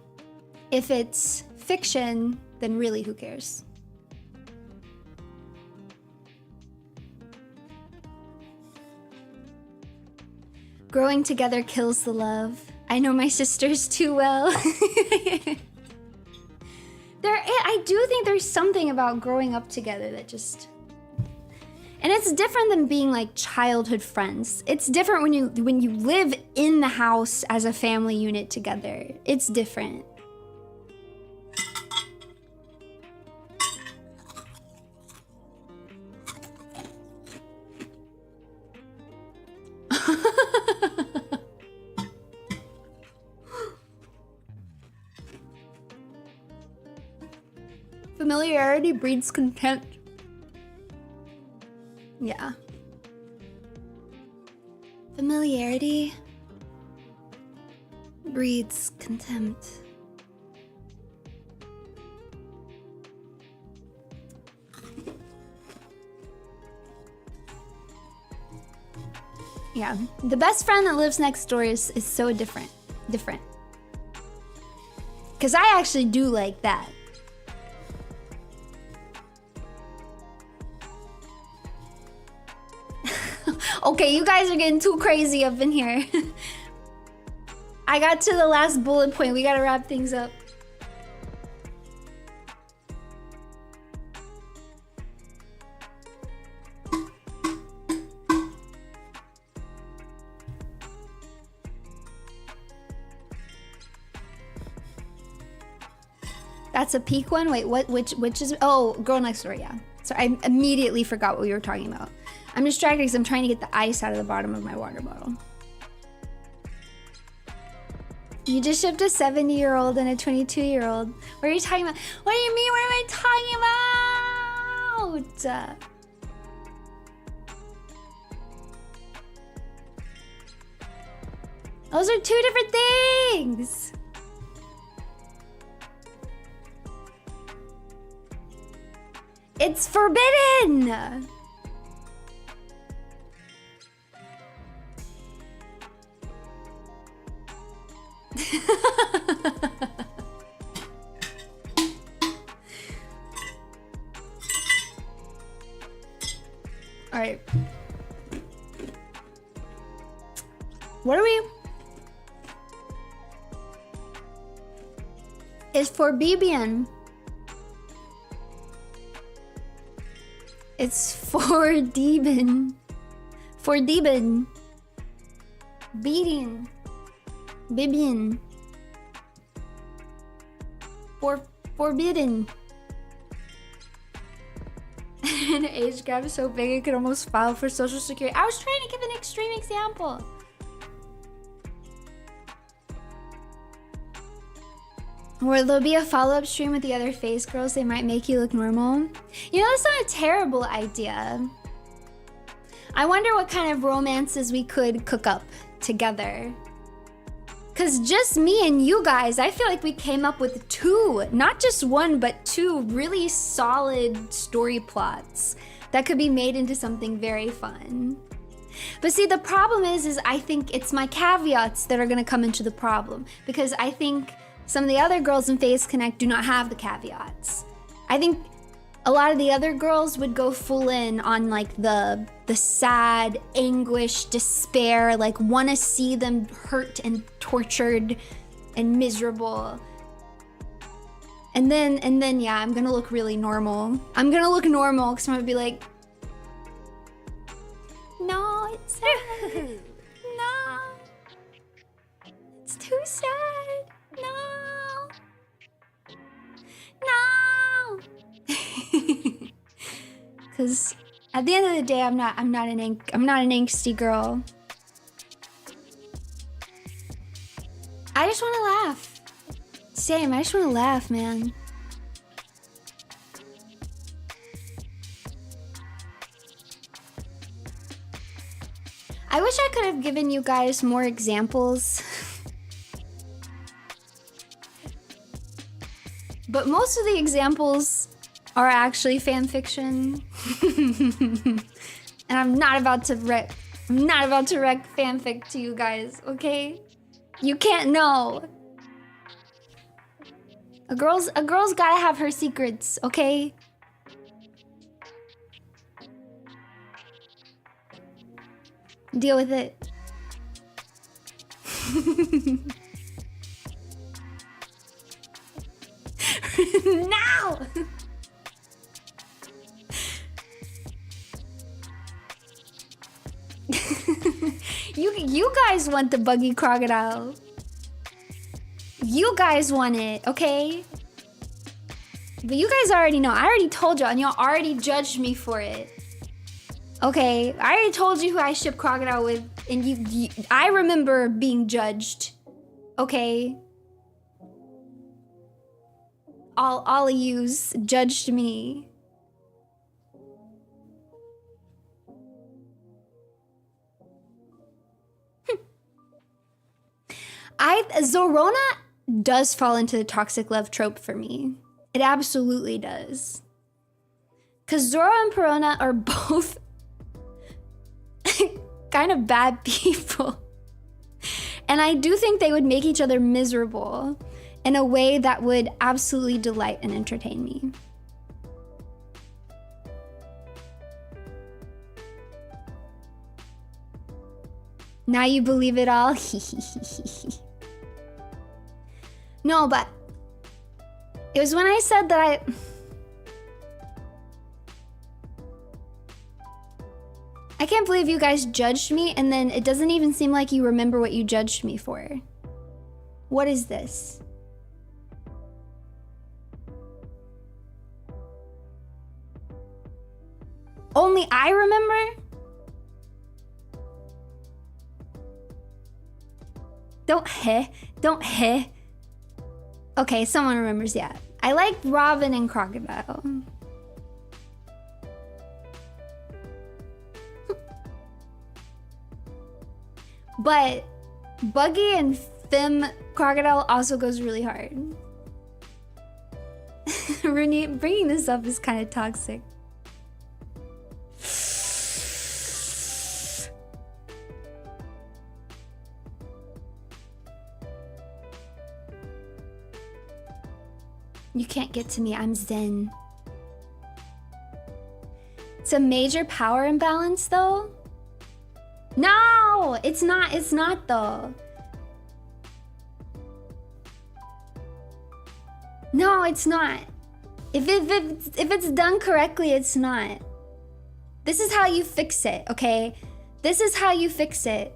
if it's fiction, then really, who cares? Growing together kills the love. I know my sisters too well. I do think there's something about growing up together that just... And it's different than being like childhood friends. It's different when you live in the house as a family unit together. It's different. Familiarity breeds contempt. Yeah. Familiarity breeds contempt. Yeah. The best friend that lives next door is so different. Because I actually do like that. Okay, you guys are getting too crazy up in here. I got to the last bullet point. We gotta wrap things up. That's a peak one? Wait, which is, oh, Girl Next Door, yeah. So I immediately forgot what we were talking about. I'm distracted because I'm trying to get the ice out of the bottom of my water bottle. You just shipped a 70-year-old and a 22-year-old. What are you talking about? What do you mean? What am I talking about? Those are two different things. It's forbidden. All right. What are we? It's forbidden. It's forbidden. Forbidden. Beating. Bibian. Forbidden. An age gap is so big it could almost file for Social Security. I was trying to give an extreme example. Or there'll be a follow-up stream with the other face girls. They might make you look normal. You know, that's not a terrible idea. I wonder what kind of romances we could cook up together. Cause just me and you guys, I feel like we came up with two, not just one, but two really solid story plots that could be made into something very fun. But see, the problem is I think it's my caveats that are gonna come into the problem, because I think some of the other girls in Face Connect do not have the caveats. I think a lot of the other girls would go full in on like the sad, anguish, despair, like want to see them hurt and tortured and miserable. And then yeah, I'm gonna look really normal. I'm gonna look normal because I'm gonna be like, sad. No. It's too sad. No. No. Cause at the end of the day, I'm not an angsty girl. I just want to laugh. Same. I just want to laugh, man. I wish I could have given you guys more examples. But most of the examples are actually fan fiction. And I'm not about to wreck fanfic to you guys, okay? You can't know. A girl's gotta have her secrets, okay? Deal with it. Now! You guys want the buggy crocodile. You guys want it, okay? But you guys already know. I already told y'all, and y'all already judged me for it. Okay, I already told you who I ship crocodile with, and I remember being judged. Okay? All of yous judged me. Zorona does fall into the toxic love trope for me. It absolutely does. Cause Zoro and Perona are both kind of bad people. And I do think they would make each other miserable in a way that would absolutely delight and entertain me. Now you believe it all? No, but it was when I said that I can't believe you guys judged me, and then it doesn't even seem like you remember what you judged me for. What is this? Only I remember? Don't heh. Okay, someone remembers, yeah. I like Robin and Crocodile. But Buggy and Femme Crocodile also goes really hard. Rooney, bringing this up is kind of toxic. You can't get to me, I'm zen. It's a major power imbalance though. No, it's not though. No, it's not. If it's done correctly, it's not. This is how you fix it, okay? This is how you fix it.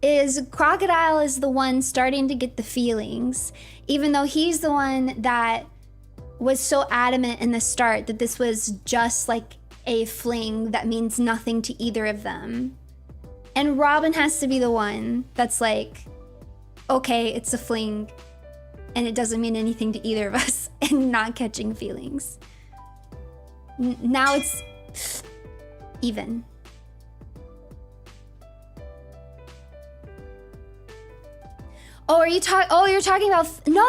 Is Crocodile is the one starting to get the feelings, even though he's the one that was so adamant in the start that this was just like a fling that means nothing to either of them. And Robin has to be the one that's like, okay, it's a fling and it doesn't mean anything to either of us, and not catching feelings. Now it's even. Oh, you're talking about, no.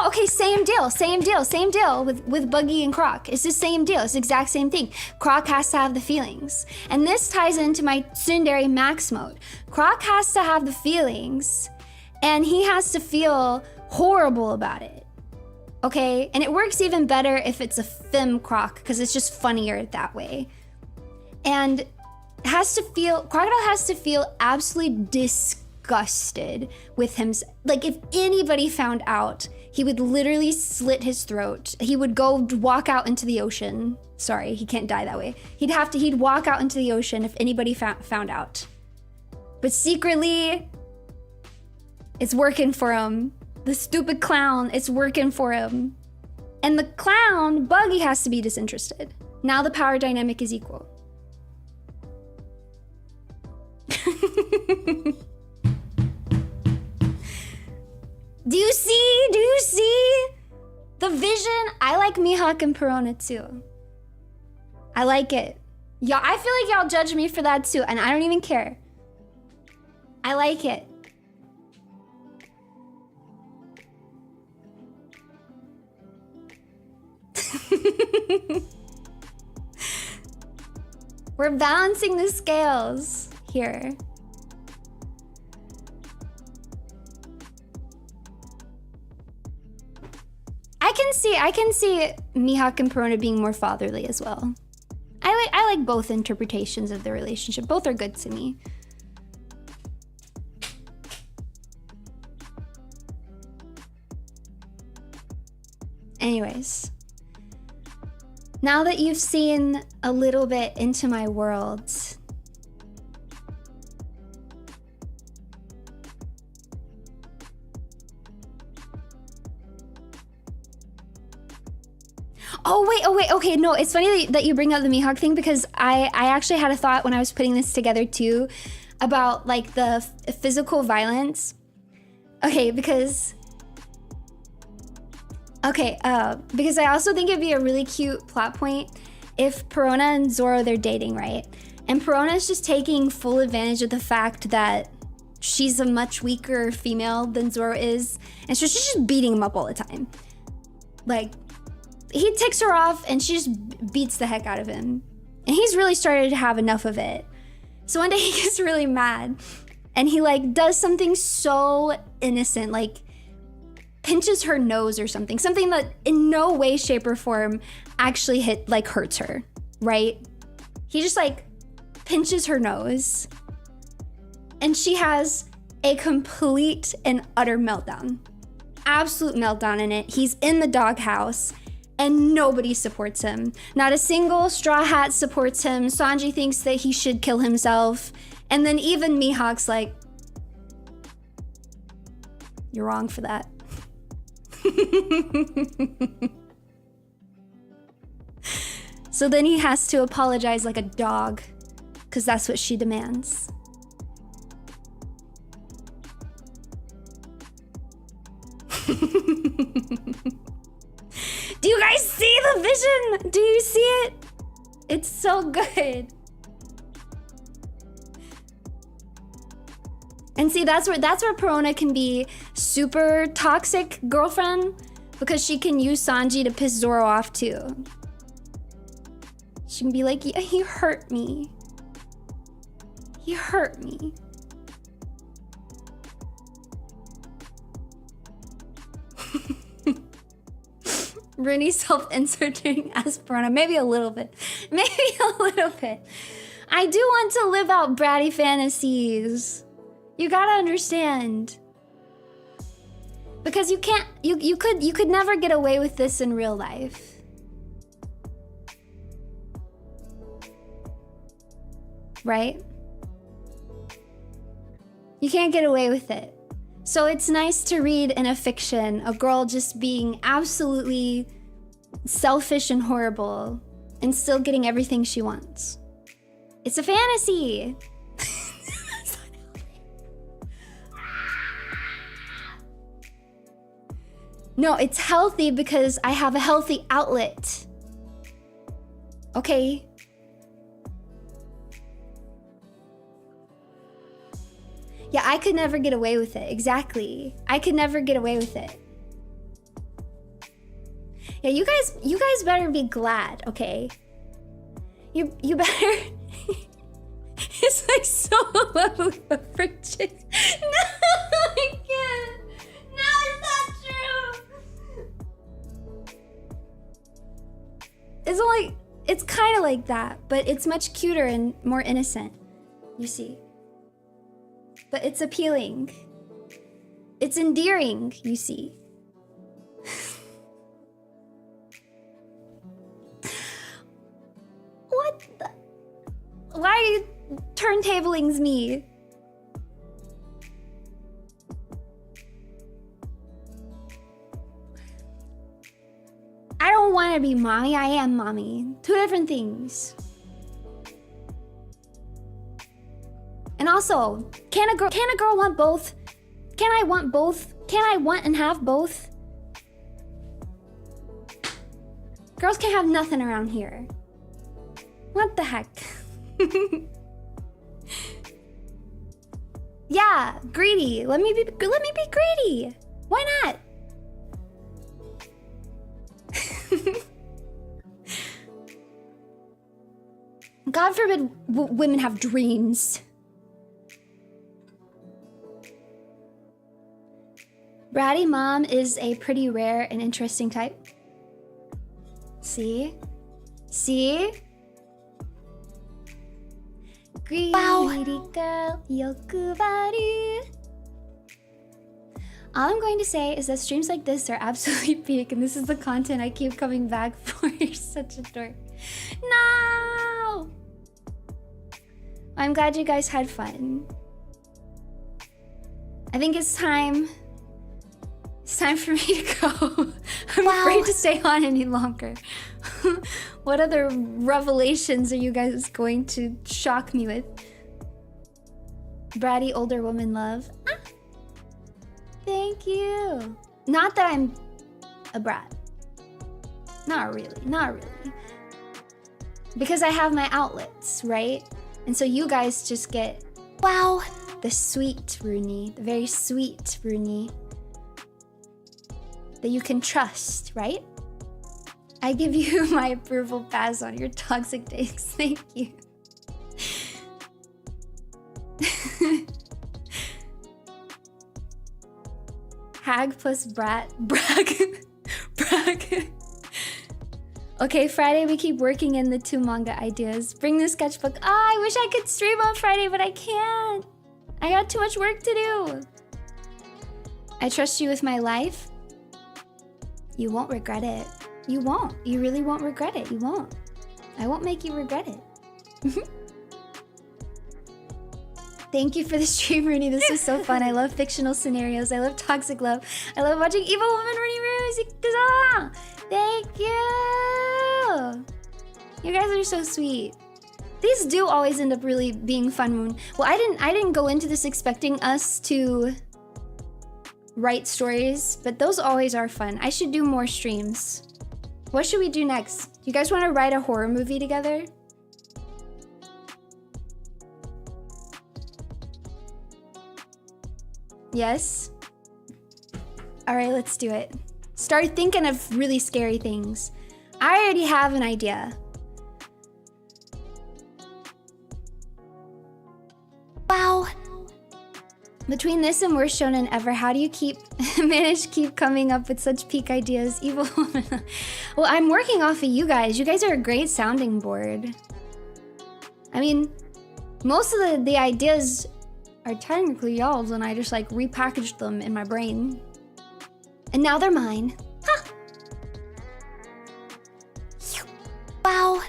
Okay, same deal with Buggy and Croc. It's the same deal, it's the exact same thing. Croc has to have the feelings. And this ties into my Tsundere Max mode. Croc has to have the feelings, and he has to feel horrible about it. Okay, and it works even better if it's a Femme Croc, because it's just funnier that way. And Crocodile has to feel absolutely disgusted with him. Like, if anybody found out, he would literally slit his throat. He would go walk out into the ocean. Sorry, he can't die that way. He'd walk out into the ocean if anybody found out. But secretly, it's working for him. The stupid clown, it's working for him. And the clown, Buggy, has to be disinterested. Now the power dynamic is equal. Do you see? Do you see the vision? I like Mihawk and Perona too. I like it. Y'all, I feel like y'all judge me for that too, and I don't even care. I like it. We're balancing the scales here. I can see Mihawk and Perona being more fatherly as well. I like both interpretations of the relationship. Both are good to me. Anyways, now that you've seen a little bit into my world, oh wait, okay, no, it's funny that you bring up the Mihawk thing, because I actually had a thought when I was putting this together too, about like the physical violence. Okay, because I also think it'd be a really cute plot point if Perona and Zoro, they're dating, right? And Perona's just taking full advantage of the fact that she's a much weaker female than Zoro is, and so she's just beating him up all the time. Like, he ticks her off and she just beats the heck out of him. And he's really started to have enough of it. So one day he gets really mad and he like does something so innocent, like pinches her nose or something that in no way, shape, or form actually hurts her, right? He just like pinches her nose and she has a complete and utter meltdown. Absolute meltdown in it. He's in the doghouse and nobody supports him. Not a single Straw Hat supports him. Sanji thinks that he should kill himself. And then even Mihawk's like, you're wrong for that. So then he has to apologize like a dog, because that's what she demands. Do you guys see the vision? Do you see it? It's so good. And see, that's where Perona can be super toxic girlfriend, because she can use Sanji to piss Zoro off too. She can be like, yeah, he hurt me. He hurt me. RUNIE self-inserting as Perona. Maybe a little bit. Maybe a little bit. I do want to live out bratty fantasies. You gotta understand. Because you can't, you could never get away with this in real life. Right? You can't get away with it. So it's nice to read in a fiction a girl just being absolutely selfish and horrible and still getting everything she wants. It's a fantasy. No, it's healthy because I have a healthy outlet. Okay? Yeah, I could never get away with it. Exactly. I could never get away with it. Yeah, you guys better be glad, okay? You better. It's like so lovely, but friction. No, I can't. No, it's not true. It's kind of like that, but it's much cuter and more innocent. You see. But it's appealing. It's endearing, you see. What the? Why are you turntablings me? don't want to be mommy, I am mommy. Two different things. And also, can a girl want both? Can I want both? Can I want and have both? Girls can't have nothing around here. What the heck? Yeah, greedy. Let me be greedy. Why not? God forbid women have dreams. Bratty mom is a pretty rare and interesting type. See? See? Greedy girl, yokubari. All I'm going to say is that streams like this are absolutely peak, and this is the content I keep coming back for. You're such a dork. No! I'm glad you guys had fun. I think it's time. It's time for me to go. I'm afraid to stay on any longer. What other revelations are you guys going to shock me with? Bratty older woman love. Ah. Thank you. Not that I'm a brat. Not really, not really. Because I have my outlets, right? And so you guys just get, wow, the sweet RUNIE, the very sweet RUNIE that you can trust, right? I give you my approval pass on your toxic takes. Thank you. Hag plus brat. Brag. Brag. Okay, Friday we keep working in the 2 manga ideas. Bring the sketchbook. Ah, I wish I could stream on Friday, but I can't. I got too much work to do. I trust you with my life. You won't regret it. You won't. You really won't regret it. You won't. I won't make you regret it. Thank you for the stream, RUNIE. This was so fun. I love fictional scenarios. I love toxic love. I love watching evil woman RUNIE Ruse. Thank you. You guys are so sweet. These do always end up really being fun. Well, I didn't go into this expecting us to write stories, but those always are fun. I should do more streams. What should we do next? You guys want to write a horror movie together? Yes? Alright, let's do it. Start thinking of really scary things. I already have an idea. Wow. Between this and worst shonen ever, how do you manage to keep coming up with such peak ideas? Evil woman. Well, I'm working off of you guys. You guys are a great sounding board. I mean, most of the ideas are technically y'all's, and I just like repackaged them in my brain. And now they're mine. Ha! Wow.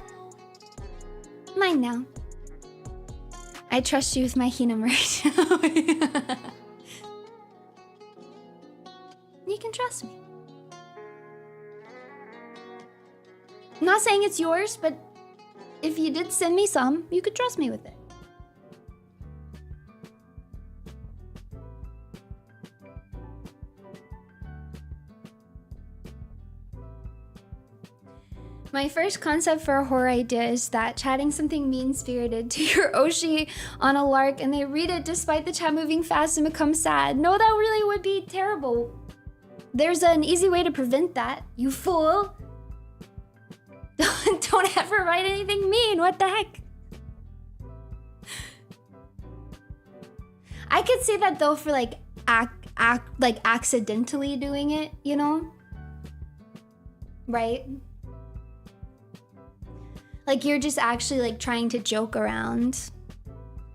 Mine now. I trust you with my Hina merch. You can trust me. I'm not saying it's yours, but if you did send me some, you could trust me with it. My first concept for a horror idea is that chatting something mean-spirited to your Oshi on a lark and they read it despite the chat moving fast and become sad. No, that really would be terrible. There's an easy way to prevent that, you fool. Don't ever write anything mean, what the heck? I could say that though for like accidentally doing it, you know? Right? Like you're just actually like trying to joke around.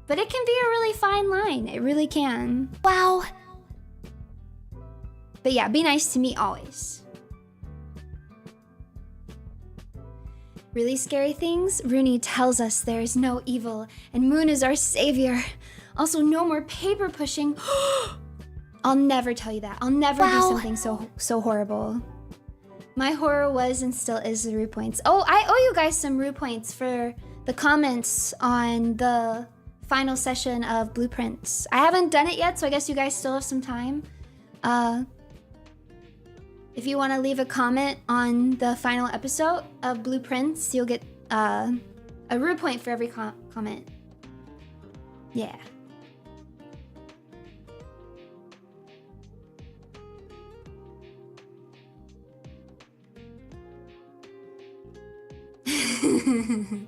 But it can be a really fine line. It really can. Wow. But yeah, be nice to me always. Really scary things? RUNIE tells us there is no evil and Moon is our savior. Also, no more paper pushing. I'll never tell you that. I'll never do something so horrible. My horror was and still is the Rue points. Oh, I owe you guys some Rue points for the comments on the final session of Blueprints. I haven't done it yet, so I guess you guys still have some time. If you want to leave a comment on the final episode of Blueprints, you'll get a Rue point for every comment. Yeah. Isn't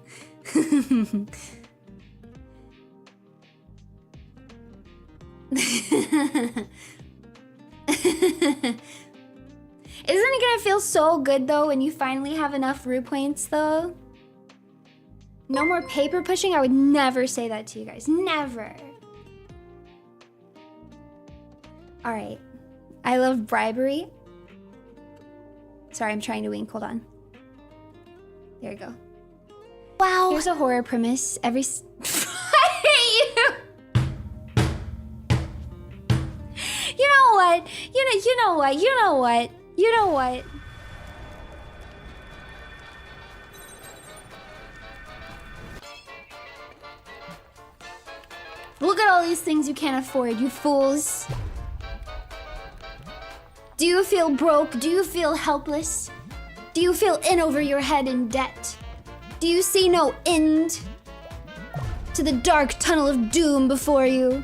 it gonna feel so good though when you finally have enough Rue points though? No more paper pushing? I would never say that to you guys. Never. Alright. I love bribery. Sorry, I'm trying to wink. Hold on. There you go. Wow. Here's a horror premise. I hate you! You know what? You know what? You know what? You know what? Look at all these things you can't afford, you fools. Do you feel broke? Do you feel helpless? Do you feel in over your head in debt? Do you see no end to the dark tunnel of doom before you?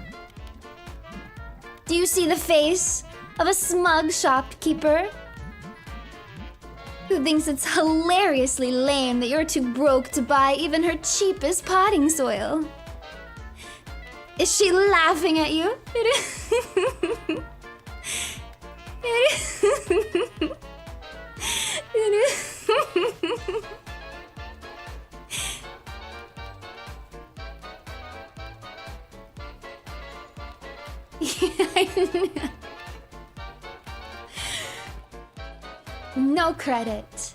Do you see the face of a smug shopkeeper who thinks it's hilariously lame that you're too broke to buy even her cheapest potting soil? Is she laughing at you? No credit.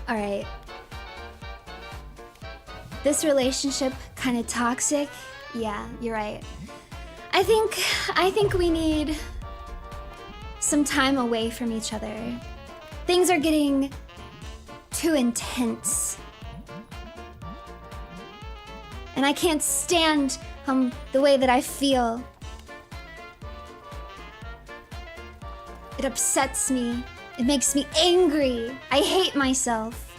All right. This relationship kind of toxic. Yeah, you're right. I think we need some time away from each other. Things are getting too intense. And I can't stand the way that I feel. It upsets me. It makes me angry. I hate myself.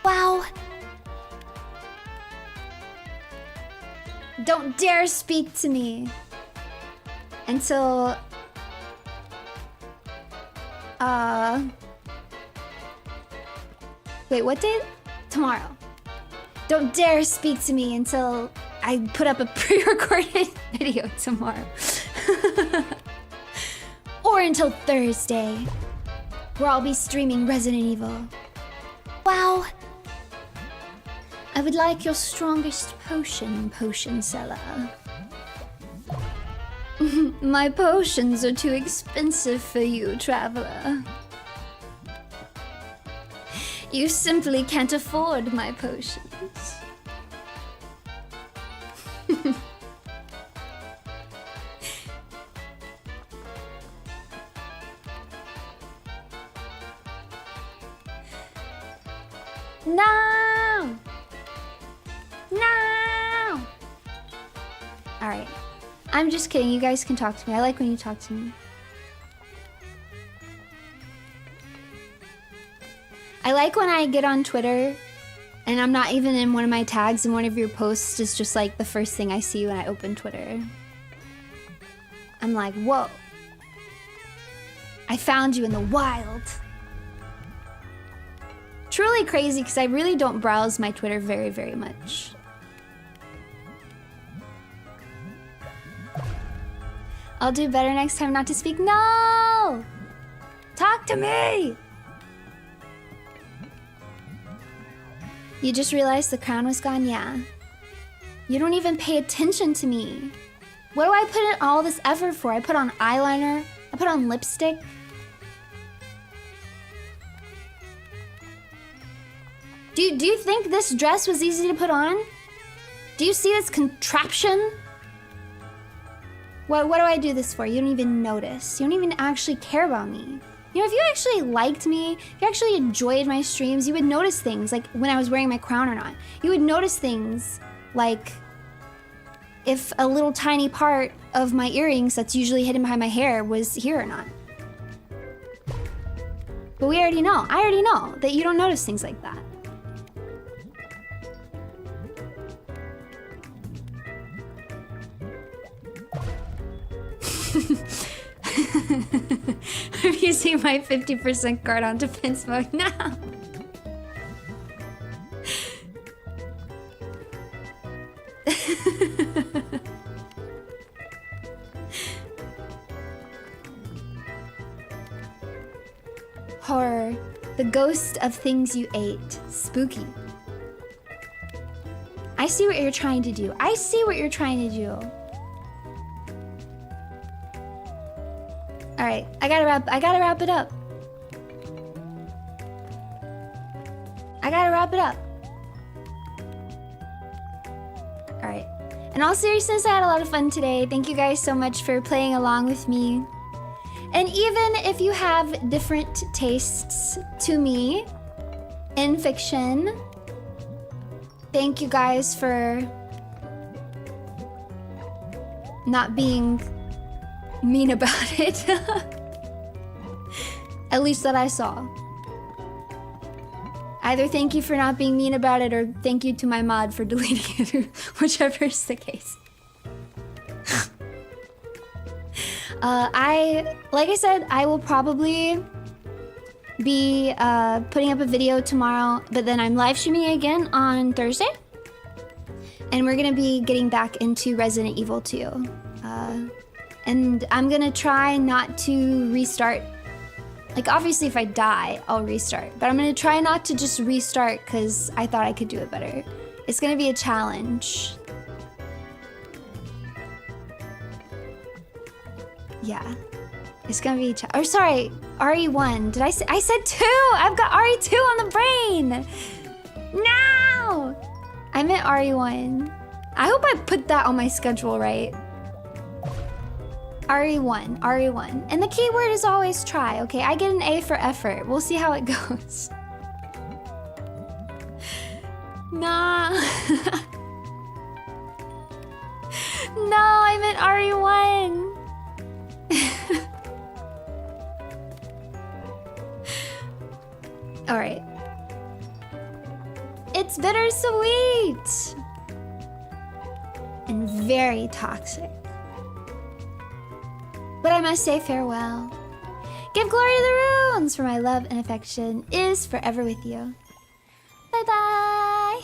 Wow. Don't dare speak to me until wait, what day? Tomorrow. Don't dare speak to me until I put up a pre-recorded video tomorrow. Or until Thursday, where I'll be streaming Resident Evil. Wow. I would like your strongest potion, potion seller. My potions are too expensive for you, traveler. You simply can't afford my potions. No! No! Alright. I'm just kidding. You guys can talk to me. I like when you talk to me. I like when I get on Twitter and I'm not even in one of my tags and one of your posts is just like the first thing I see when I open Twitter. I'm like, whoa. I found you in the wild. Truly crazy because I really don't browse my Twitter very, very much. I'll do better next time not to speak. No! Talk to me! You just realized the crown was gone? Yeah. You don't even pay attention to me. What do I put in all this effort for? I put on eyeliner. I put on lipstick. Do you think this dress was easy to put on? Do you see this contraption? What do I do this for? You don't even notice. You don't even actually care about me. You know, if you actually liked me, if you actually enjoyed my streams, you would notice things like when I was wearing my crown or not. You would notice things like if a little tiny part of my earrings that's usually hidden behind my hair was here or not. But we already know. I already know that you don't notice things like that. I'm using my 50% card on defense mode now. Horror. The ghost of things you ate. Spooky. I see what you're trying to do. I see what you're trying to do. All right, I gotta wrap it up. I gotta wrap it up. All right. In all seriousness, I had a lot of fun today. Thank you guys so much for playing along with me. And even if you have different tastes to me in fiction, thank you guys for not being mean about it. At least that I saw. Either thank you for not being mean about it or thank you to my mod for deleting it, whichever is the case. Like I said, I will probably be putting up a video tomorrow, but then I'm live streaming again on Thursday. And we're gonna be getting back into Resident Evil 2. And I'm gonna try not to restart. Like, obviously if I die, I'll restart. But I'm gonna try not to just restart because I thought I could do it better. It's gonna be a challenge. Yeah. It's gonna be a challenge. Or sorry, RE1. Did I say? I said 2! I've got RE2 on the brain! No! I meant RE1. I hope I put that on my schedule right. RE1, RE1. And the keyword is always try, okay? I get an A for effort. We'll see how it goes. Nah. No, I meant RE1. All right. It's bittersweet and very toxic. But I must say farewell. Give glory to the runes, for my love and affection is forever with you. Bye-bye.